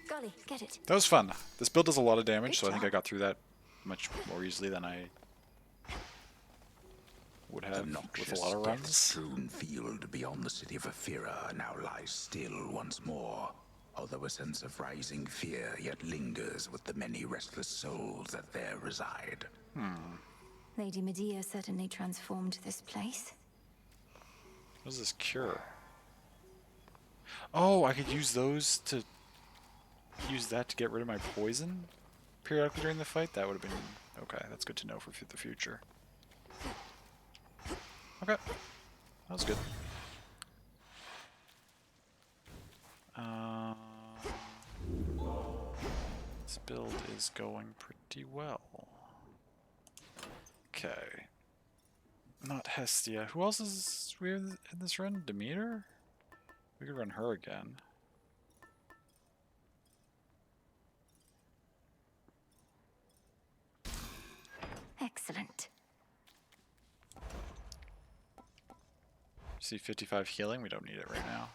S3: Golly, get it.
S1: That was fun. This build does a lot of damage, so I think I got through that much more easily than I would have with a lot of runs.
S2: Strewn field beyond the city of Ephira now lies still once more, although a sense of rising fear yet lingers with the many restless souls that there reside.
S3: Lady Medea certainly transformed this place.
S1: What is this cure? Oh, I could use those to... Use that to get rid of my poison periodically during the fight? That would have been... Okay, that's good to know for the future. Okay. That was good. This build is going pretty well. Okay. Not Hestia. Who else is we in this run? Demeter? We could run her again.
S3: Excellent.
S1: See 55 healing, we don't need it right now.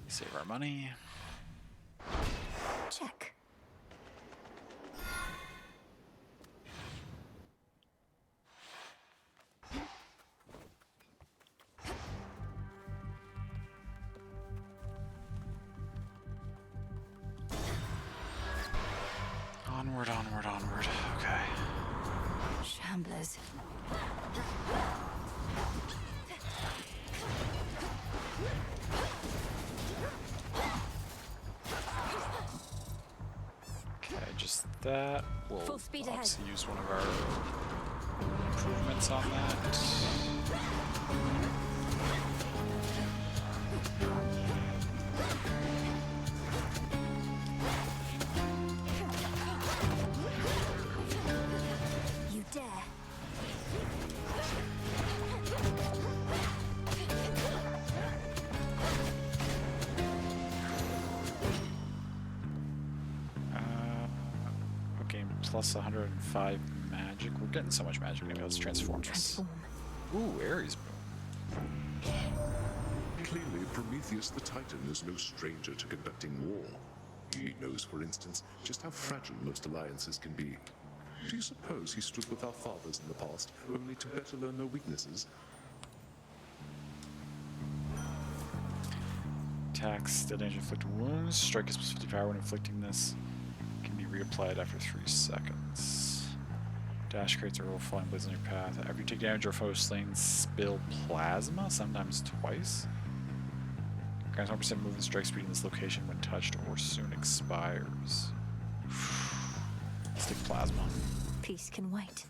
S1: Save our money.
S3: Check.
S1: Onward, onward, onward. Okay.
S3: Shamblers.
S1: just that. We'll
S3: Full speed ahead.
S1: obviously use one of our improvements on that.
S3: You dare.
S1: Okay, plus 105 magic. We're getting so much magic. Maybe let's transform this. Ooh, Ares boom.
S8: Clearly, Prometheus the Titan is no stranger to conducting war. He knows, for instance, just how fragile most alliances can be. Do you suppose he stood with our fathers in the past, only to better learn their weaknesses?
S1: Attacks, deal damage, inflict wounds. Strike is plus 50 power when inflicting this. Can be reapplied after 3 seconds. Dash creates a roll of flying blades on your path. After you take damage, your foe slain spill plasma, sometimes twice. Grants 1% movement strike speed in this location when touched or soon expires. Stick plasma.
S3: Peace can wait.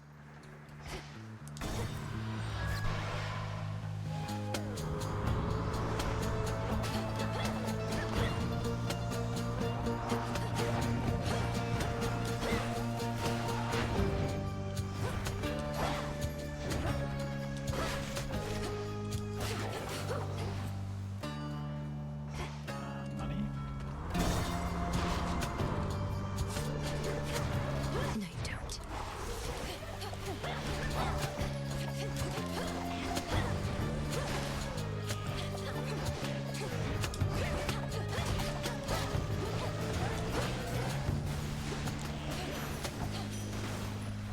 S1: Money.
S3: No, you don't.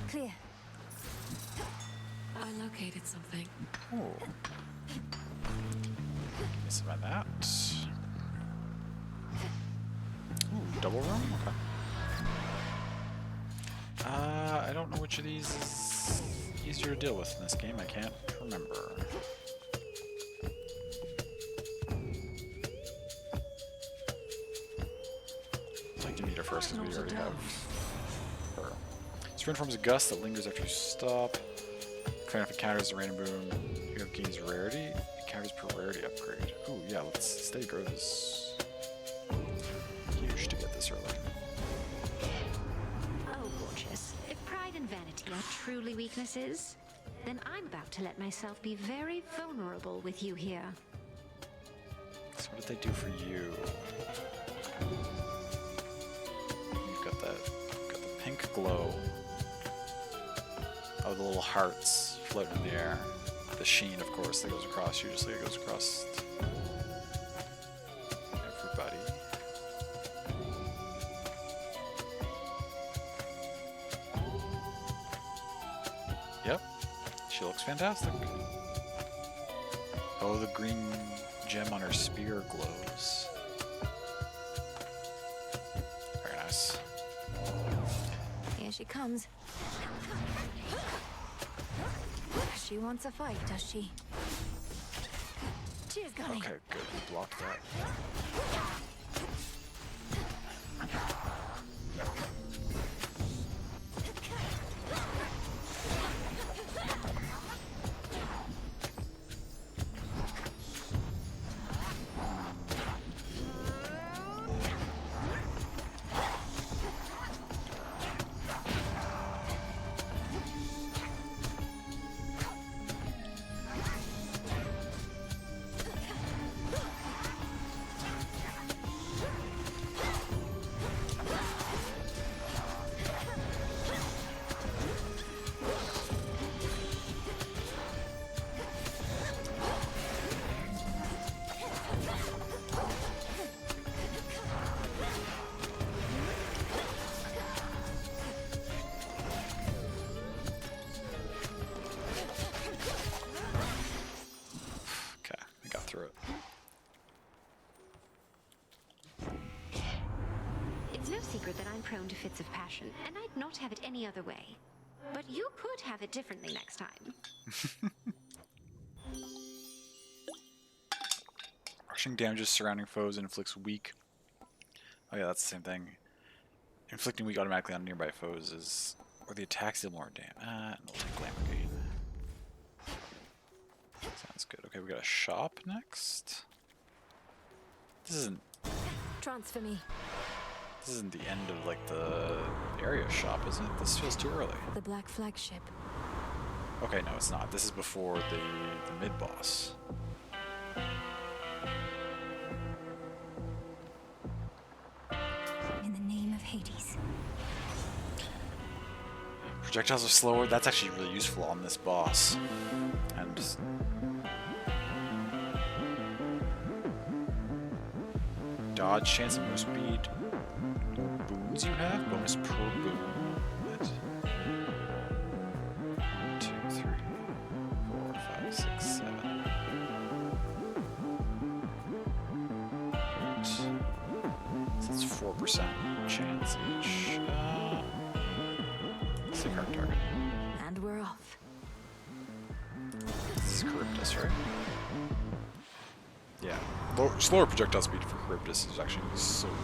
S3: Clear.
S10: I located something.
S1: Oh. Miss about that. Ooh, double room? Okay. I don't know which of these is easier to deal with in this game. I can't remember. I'd like to meet her first because we already have her. Sprint forms a gust that lingers after you stop. Fair enough, it counters the random boom. You have gains rarity. It counters per rarity upgrade. Ooh, yeah, let's stay grow this. Huge to get this early.
S17: Oh, gorgeous. If pride and vanity are truly weaknesses, then I'm about to let myself be very vulnerable with you here.
S1: So what did they do for you? You've got the pink glow. Oh, the little hearts floating in the air. The sheen, of course, that goes across you, just like it goes across everybody. Yep, she looks fantastic. Oh, the green gem on her spear glows. Very nice.
S3: Here she comes. She wants a fight, does she? Cheers, Gunny.
S1: Okay, good. We blocked that.
S17: It's no secret that I'm prone to fits of passion, and I'd not have it any other way. But you could have it differently next time.
S1: Rushing damages surrounding foes and inflicts weak. Oh yeah, that's the same thing. Inflicting weak automatically on nearby foes is... Or the attacks deal more damage. And we'll take Glamour Gain. Sounds good. Okay, we got a shop next. This isn't...
S3: Transfer me.
S1: This isn't the end of, like, the area shop, is it? This feels too early.
S3: The Black Flagship.
S1: Okay, no, it's not. This is before the mid-boss.
S3: In the name of Hades.
S1: Projectiles are slower. That's actually really useful on this boss. And... Dodge chance and move speed. Boons you have? Bonus per boon. What? 1, 2, 3, 4, 5, 6, 7. 8. So that's 4% chance each. Sick hard target.
S3: And we're off.
S1: This is Charybdis, right? Yeah. Slower projectile speed for Charybdis is actually so good.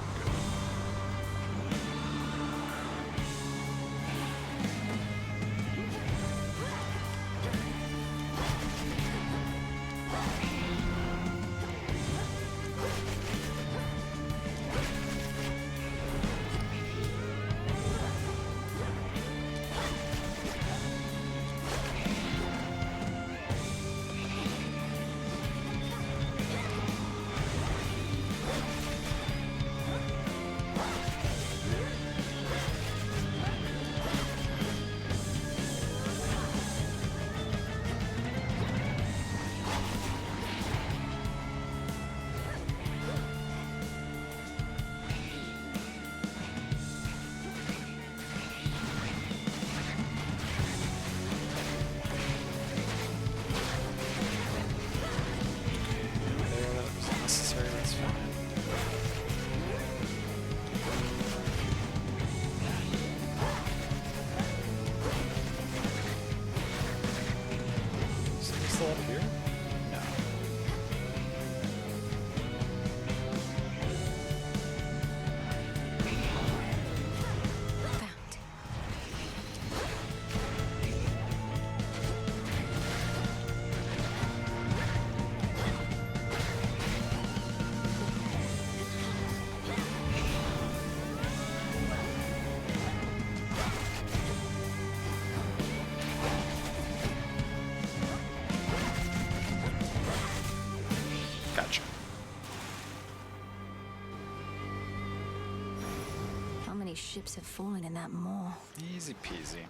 S3: Ships have fallen in that maw.
S1: Easy peasy.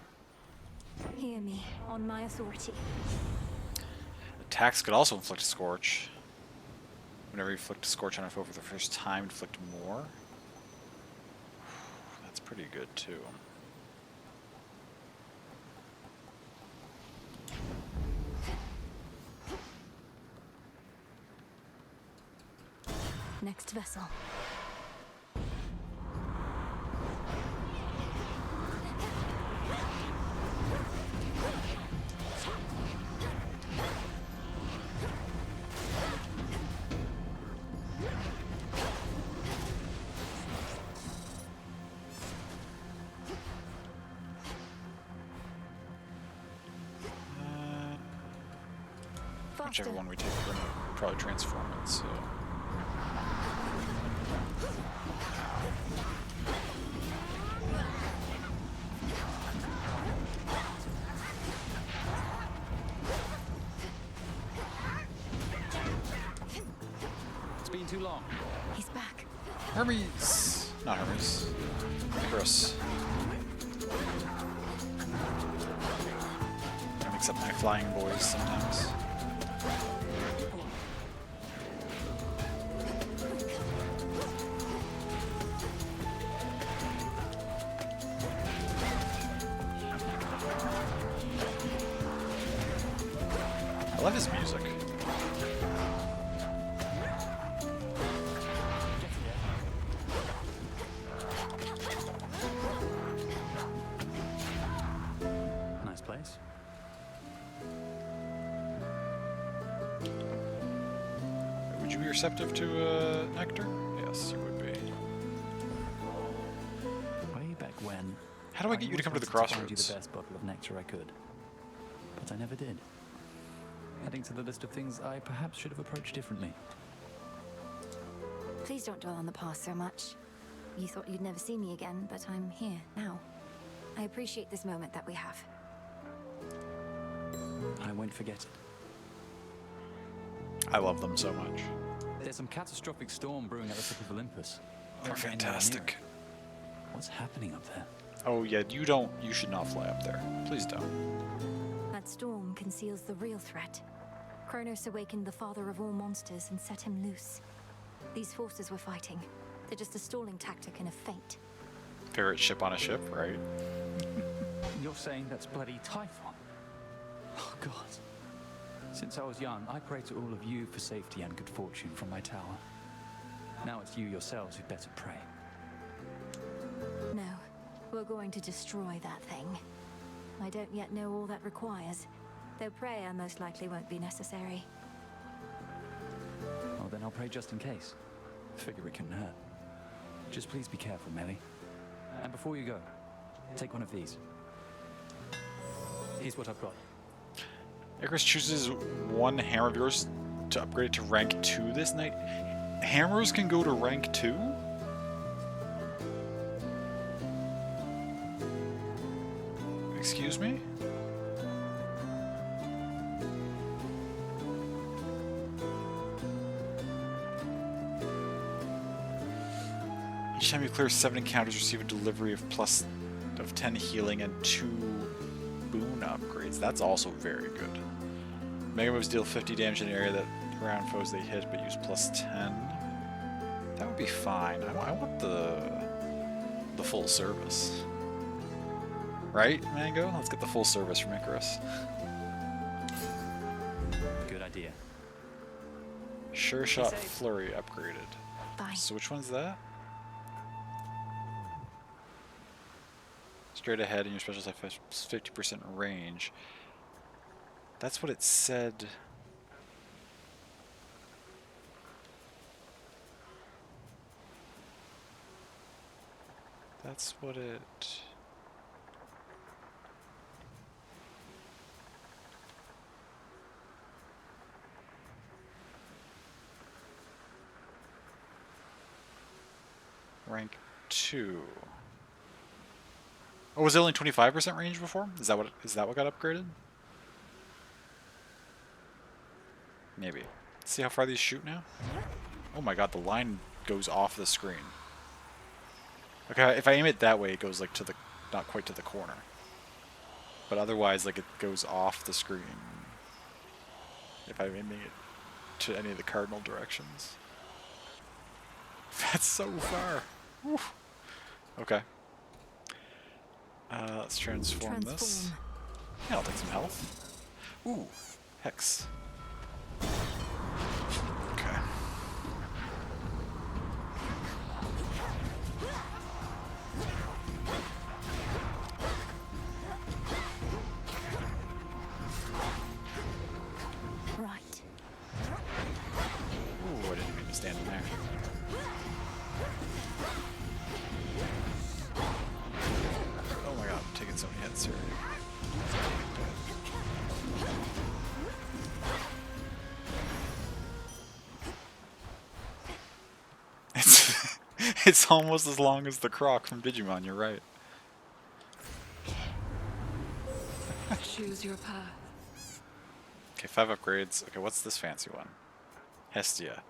S3: Hear me, on my authority.
S1: Attacks could also inflict a scorch. Whenever you inflict a scorch on a foe for the first time, inflict more. That's pretty good too.
S3: Next vessel.
S1: Whichever one we take, we're gonna probably transform it, so...
S11: It's been too long.
S3: He's back.
S1: Hermes! Not Hermes. Icarus. I mix up my flying boys sometimes. I love his music.
S11: Nice place.
S1: Would you be receptive to nectar? Yes, you would be.
S5: Why are you
S1: How do I get you to come to the
S20: always wanted to find you
S1: crossroads?
S20: the best bottle of nectar I could, but I never did. Adding to the list of things I perhaps should have approached differently.
S3: Please don't dwell on the past so much. You thought you'd never see me again, but I'm here now. I appreciate this moment that we have.
S20: I won't forget it.
S1: I love them so much.
S20: There's some catastrophic storm brewing at the tip of Olympus.
S1: They're
S20: Not getting anywhere
S1: fantastic.
S20: near it. What's happening up there?
S1: Oh yeah, you should not fly up there. Please don't.
S3: That storm conceals the real threat. Kronos awakened the father of all monsters and set him loose. These forces we're fighting, they're just a stalling tactic and a feint.
S1: Favorite ship on a ship, right?
S20: You're saying that's bloody Typhon? Oh, God. Since I was young, I prayed to all of you for safety and good fortune from my tower. Now it's you yourselves who'd better pray.
S3: No, we're going to destroy that thing. I don't yet know all that requires, though prayer most likely won't be necessary.
S20: Oh, then I'll pray just in case. Figure it couldn't hurt. Just please be careful, Melly. And before you go, take one of these. Here's what I've got.
S1: Icarus chooses one hammer of yours to upgrade it to rank 2 this night. Hammers can go to rank 2? Excuse me? Each time you clear 7 encounters, receive a delivery of plus of 10 healing and 2 boon upgrades. That's also very good. Mega moves deal 50 damage in an area that around foes they hit, but use plus 10. That would be fine. I want the full service. Right, Mango? Let's get the full service from Icarus.
S20: Good idea.
S1: Sure shot flurry upgraded.
S3: Fine.
S1: So which one's that? Straight ahead and your special attack 50% range. That's what it said. That's what it... Rank 2. Oh, was it only 25% range before? Is that what got upgraded? Maybe. Let's see how far these shoot now. Oh my god, the line goes off the screen. Okay, if I aim it that way, it goes like to the, not quite to the corner. But otherwise, like it goes off the screen. If I'm aiming it to any of the cardinal directions. That's so far. Whew. Okay. Let's transform this. Yeah, I'll take some health. Ooh, Hex. Okay.
S3: Right.
S1: Ooh, I didn't mean to stand in there. Oh my god, I'm taking so many hits here. It's almost as long as the Croc from Digimon, you're right.
S10: Choose your path.
S1: Okay, 5 upgrades. Okay, what's this fancy one? Hestia.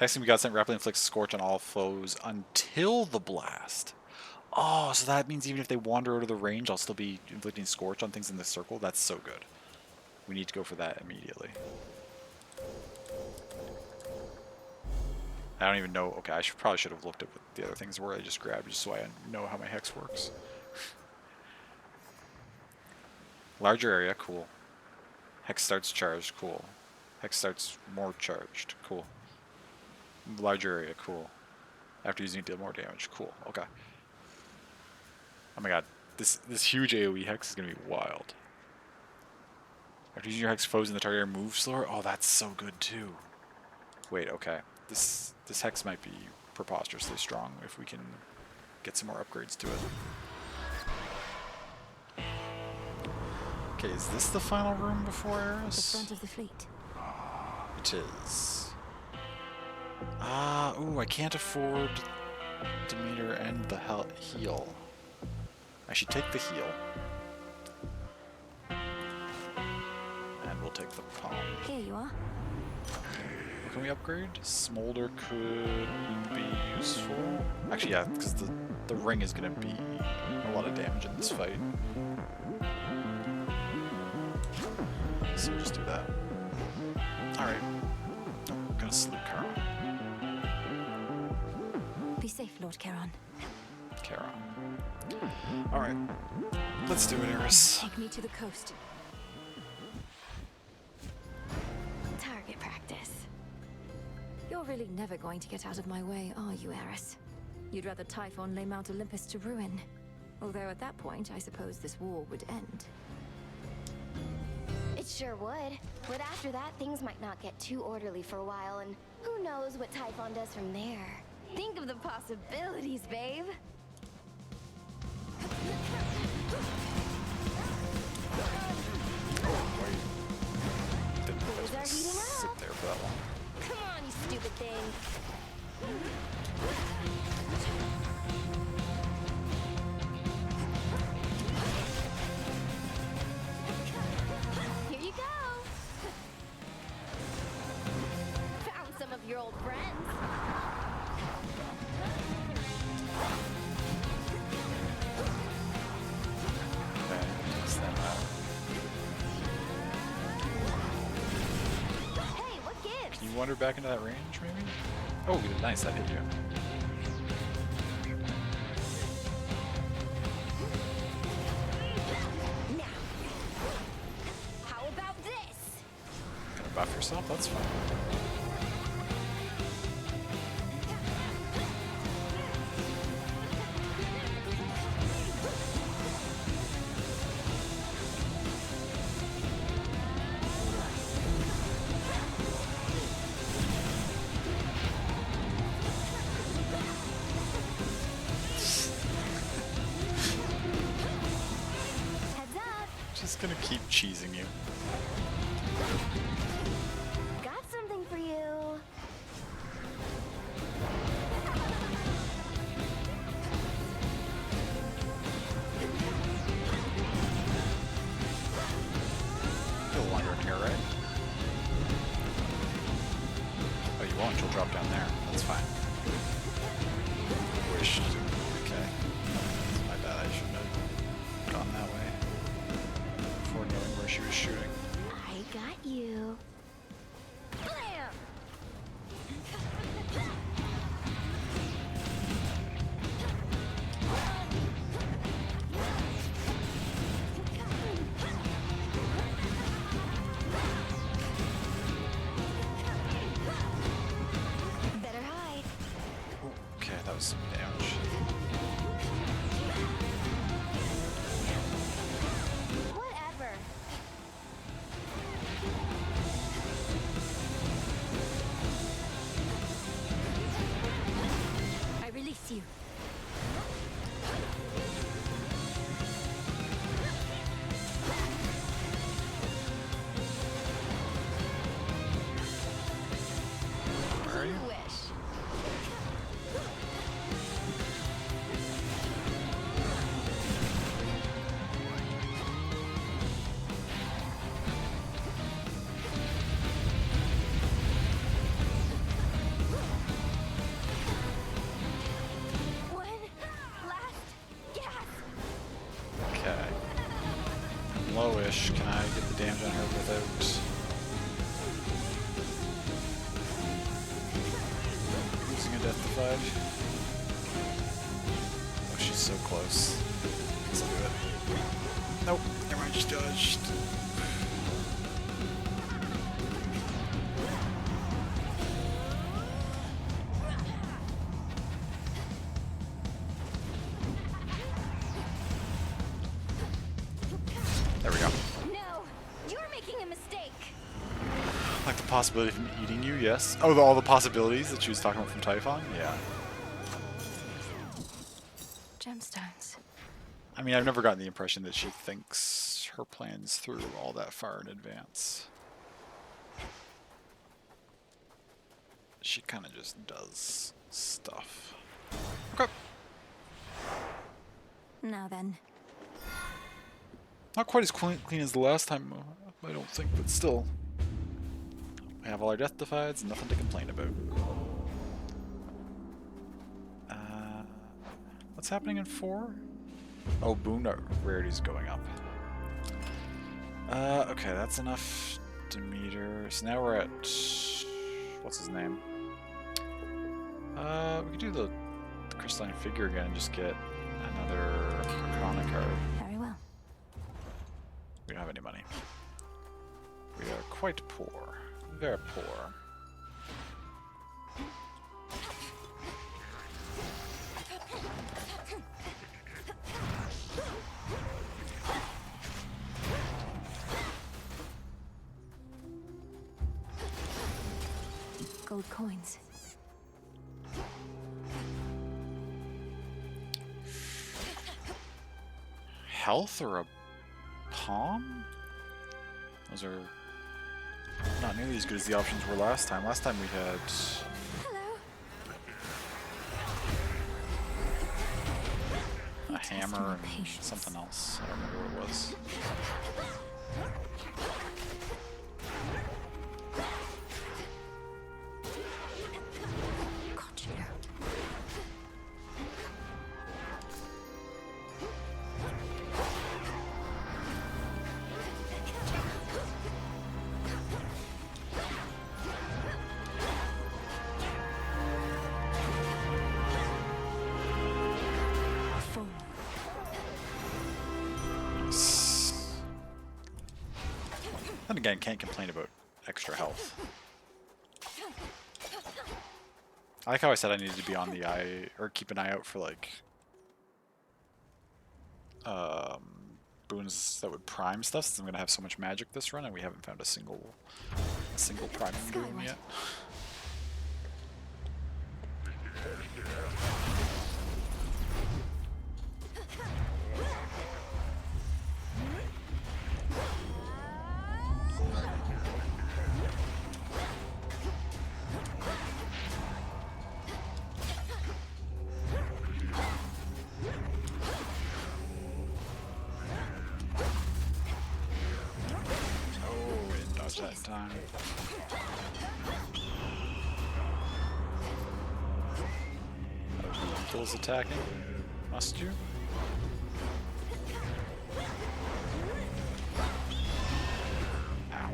S1: Hexing be God sent rapidly inflicts Scorch on all foes until the blast. Oh, so that means even if they wander out of the range, I'll still be inflicting Scorch on things in the circle? That's so good. We need to go for that immediately. I don't even know. Okay, I probably should have looked at what the other things were I just grabbed just so I know how my Hex works. Larger area, cool. Hex starts charged, cool. Hex starts more charged, cool. Larger area, cool. After using it, deal more damage, cool. Okay. Oh my god, this huge AoE Hex is gonna be wild. After using your Hex, foes in the target area move slower. Oh, that's so good too. Wait, okay. This Hex might be preposterously strong if we can get some more upgrades to it. Okay, is this the final room before
S3: The
S1: Eris?
S3: front of the fleet.
S1: It is. Ooh, I can't afford Demeter and the heal. I should take the heal. And we'll take the palm.
S3: Here you are.
S1: What can we upgrade? Smolder could be useful. Actually, yeah, because the ring is going to be a lot of damage in this fight. So we'll just do that. Alright. Oh, we're going to salute Charon.
S3: Be safe, Lord Charon.
S1: Charon. Alright. Let's do it, Eris.
S3: Take me to the coast.
S13: Target practice.
S3: You're really never going to get out of my way, are you, Eris? You'd rather Typhon lay Mount Olympus to ruin. Although at that point, I suppose this war would end.
S13: It sure would. But after that, things might not get too orderly for a while, and who knows what Typhon does from there. Think of the possibilities, babe.
S1: Didn't
S13: Things are heating
S1: sit
S13: up.
S1: there for that long.
S13: Come on, you stupid thing. Here you go. Found some of your old friends.
S1: Okay, test them out.
S13: Hey, what gives?
S1: Can you wander back into that range, maybe? Oh, nice, that hit you.
S13: Now, how about this?
S1: Gonna buff yourself? That's fine.
S13: Heads up.
S1: Just gonna keep cheesing you.
S13: Got something for you.
S1: You'll wander in here, right? Oh, you won't. You'll drop down there. That's fine. Wished. Okay. My bad. I shouldn't have gone that way before knowing where she was shooting.
S13: I got you. Blam! Better hide.
S1: Okay, that was some damage.
S13: Whatever.
S3: I release you.
S1: Where are you?
S13: You wish. One last gasp.
S1: Okay. I'm lowish. Can I get the damage on her without losing a Deathified? Oh, she's so close. Let's do it. Nope. Never mind. Just dodged. There we go.
S13: No, you're making a mistake.
S1: Like the possibility of him eating you, yes. Oh, all the possibilities that she was talking about from Typhon? Yeah.
S3: Gemstones.
S1: I mean, I've never gotten the impression that she thinks her plans through all that far in advance. She kind of just does stuff. Okay.
S3: Now then.
S1: Not quite as clean as the last time, I don't think, but still. We have all our death defieds, nothing to complain about. What's happening in 4? Oh, boon rarity's going up. Okay, that's enough Demeter. So now we're at... what's his name? We could do the crystalline figure again and just get another Arcana card.
S3: Very well.
S1: We don't have any money. We are quite poor. Very poor.
S3: Gold coins.
S1: Health or a palm? Those are not nearly as good as the options were last time. Last time we had... a hammer and something else. I don't remember what it was. Then again, can't complain about extra health. I like how I said I needed to be on the eye, or keep an eye out for like boons that would prime stuff, since I'm gonna have so much magic this run, and we haven't found a single priming boon yet. That time. Kills attacking. Must you? Ow.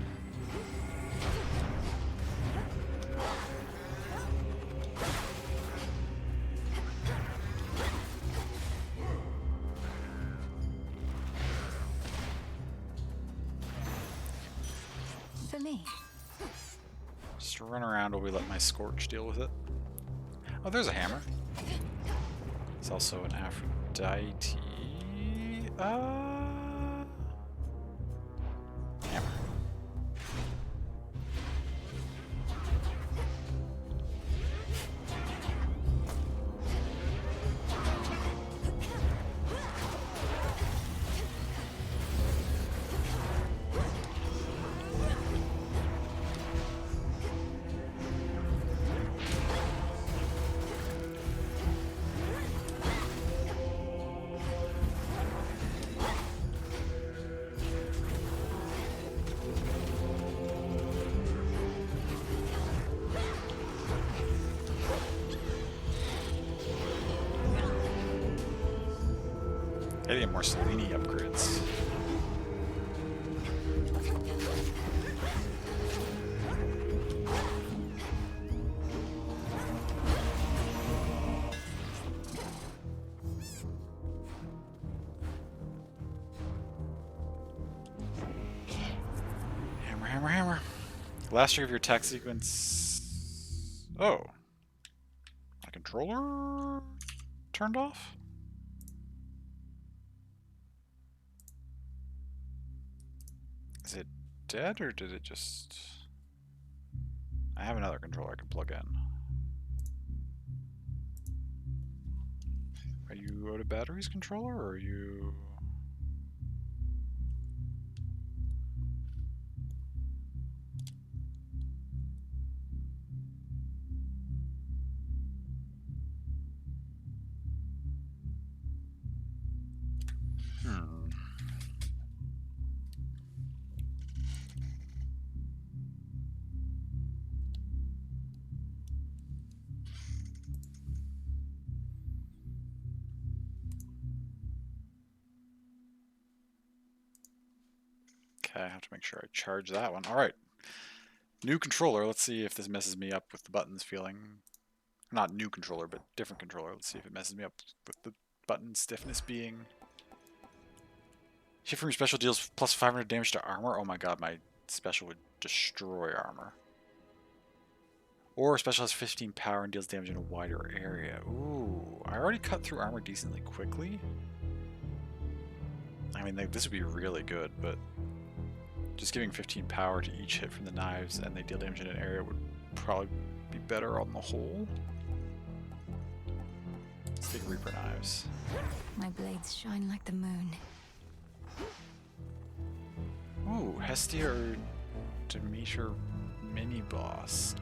S3: For me.
S1: Just run around while we let my Scorch deal with it. Oh, there's a hammer. It's also an Aphrodite. Hammer. I need more Selene upgrades. Hammer, hammer, hammer. Last trick of your attack sequence. Oh. My controller turned off? Is it dead, or did it just... I have another controller I can plug in. Are you out of batteries, controller, or are you... Okay, I have to make sure I charge that one. Alright. New controller. Let's see if this messes me up with the buttons feeling. Not new controller, but different controller. Let's see if it messes me up with the button stiffness being... Shift from your special deals plus 500 damage to armor. Oh my god, my special would destroy armor. Or special has 15 power and deals damage in a wider area. Ooh, I already cut through armor decently quickly. I mean, this would be really good, but just giving 15 power to each hit from the knives and they deal damage in an area would probably be better on the whole. Let's take Reaper knives.
S3: My blades shine like the moon.
S1: Ooh, Hestia or Demeter mini boss.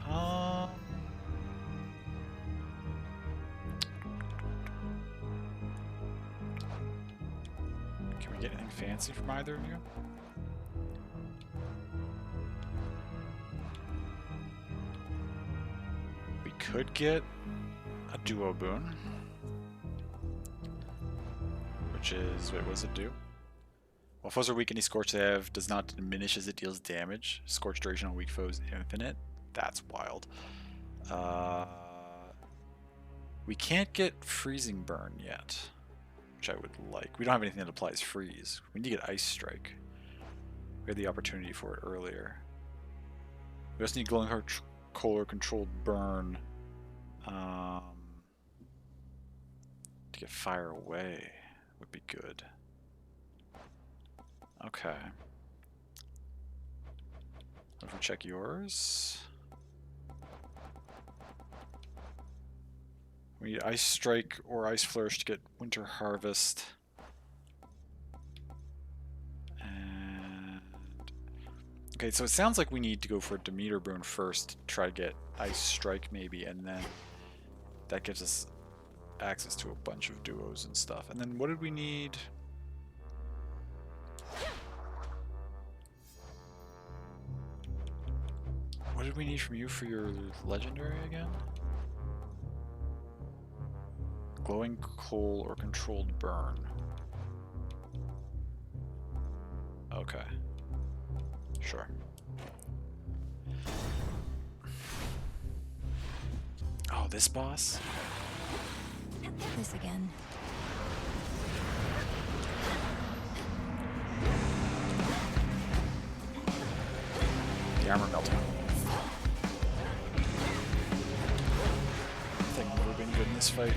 S1: Can we get anything fancy from either of you? We could get a duo boon. Which is, wait, what does it do? While foes are weak, any Scorch they have does not diminish as it deals damage. Scorch duration on weak foes infinite. That's wild. We can't get Freezing Burn yet, which I would like. We don't have anything that applies freeze. We need to get Ice Strike. We had the opportunity for it earlier. We also need Glowing Coal or Controlled Burn to get Fire Away. Would be good. Okay. If we check yours, we need Ice Strike or Ice Flourish to get Winter Harvest. And okay, so it sounds like we need to go for Demeter Boon first to try to get Ice Strike maybe, and then that gives us access to a bunch of duos and stuff. And then what did we need? What did we need from you for your legendary again? Glowing Coal or Controlled Burn. Okay. Sure. Oh, this boss?
S3: This again.
S1: The armor melting. Thing never been good in this fight.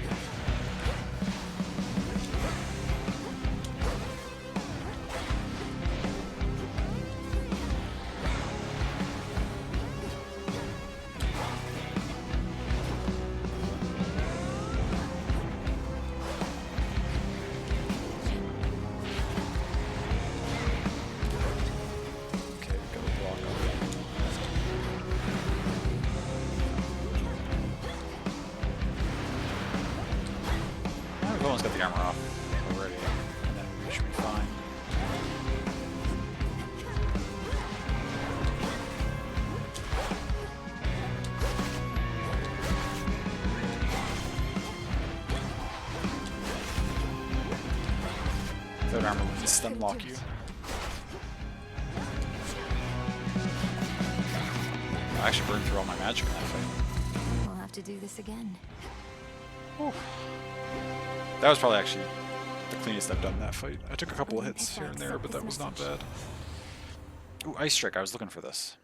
S1: Got the armor off already, and then we should be fine. That armor will stun lock you. I actually burned through all my magic in that fight.
S3: We'll have to do this again.
S1: Whew. That was probably actually the cleanest I've done that fight. I took a couple of hits here and there, but that was not bad. Ooh, Ice Strike. I was looking for this.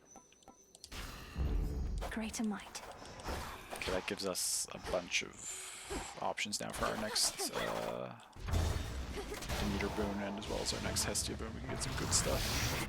S3: Greater might.
S1: Okay, that gives us a bunch of options now for our next Demeter Boon, and as well as our next Hestia Boon. We can get some good stuff.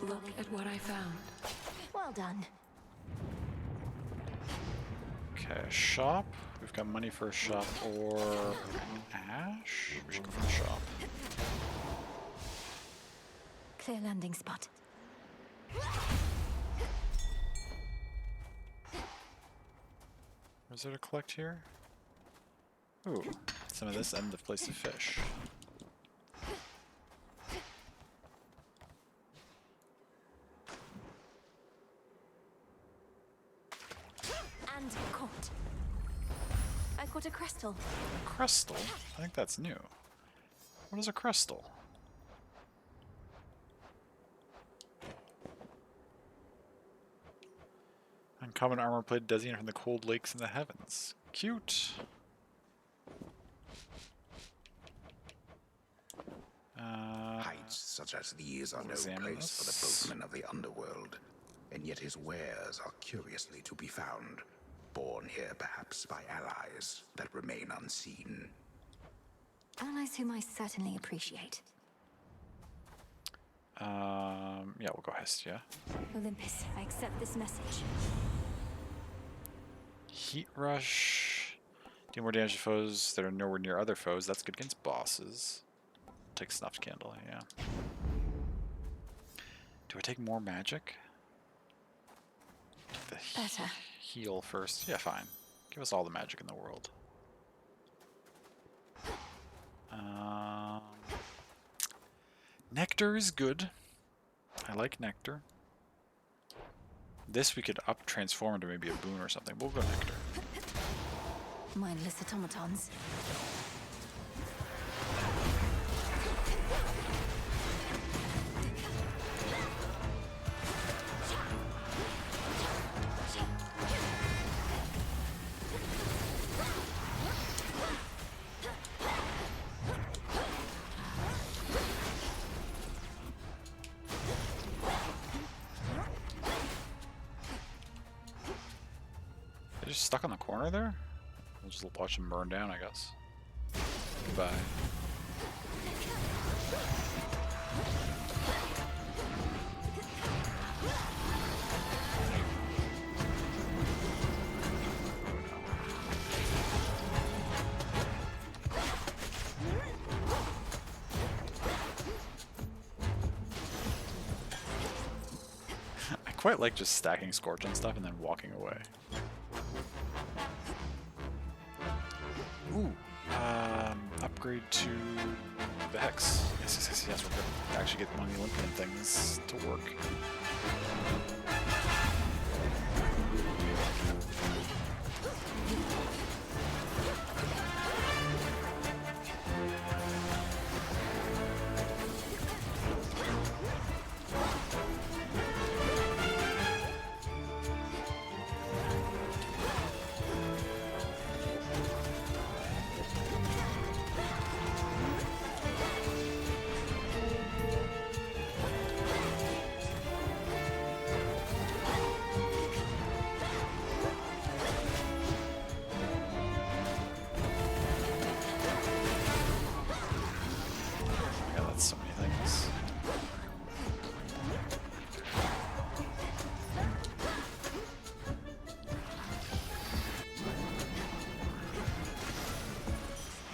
S10: Look at what I found.
S3: Well done.
S1: Okay, a shop. We've got money for a shop or ash. We should go for the shop.
S3: Clear landing spot.
S1: What is there to collect here? Ooh, some of this and the place to fish.
S3: And caught. I caught a crystal.
S1: Crystal? I think that's new. What is a crystal? Uncommon armor plate designated from the cold lakes in the heavens. Cute.
S2: Heights such as these are no
S1: examine
S2: place for the
S1: this.
S2: boatmen of the underworld, and yet his wares are curiously to be found, born here perhaps by allies that remain unseen.
S3: Allies whom I certainly appreciate.
S1: Yeah, we'll go Hestia.
S3: Olympus, I accept this message.
S1: Heat Rush. Do more damage to foes that are nowhere near other foes. That's good against bosses. Take Snuffed Candle, yeah. Do I take more magic? The
S3: Better.
S1: Heal first. Yeah, fine. Give us all the magic in the world. Nectar is good. I like Nectar. This we could up transform into maybe a boon or something. We'll go Nectar.
S3: Mindless automatons.
S1: They're just stuck on the corner there? We'll just watch them burn down, I guess. Goodbye. I quite like just stacking Scorch on stuff and then walking away. Ooh, upgrade to the Hex. Yes, we're gonna actually get one of the Olympian things to work. Yeah, that's so many things.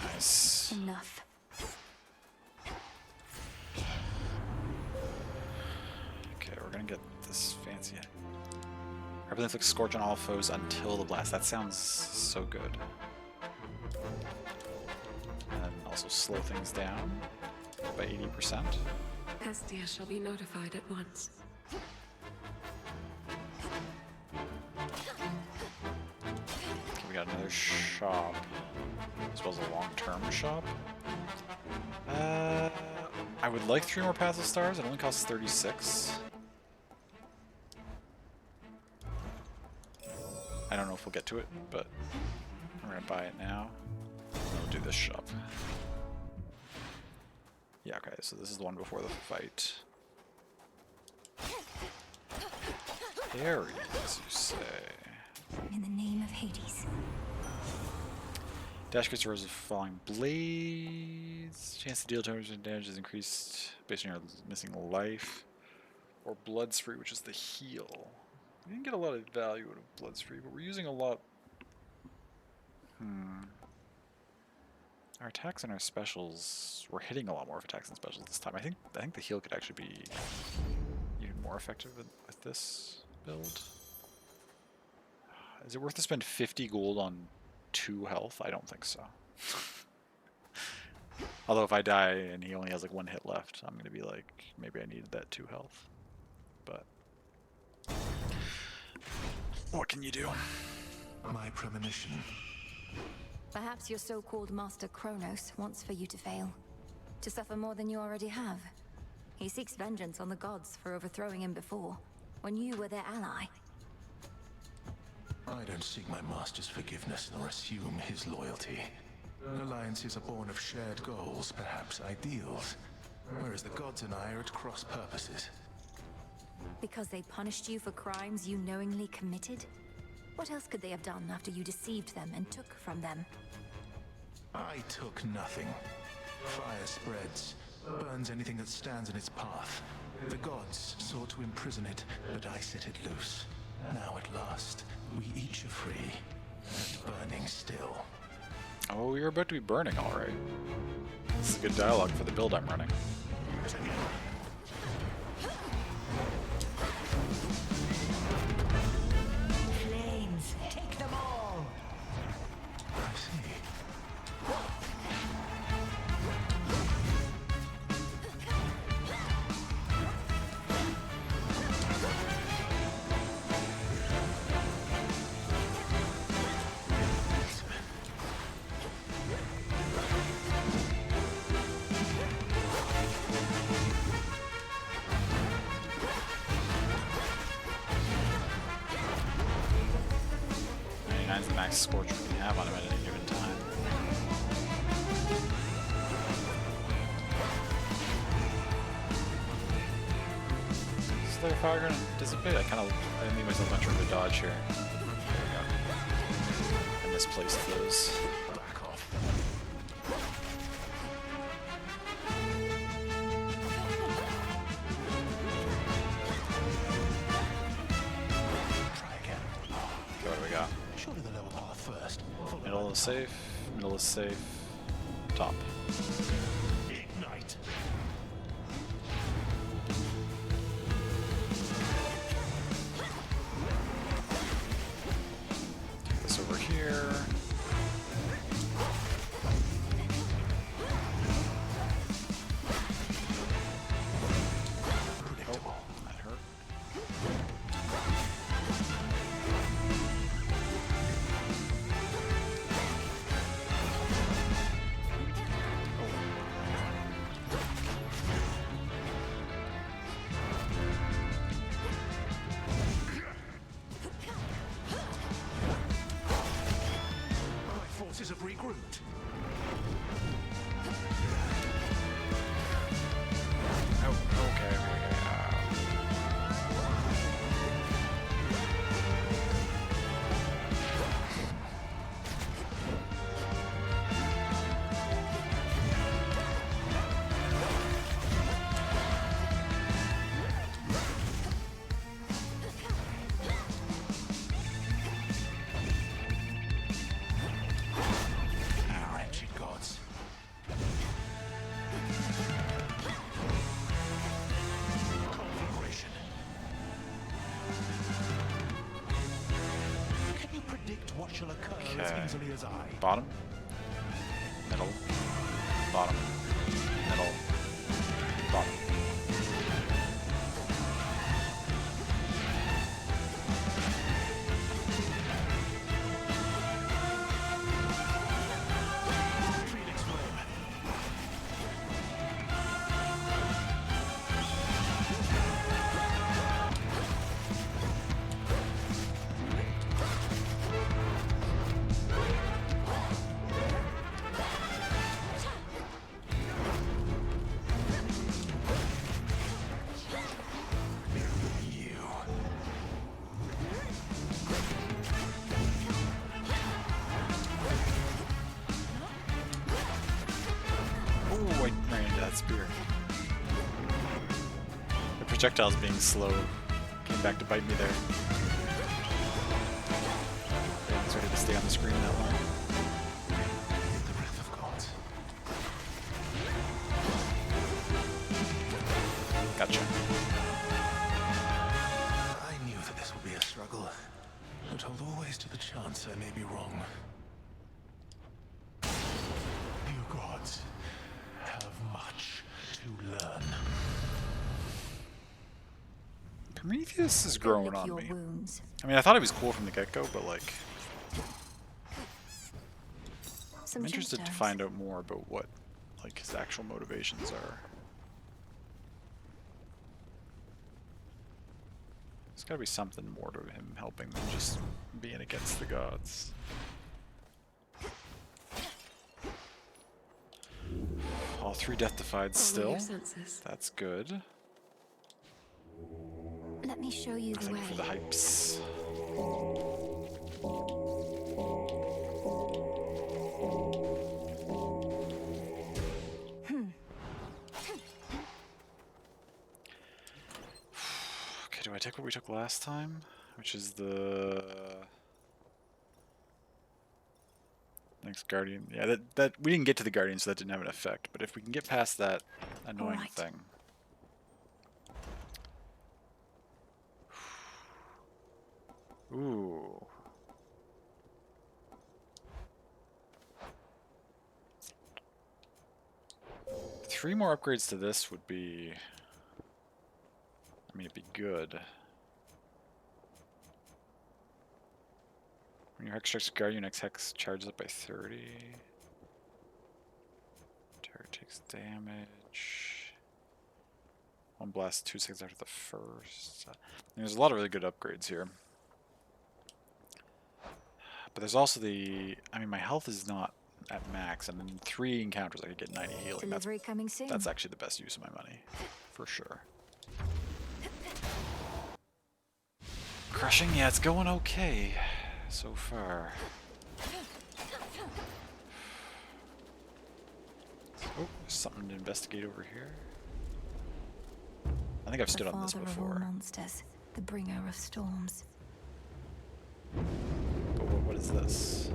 S1: Nice.
S3: Enough.
S1: Okay, we're gonna get this fancy. Rapidly inflict Scorch on all foes until the blast. That sounds so good. And then also slow things down by 80%.
S10: Hestia shall be notified at once.
S1: Okay, we got another shop. As well as a long-term shop. I would like 3 more passive stars. It only costs 36. I don't know if we'll get to it, but we're gonna buy it now. And we'll do this shop. Yeah, okay, so this is the one before the fight. Ares, you say.
S3: In the name of Hades.
S1: Dash gets rows of falling blades. Chance to deal damage is increased based on your missing life. Or blood spree, which is the heal. We didn't get a lot of value out of blood spree, but we're using a lot Our attacks and our specials, we're hitting a lot more of attacks and specials this time. I think the heal could actually be even more effective with this build. Is it worth to spend 50 gold on 2 health? I don't think so. Although if I die and he only has like 1 hit left, I'm gonna be like, maybe I needed that 2 health. But what can you do?
S15: My premonition.
S3: Perhaps your so-called Master Kronos wants for you to fail. To suffer more than you already have. He seeks vengeance on the gods for overthrowing him before, when you were their ally.
S15: I don't seek my master's forgiveness nor assume his loyalty. Alliances are born of shared goals, perhaps ideals, whereas the gods and I are at cross purposes.
S3: Because they punished you for crimes you knowingly committed? What else could they have done after you deceived them and took from them?
S15: I took nothing. Fire spreads, burns anything that stands in its path. The gods sought to imprison it, but I set it loose. Now at last, we each are free, and burning still.
S1: Oh, you're about to be burning, alright. This is good dialogue for the build I'm running.
S18: Flames, take them all!
S15: I see.
S1: The max scorch we can have on him at any given time. Is their fire gonna dissipate? I didn't leave myself much room to dodge here. There we go. I misplaced those.
S15: Back off. Try again.
S1: Okay, what do we got?
S15: Surely the lower path first.
S1: Middle is safe, middle is safe, top.
S15: Ignite.
S1: Take this over here.
S15: Predictable.
S1: That hurt.
S15: My forces have regrouped.
S1: Oh, okay.
S15: Wretched gods. Conflagration. Can you predict what shall occur as
S1: Okay.
S15: easily as I?
S1: Bottom, middle, bottom, middle, bottom.
S15: Phoenix flame. You.
S1: Ooh, I ran into that spear. The projectiles being slow came back to bite me there. It's ready to stay on the screen that long. Gotcha.
S15: I knew that this would be a struggle, but hold always to the chance I may be wrong. You gods have much to learn.
S1: Prometheus is growing on
S3: your
S1: me.
S3: wounds.
S1: I mean, I thought he was cool from the get-go, but like,
S3: Some
S1: I'm interested to
S3: gemstones.
S1: find out more about what like his actual motivations are. There's got to be something more to him helping than just being against the gods. All 3 death-defied still.
S10: your senses.
S1: That's good.
S3: Let me show you the
S1: Thank
S3: way.
S1: you for the hypes. Okay, do I take what we took last time? Which is the next Guardian. Yeah, that we didn't get to the Guardian, so that didn't have an effect. But if we can get past that annoying
S3: Alright.
S1: thing. Ooh. Three more upgrades to this would be... I mean, it'd be good. When your Hex strikes Guardian, next Hex charges up by 30. Terror takes damage. One blast 2 seconds after the first. There's a lot of really good upgrades here. But there's also the... I mean, my health is not at max, and in 3 encounters I could get 90 healing.
S3: Delivery coming soon.
S1: That's actually the best use of my money, for sure. Crushing, yeah, it's going okay so far. Oh, there's something to investigate over here. I think I've stood on this
S3: The father of all
S1: before.
S3: monsters, the bringer of storms.
S1: But what is this?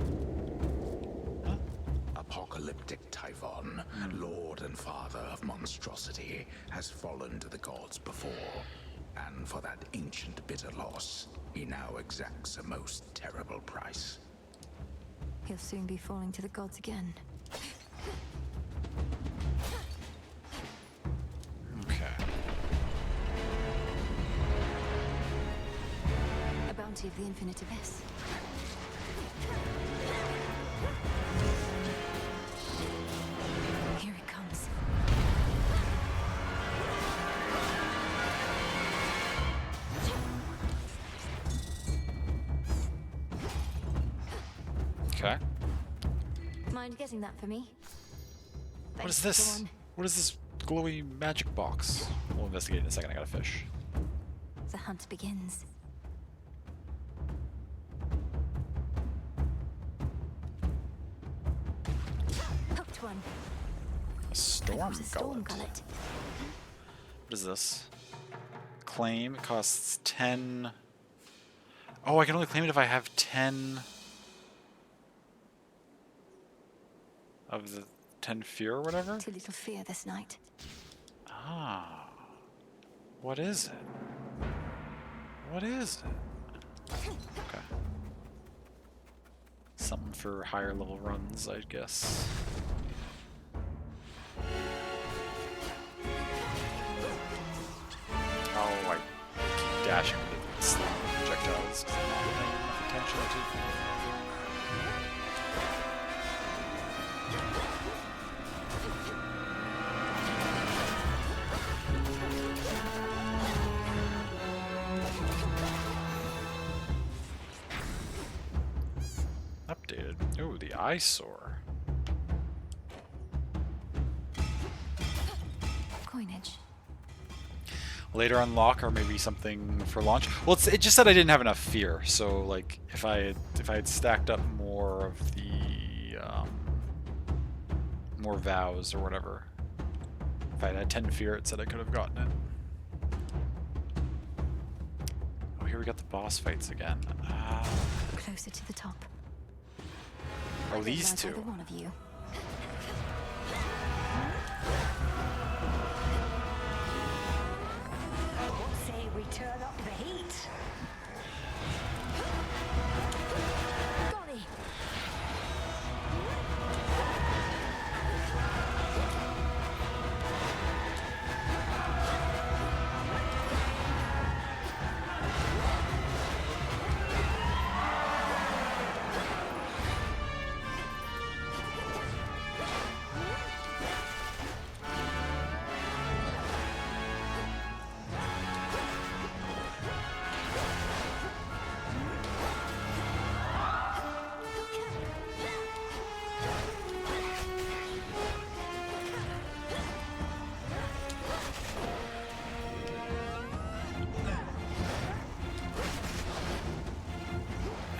S2: Apocalyptic Typhon, lord and father of monstrosity, has fallen to the gods before. And for that ancient bitter loss, he now exacts a most terrible price.
S3: He'll soon be falling to the gods again.
S1: Okay.
S3: A bounty of the infinite abyss. Here it comes.
S1: Okay.
S3: Mind getting that for me?
S1: What is
S3: Thanks,
S1: this?
S3: go on.
S1: What is this glowy magic box? We'll investigate in a second. I got a fish.
S3: The hunt begins. Hooked one.
S1: A storm
S3: A storm
S1: gullet.
S3: gullet.
S1: What is this? Claim. It costs 10. Oh, I can only claim it if I have 10 of the 10 fear or whatever?
S3: Too little fear this night.
S1: Ah. What is it? What is it? Okay. Something for higher level runs, I guess. Oh, I keep dashing with the slow projectiles because I'm not paying enough attention to. Updated. Ooh, the eyesore.
S3: Coinage.
S1: Later unlock, or maybe something for launch. Well, it just said I didn't have enough fear, so like if I had stacked up more of the more vows or whatever. If I had 10 fear, it said I could have gotten it. Oh, here we got the boss fights again.
S3: Closer to the top.
S1: Oh, these
S3: Like
S1: two.
S3: either one of you.
S18: we turn up the heat?
S3: Golly!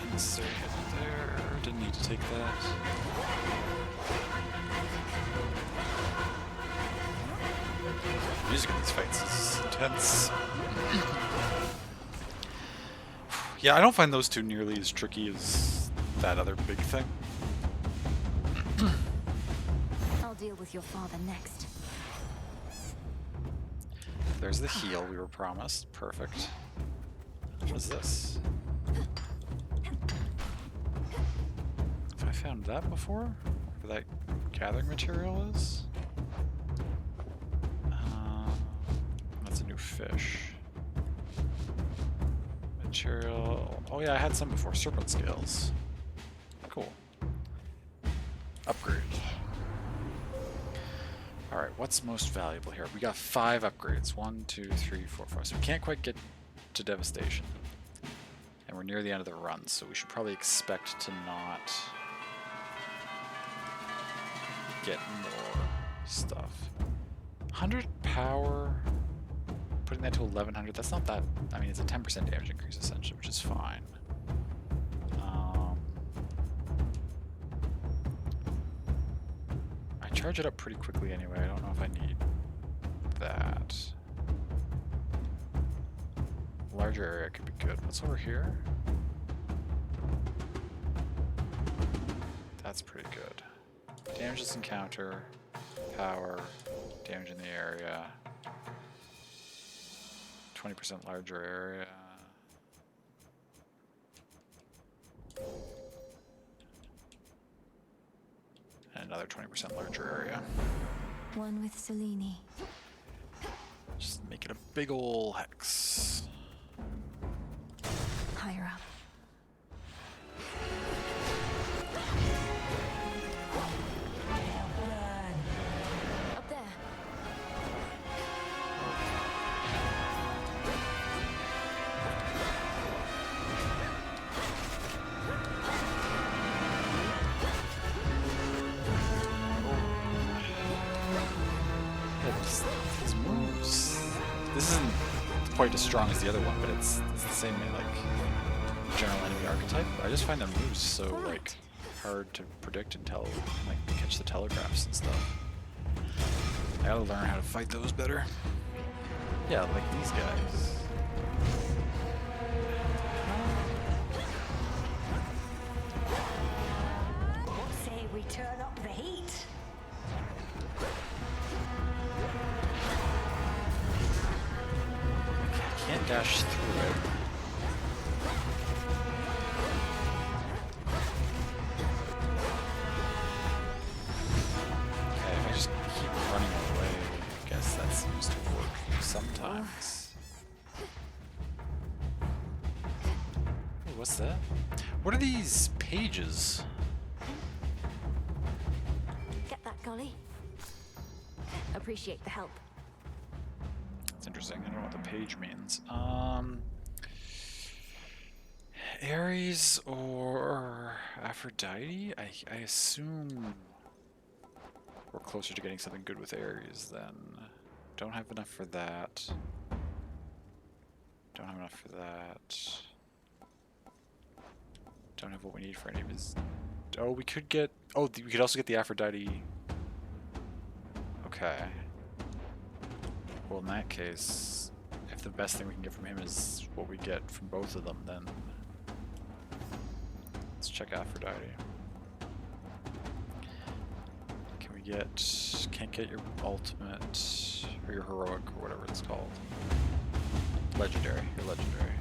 S1: Unnecessary hit there. Didn't need to take that. Music in these fights is intense. Yeah, I don't find those two nearly as tricky as that other big thing.
S3: I'll deal with your father next.
S1: There's the heal we were promised. Perfect. What is this? Have I found that before? Where that gathering material is? That's a new fish. Material. Oh yeah, I had some before. Serpent scales. Cool. Upgrade. Alright, what's most valuable here? We got 5 upgrades. 1, 2, 3, 4, 5. So we can't quite get to Devastation. And we're near the end of the run, so we should probably expect to not get more stuff. 100 power, putting that to 1100, that's not that, I mean it's a 10% damage increase essentially, which is fine. I charge it up pretty quickly anyway, I don't know if I need that. Larger area could be good. What's over here? That's pretty good. Damage this encounter, power, damage in the area, 20% larger area. And another 20% larger area.
S3: One with Selene.
S1: Just make it a big ol' hex.
S3: Higher up. Up there.
S1: His moves. This isn't quite as strong as the other one, but it's the same like general enemy archetype. I just find the moves so like hard to predict and tell, like catch the telegraphs and stuff. I gotta learn how to fight those better. Yeah, like these guys.
S18: What say we turn up the heat?
S1: I can't dash through it. Okay, if I just keep running away, I guess that seems to work sometimes. Ooh, what's that? What are these pages?
S3: Get that, Golly. Appreciate the help.
S1: It's interesting. I don't know what the page means. Ares or Aphrodite? I assume we're closer to getting something good with Ares then. Don't have enough for that. Don't have enough for that. Don't have what we need for any of his... Oh, we could get... Oh, we could also get the Aphrodite. Okay. Well, in that case, if the best thing we can get from him is what we get from both of them, then let's check Aphrodite. Can we get... Can't get your ultimate, or your heroic, or whatever it's called. Legendary. You're legendary.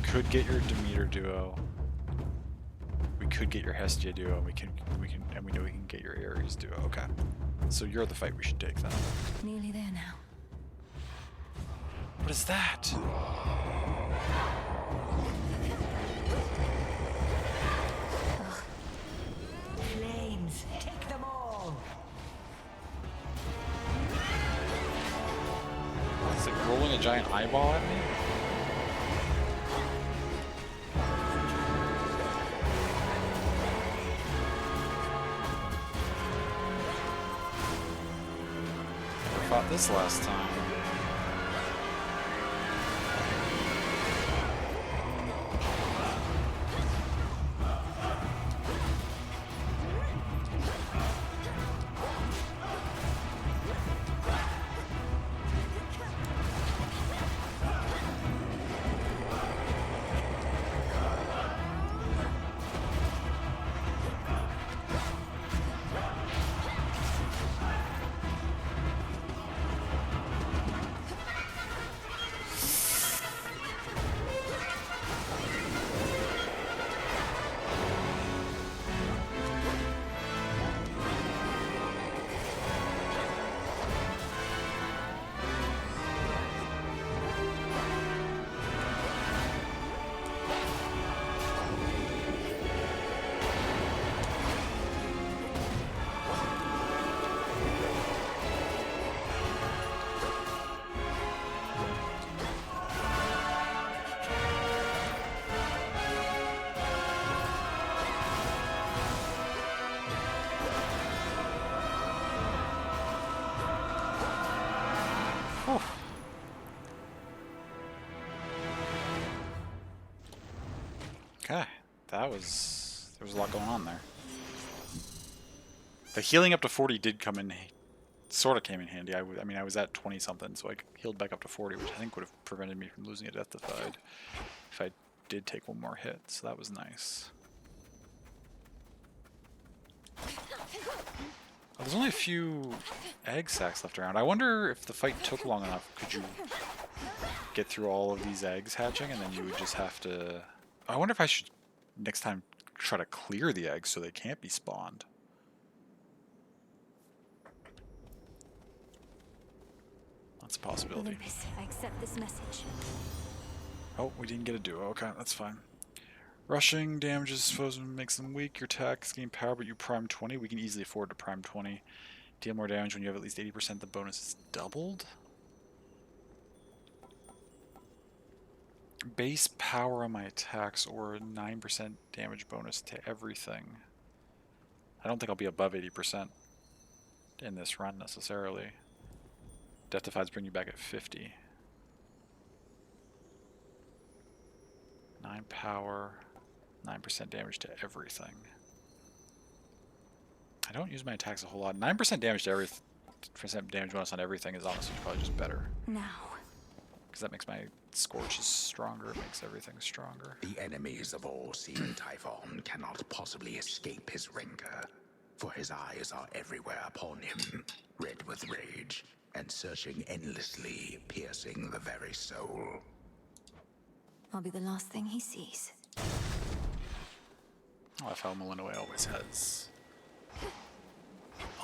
S1: Could get your Demeter duo. We could get your Hestia duo. And we know we can get your Ares duo. Okay. So you're the fight we should take then.
S3: Nearly there now.
S1: What is that?
S18: Flames, take them all.
S1: Is it rolling a giant eyeball at me? Never fought this last time. Okay, there was a lot going on there. The healing up to 40 did come in, sort of came in handy. I mean, I was at 20 something, so I healed back up to 40, which I think would have prevented me from losing a Deathified if I did take one more hit, so that was nice. Oh, there's only a few egg sacs left around. I wonder if the fight took long enough, could you get through all of these eggs hatching, and then you would just have to... I wonder if I should next time try to clear the eggs so they can't be spawned. That's a possibility.
S3: Olympus, I accept this message.
S1: Oh, we didn't get a duo. Okay, that's fine. Rushing damages foes and makes them weak. Your attacks gain power, but you prime 20. We can easily afford to prime 20. Deal more damage when you have at least 80%. The bonus is doubled. Base power on my attacks or 9% damage bonus to everything. I don't think I'll be above 80% in this run necessarily. Deathifieds bring you back at 50. 9 power, 9% damage to everything. I don't use my attacks a whole lot. 9% damage to everything, percent damage bonus on everything is honestly probably just better.
S3: Now.
S1: Because that makes my scorches stronger, it makes everything stronger.
S2: The enemies of all-seeing Typhon cannot possibly escape his rancor, for his eyes are everywhere upon him, red with rage, and searching endlessly, piercing the very soul.
S3: I'll be the last thing he sees.
S1: I love how Malinois always has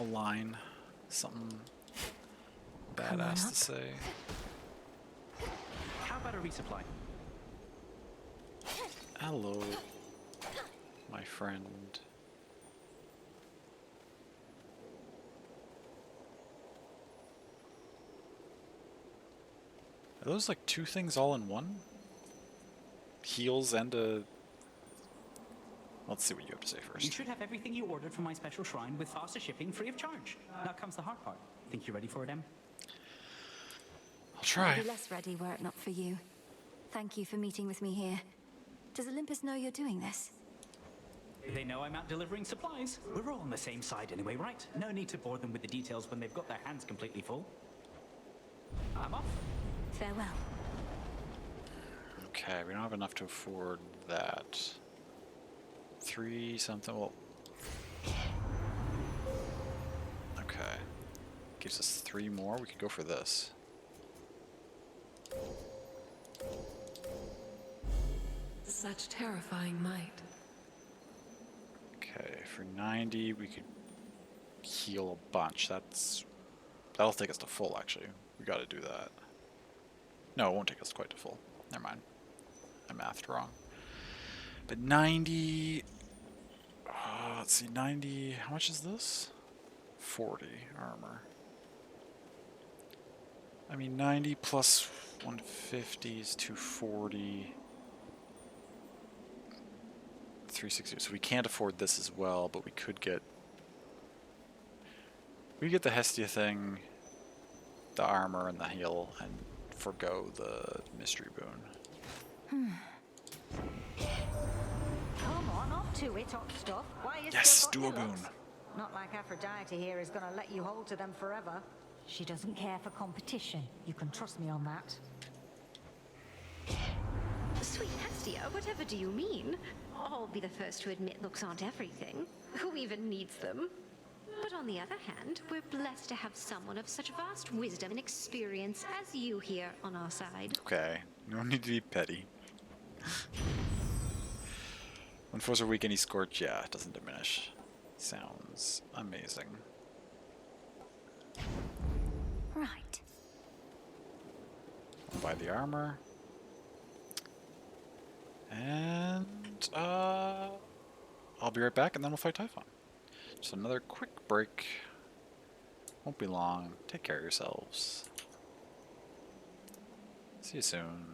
S1: a line, something badass to say.
S11: How about a resupply?
S1: Hello, my friend. Are those like two things all in one? Heals and a... Let's see what you have to say first.
S11: You should have everything you ordered from my special shrine with faster shipping free of charge. Now comes the hard part. Think you're ready for it, Em?
S1: I'll try.
S3: I'd be less ready were it not for you. Thank you for meeting with me here. Does Olympus know you're doing this?
S11: They know I'm out delivering supplies. We're all on the same side anyway, right? No need to bore them with the details when they've got their hands completely full. I'm off.
S3: Farewell.
S1: Okay, we don't have enough to afford that. 3 something, well... Okay. Gives us 3 more, we could go for this.
S10: Such terrifying might.
S1: Okay, for 90 we could heal a bunch. That'll take us to full, actually. We gotta do that. No, it won't take us quite to full. Never mind. I mathed wrong. But 90... let's see, 90... How much is this? 40 armor. I mean, 90 plus 150 is 240... 360. So we can't afford this as well, but we could get... We get the Hestia thing, the armor, and the heal, and forgo the mystery boon.
S18: Come on, off to it, hot stuff. Why you
S1: Yes,
S18: still
S1: do a
S18: got
S1: boon.
S18: looks? Not like Aphrodite here is gonna let you hold to them forever. She doesn't care for competition. You can trust me on that.
S13: Sweet Hestia, whatever do you mean? I'll be the first to admit looks aren't everything. Who even needs them? But on the other hand, we're blessed to have someone of such vast wisdom and experience as you here on our side.
S1: Okay, no need to be petty. When foes are weak, any scorch, yeah, it doesn't diminish. Sounds amazing.
S3: Right.
S1: I'll buy the armor. And, I'll be right back, and then we'll fight Typhon. Just another quick break. Won't be long. Take care of yourselves. See you soon.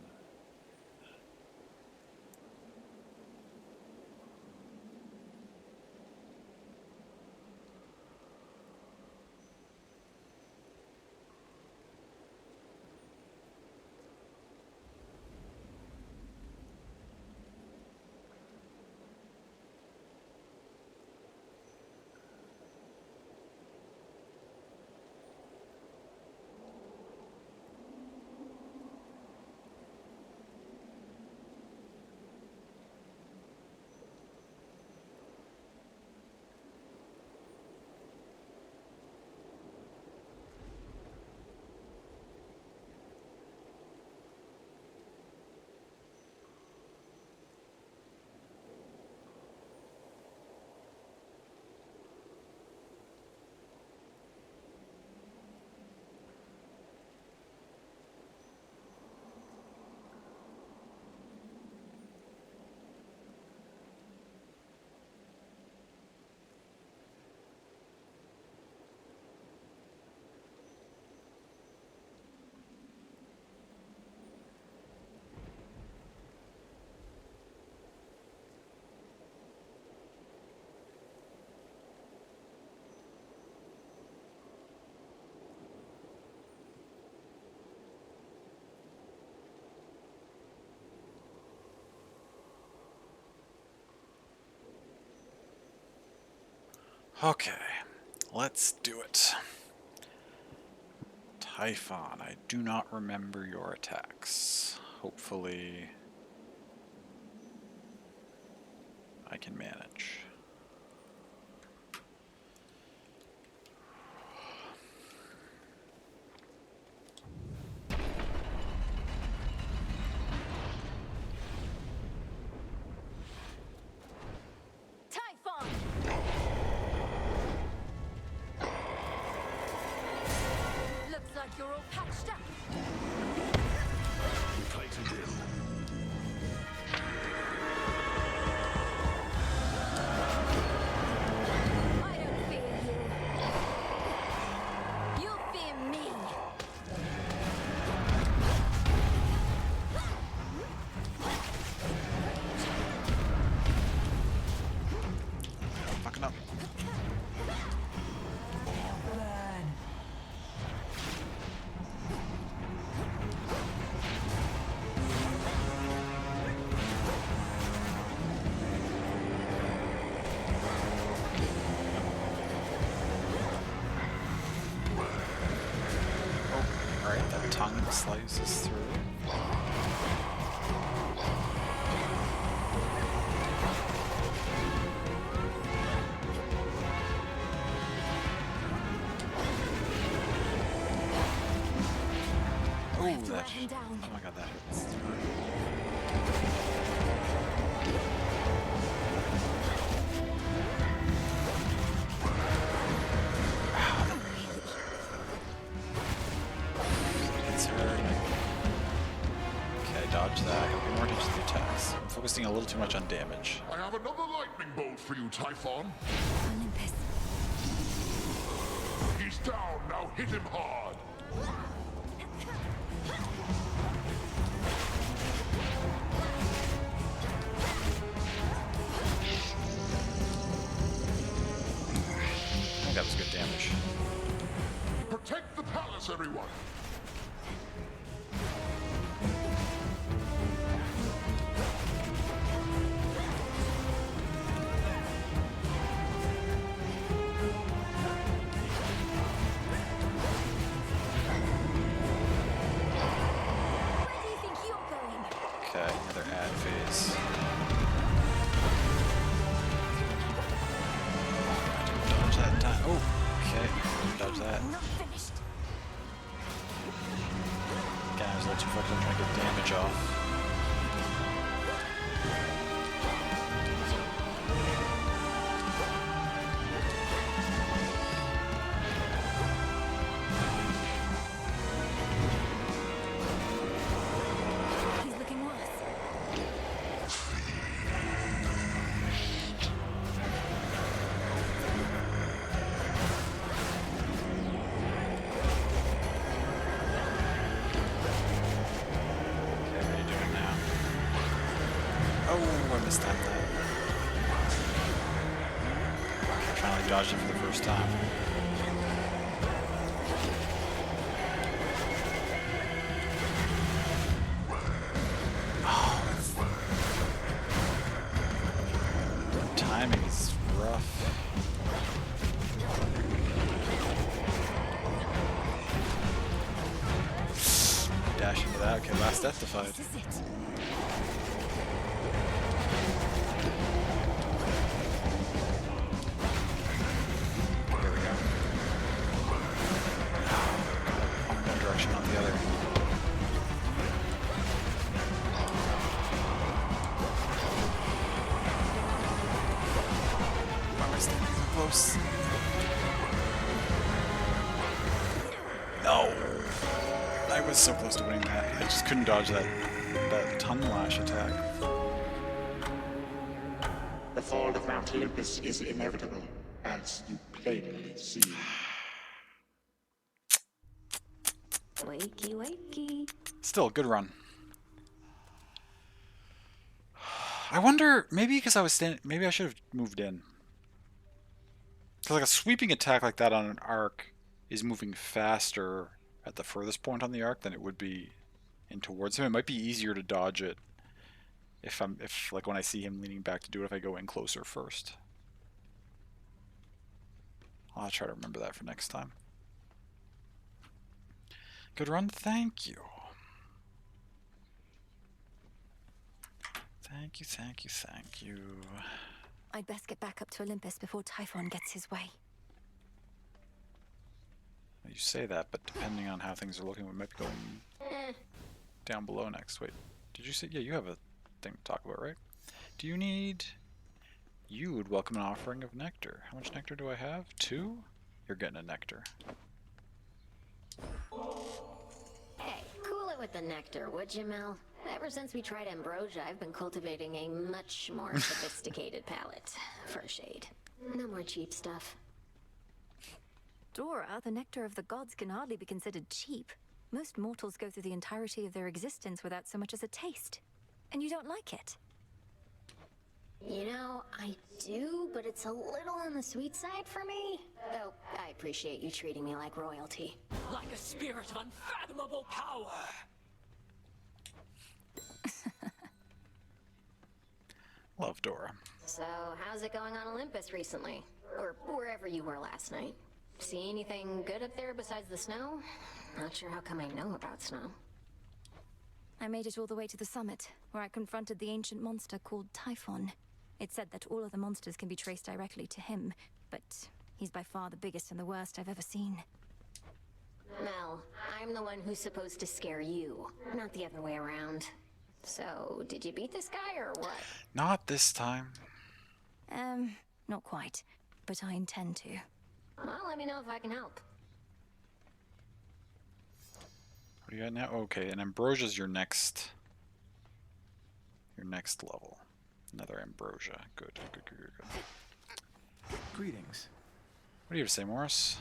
S1: Okay, let's do it. Typhon, I do not remember your attacks. Hopefully, I can manage.
S3: You're all patched up.
S14: Tightened in.
S3: I don't fear you. You fear me.
S1: Fucking up. Tongue slices through. Oh, the that.
S3: Let him down.
S1: Oh my god, that hurts. It's hurting. Okay, dodge that. Pay more attention to the attacks. I'm focusing a little too much on damage.
S6: I have another lightning bolt for you, Typhon.
S3: Olympus.
S6: He's down. Now hit him hard.
S1: I think that was good damage.
S6: Protect the palace, everyone.
S1: Okay, another ad phase. Dodge that time. Oh, okay. Dodge that. Again, I was a little too focused on trying to get damage off.
S3: He's looking worse.
S1: Okay, what are you doing now? Oh, I mistimed that. I finally dodged it for the first time. Timing is rough. Dash into that. Okay, last death defied.
S3: This is it.
S1: Here we go. One direction, not the other. Why am I standing so close? No! I was so close to winning that. I just couldn't dodge that tongue lash attack.
S2: The fall of Mount Olympus is inevitable, as you plainly see.
S17: Wakey, wakey.
S1: Still, good run. I wonder, maybe because I was standing, maybe I should have moved in. Because like a sweeping attack like that on an arc is moving faster at the furthest point on the arc than it would be in towards him. It might be easier to dodge it if like when I see him leaning back to do it, if I go in closer first. I'll try to remember that for next time. Good run, thank you. Thank you, thank you, thank you.
S3: I'd best get back up to Olympus before Typhon gets his way.
S1: You say that, but depending on how things are looking, we might be going down below next. Wait, did you say? Yeah, you have a thing to talk about, right? Do you need... You would welcome an offering of nectar. How much nectar do I have? 2? You're getting a nectar.
S17: Hey, cool it with the nectar, would you, Mel? Ever since we tried ambrosia, I've been cultivating a much more sophisticated palate for shade. No more cheap stuff.
S3: Dora, the nectar of the gods can hardly be considered cheap. Most mortals go through the entirety of their existence without so much as a taste. And you don't like it?
S17: You know, I do, but it's a little on the sweet side for me. Though, I appreciate you treating me like royalty.
S11: Like a spirit of unfathomable power.
S1: Love Dora.
S17: So, how's it going on Olympus recently? Or wherever you were last night? See anything good up there besides the snow? Not sure how come I know about snow.
S3: I made it all the way to the summit, where I confronted the ancient monster called Typhon. It said that all of the monsters can be traced directly to him, but he's by far the biggest and the worst I've ever seen.
S17: Mel, I'm the one who's supposed to scare you, not the other way around. So, did you beat this guy or what?
S1: Not this time.
S3: Not quite, but I intend to.
S17: Well, let me know if I can help.
S1: What do you got now? Okay, and Ambrosia's your next level. Another Ambrosia. Good.
S5: Greetings.
S1: What do you have to say, Morris?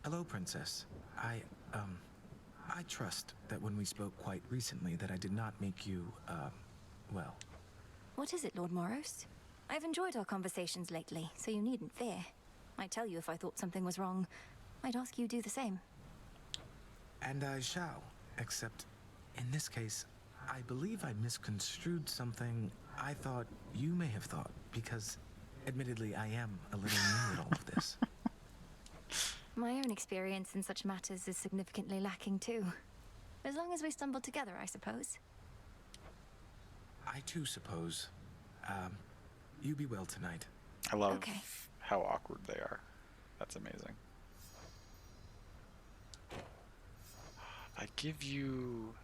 S5: Hello, Princess. I trust that when we spoke quite recently that I did not make you, well.
S3: What is it, Lord Moros? I've enjoyed our conversations lately, so you needn't fear. I'd tell you if I thought something was wrong. I'd ask you do the same.
S5: And I shall, except in this case, I believe I misconstrued something I thought you may have thought, because admittedly I am a little new at all of this.
S3: My own experience in such matters is significantly lacking too. As long as we stumble together, I suppose.
S5: I too suppose. You be well tonight.
S1: I love how awkward they are. That's amazing. If I give you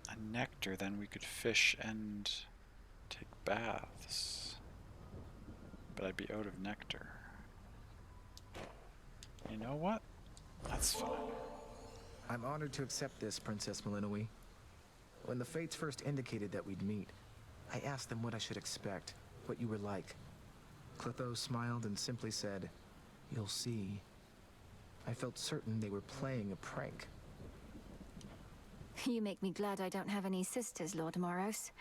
S1: a nectar, then we could fish and take baths. But I'd be out of nectar. You know what? That's fine.
S5: I'm honored to accept this, Princess Melinoe. When the Fates first indicated that we'd meet, I asked them what I should expect, what you were like. Clotho smiled and simply said, "You'll see." I felt certain they were playing a prank.
S3: You make me glad I don't have any sisters, Lord Moros.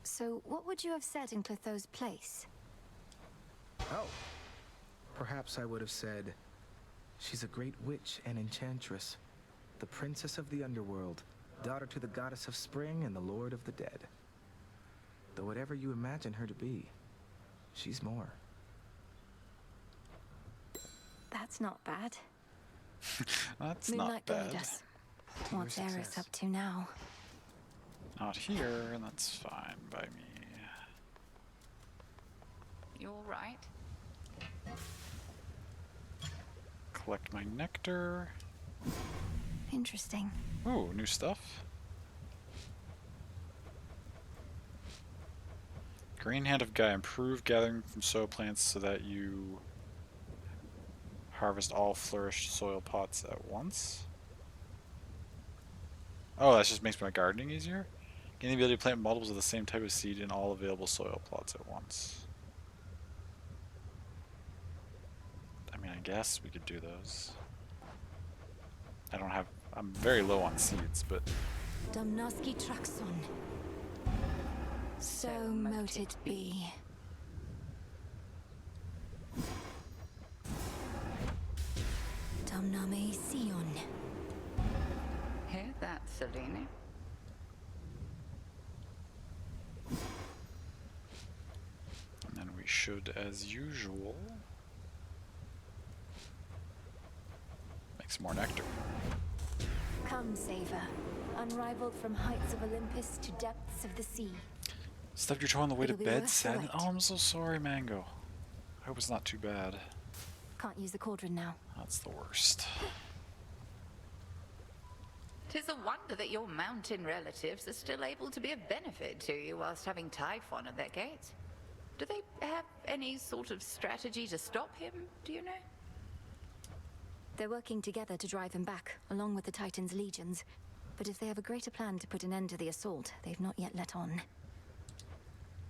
S3: So, what would you have said in Clotho's place?
S5: Oh. Perhaps I would have said, "She's a great witch and enchantress, the princess of the underworld, daughter to the goddess of spring and the lord of the dead. Though whatever you imagine her to be, she's more."
S3: That's not bad.
S1: That's
S3: Moonlight
S1: not bad.
S3: guide us. What's Eris up to now?
S1: Not here, and that's fine by me.
S7: You all right?
S1: Collect my nectar.
S3: Interesting.
S1: Ooh, new stuff. Green Hand of Gaia. Improve gathering from soil plants so that you harvest all flourished soil pots at once. Oh, that just makes my gardening easier? Gain the ability to plant multiples of the same type of seed in all available soil plots at once. I mean, I guess we could do those. I don't have... I'm very low on seeds, but...
S3: Domnoski Traxon. So mote it be. Domname Sion.
S7: Hear that, Selene?
S1: And then we should, as usual... make some more nectar.
S3: Come, Saver. Unrivaled from heights of Olympus to depths of the sea.
S1: Stubbed your toe on the way to
S3: It'll be
S1: bed,
S3: worth the
S1: sad.
S3: wait.
S1: Oh, I'm so sorry, Mango. I hope it's not too bad.
S3: Can't use the cauldron now.
S1: That's the worst.
S7: 'Tis a wonder that your mountain relatives are still able to be of benefit to you whilst having Typhon at their gates. Do they have any sort of strategy to stop him, do you know?
S3: They're working together to drive him back, along with the Titan's legions. But if they have a greater plan to put an end to the assault, they've not yet let on.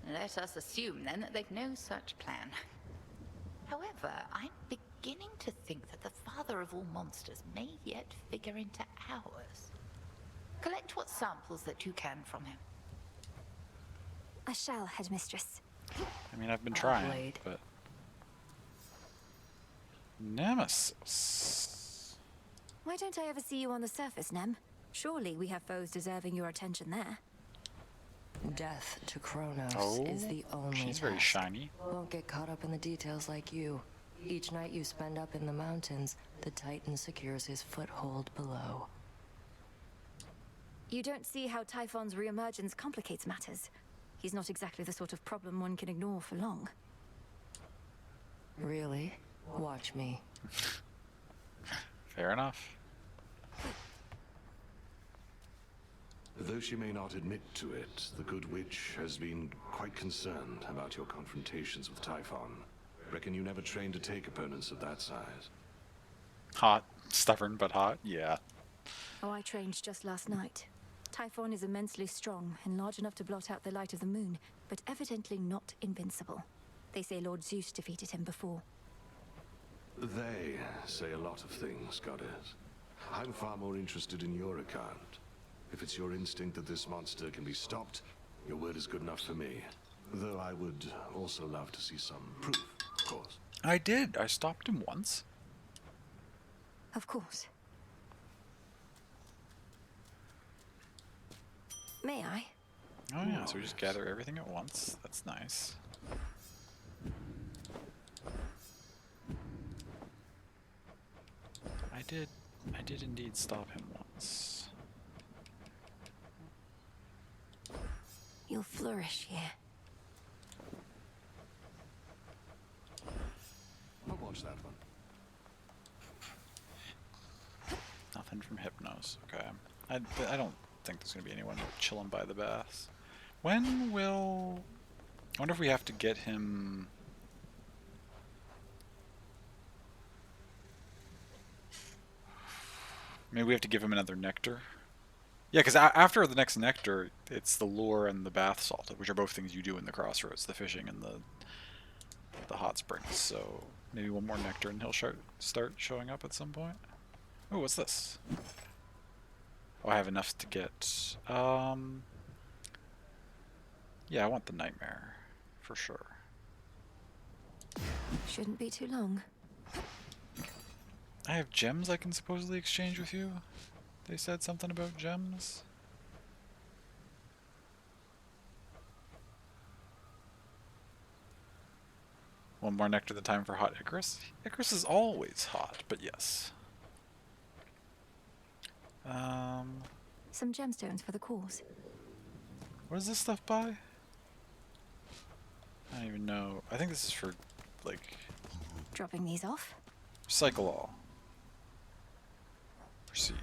S7: Let us assume, then, that they've no such plan. However, I'm beginning to think that the father of all monsters may yet figure into ours. Collect what samples that you can from him.
S3: I shall, Headmistress.
S1: I mean, I've been trying, but... Nemesis.
S3: Why don't I ever see you on the surface, Nem? Surely we have foes deserving your attention there.
S21: Death to Kronos
S1: Oh,
S21: is the only
S1: she's very
S21: test.
S1: shiny.
S21: Won't get caught up in the details like you. Each night you spend up in the mountains, the Titan secures his foothold below.
S3: You don't see how Typhon's reemergence complicates matters. He's not exactly the sort of problem one can ignore for long.
S21: Really? Watch me.
S1: Fair enough.
S16: Though she may not admit to it, the Good Witch has been quite concerned about your confrontations with Typhon. Reckon you never trained to take opponents of that size.
S1: Hot. Stubborn, but hot. Yeah.
S3: Oh, I trained just last night. Typhon is immensely strong and large enough to blot out the light of the moon, but evidently not invincible. They say Lord Zeus defeated him before.
S16: They say a lot of things, Goddess. I'm far more interested in your account. If it's your instinct that this monster can be stopped, your word is good enough for me. Though I would also love to see some proof, of course.
S1: I did. I stopped him once.
S3: Of course. May I?
S1: Oh yeah, so we just gather everything at once. That's nice. I did indeed stop him once.
S3: You'll flourish here.
S16: I'll watch that one.
S1: Nothing from Hypnos. Okay. I don't think there's going to be anyone chilling by the baths. When will... I wonder if we have to get him... Maybe we have to give him another nectar. Yeah, because after the next nectar, it's the lure and the bath salt, which are both things you do in the crossroads, the fishing and the hot springs. So maybe one more nectar and he'll start showing up at some point. Oh, what's this? Oh, I have enough to get... Yeah, I want the nightmare, for sure.
S3: Shouldn't be too long.
S1: I have gems I can supposedly exchange with you. They said something about gems. One more nectar the time for hot Icarus. Icarus is always hot, but yes.
S3: Some gemstones for the cause.
S1: What is this stuff by? I don't even know. I think this is for, like...
S3: Dropping these off?
S1: Recycle all. Proceed.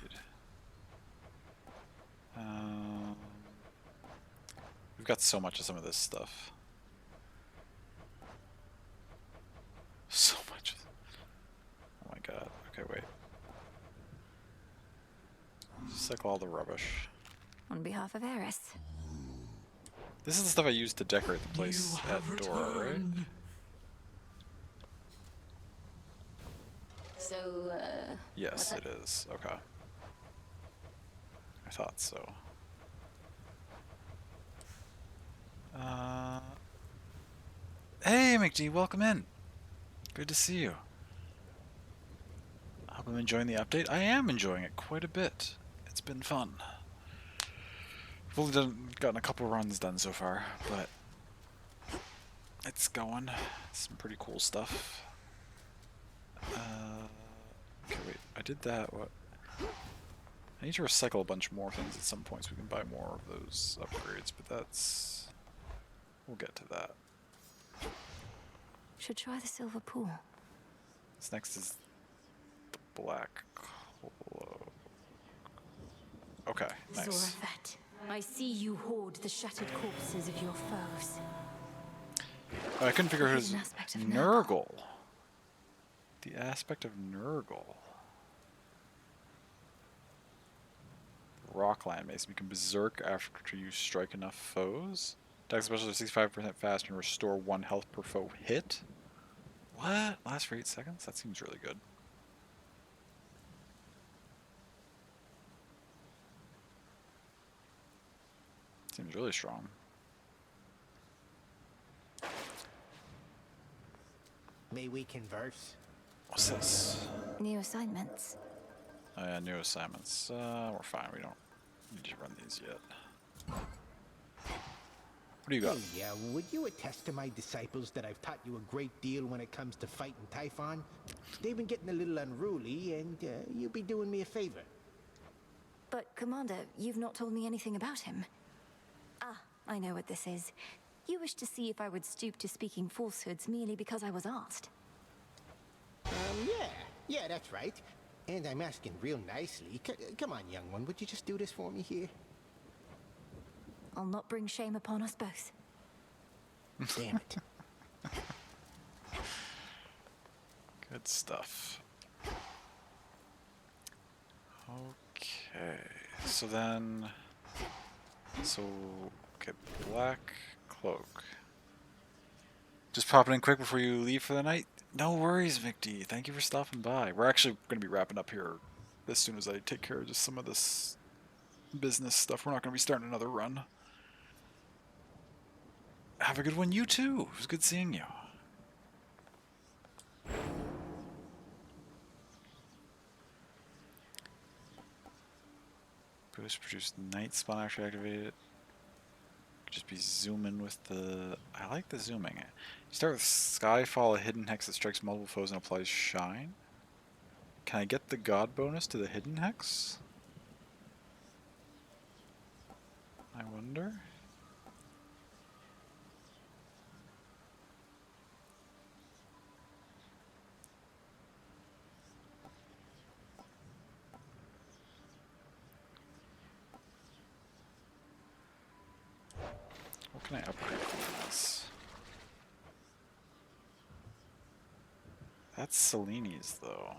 S1: We've got so much of some of this stuff. So much. Oh my god. Okay, wait. Recycle all the rubbish.
S3: On behalf of Eris.
S1: This is the stuff I used to decorate the place at Dora, right?
S17: So,
S1: Yes, it is. Okay. I thought so. Hey, McD, welcome in. Good to see you. I hope I'm enjoying the update. I am enjoying it quite a bit. It's been fun. I've only gotten a couple runs done so far, but it's going. Some pretty cool stuff. Okay, wait. I did that. What? I need to recycle a bunch more things at some point so we can buy more of those upgrades, but that's... We'll get to that.
S3: Should try the silver pool.
S1: This next is the black cloak. Okay, nice.
S3: Zorafet, I see you hoard the shattered corpses of your foes.
S1: Oh, I couldn't figure out his
S3: An aspect of
S1: Nurgle. The aspect of Nurgle. Rockland makes me become berserk after you strike enough foes. Attack special is 65% faster and restore 1 health per foe hit. What? Lasts for 8 seconds? That seems really good. Seems really strong.
S4: May we converse?
S1: What's this?
S3: New assignments.
S1: Oh yeah, new assignments. We're fine. We don't need to run these yet. What do you got?
S4: Hey, would you attest to my disciples that I've taught you a great deal when it comes to fighting Typhon? They've been getting a little unruly, and you'd be doing me a favor.
S3: But, Commander, you've not told me anything about him. Ah, I know what this is. You wish to see if I would stoop to speaking falsehoods merely because I was asked.
S4: Yeah, that's right. And I'm asking real nicely. Come on, young one, would you just do this for me here?
S3: I'll not bring shame upon us both.
S4: Damn it.
S1: Good stuff. Okay, so then, okay, black cloak. Just popping in quick before you leave for the night. No worries, McD. Thank you for stopping by. We're actually going to be wrapping up here as soon as I take care of just some of this business stuff. We're not going to be starting another run. Have a good one, you too. It was good seeing you. Boost produce night spawn after activated. Just be zooming with the... I like the zooming. You start with Skyfall, a hidden hex that strikes multiple foes and applies shine. Can I get the god bonus to the hidden hex? I wonder. What can I upgrade from this? That's Seleni's, though.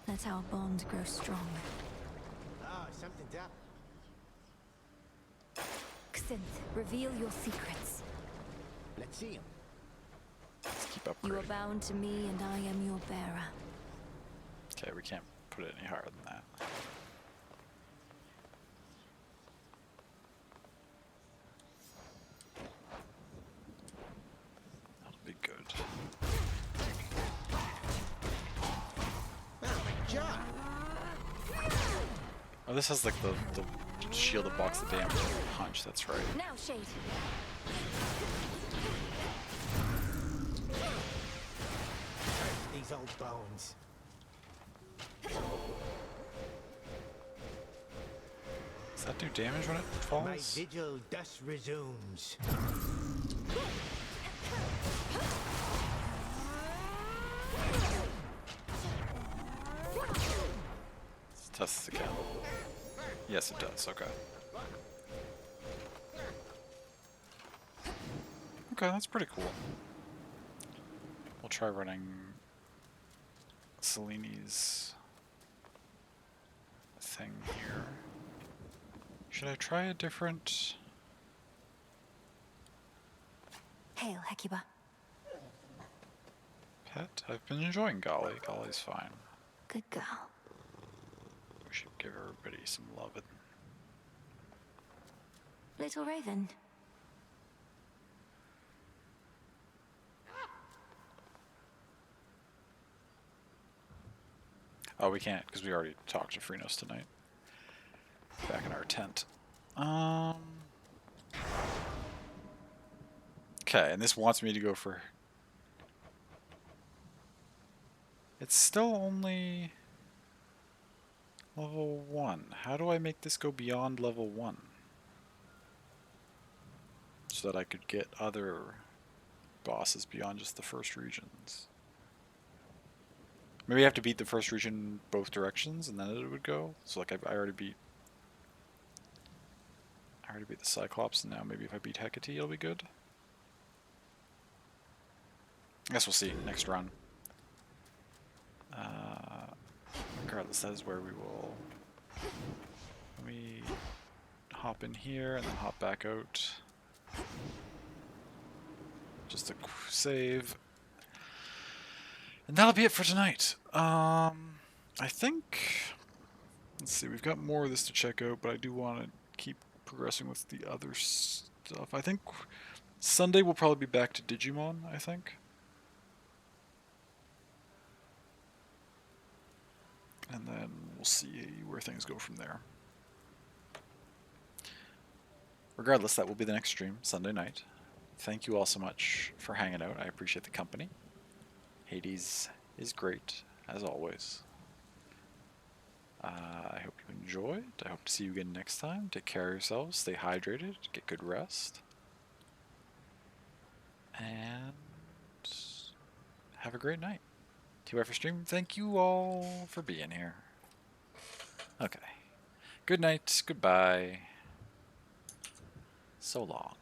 S3: Let our bond grow strong.
S4: Oh, something's up.
S3: Xinth, reveal your secrets.
S4: Let's see him.
S1: Let's keep upgrading.
S3: You are bound to me, and I am your bearer.
S1: Okay, we can't put it any higher than that. That'll be good.
S4: Oh, my God.
S1: Oh, this has like the shield that blocks the damage of the punch, that's right.
S3: Now, Shade.
S4: These old bones.
S1: Does that do damage when it falls?
S4: My vigil thus resumes.
S1: Let's test this again. Yes, it does. Okay. Okay, that's pretty cool. We'll try running Seleni's thing here. Should I try a different...
S3: Hail, Hecuba.
S1: pet? I've been enjoying Golly. Golly's fine.
S3: Good girl.
S1: We should give everybody some loving.
S3: Little Raven.
S1: Oh, we can't, because we already talked to Freenos tonight. Back in our tent. Okay, and this wants me to go for... It's still only... level 1. How do I make this go beyond level 1? So that I could get other bosses beyond just the first regions. Maybe I have to beat the first region both directions and then it would go. So like I already beat the Cyclops, and now maybe if I beat Hecate it'll be good. I guess we'll see next run. Regardless, that is where we will... Let me hop in here and then hop back out. Just a save. And that'll be it for tonight. I think... Let's see, we've got more of this to check out, but I do want to keep progressing with the other stuff. I think Sunday we'll probably be back to Digimon, I think. And then we'll see where things go from there. Regardless, that will be the next stream, Sunday night. Thank you all so much for hanging out. I appreciate the company. Hades is great, as always. I hope you enjoyed. I hope to see you again next time. Take care of yourselves, stay hydrated, get good rest. And have a great night. 2 hour for stream. Thank you all for being here. Okay. Good night. Goodbye. So long.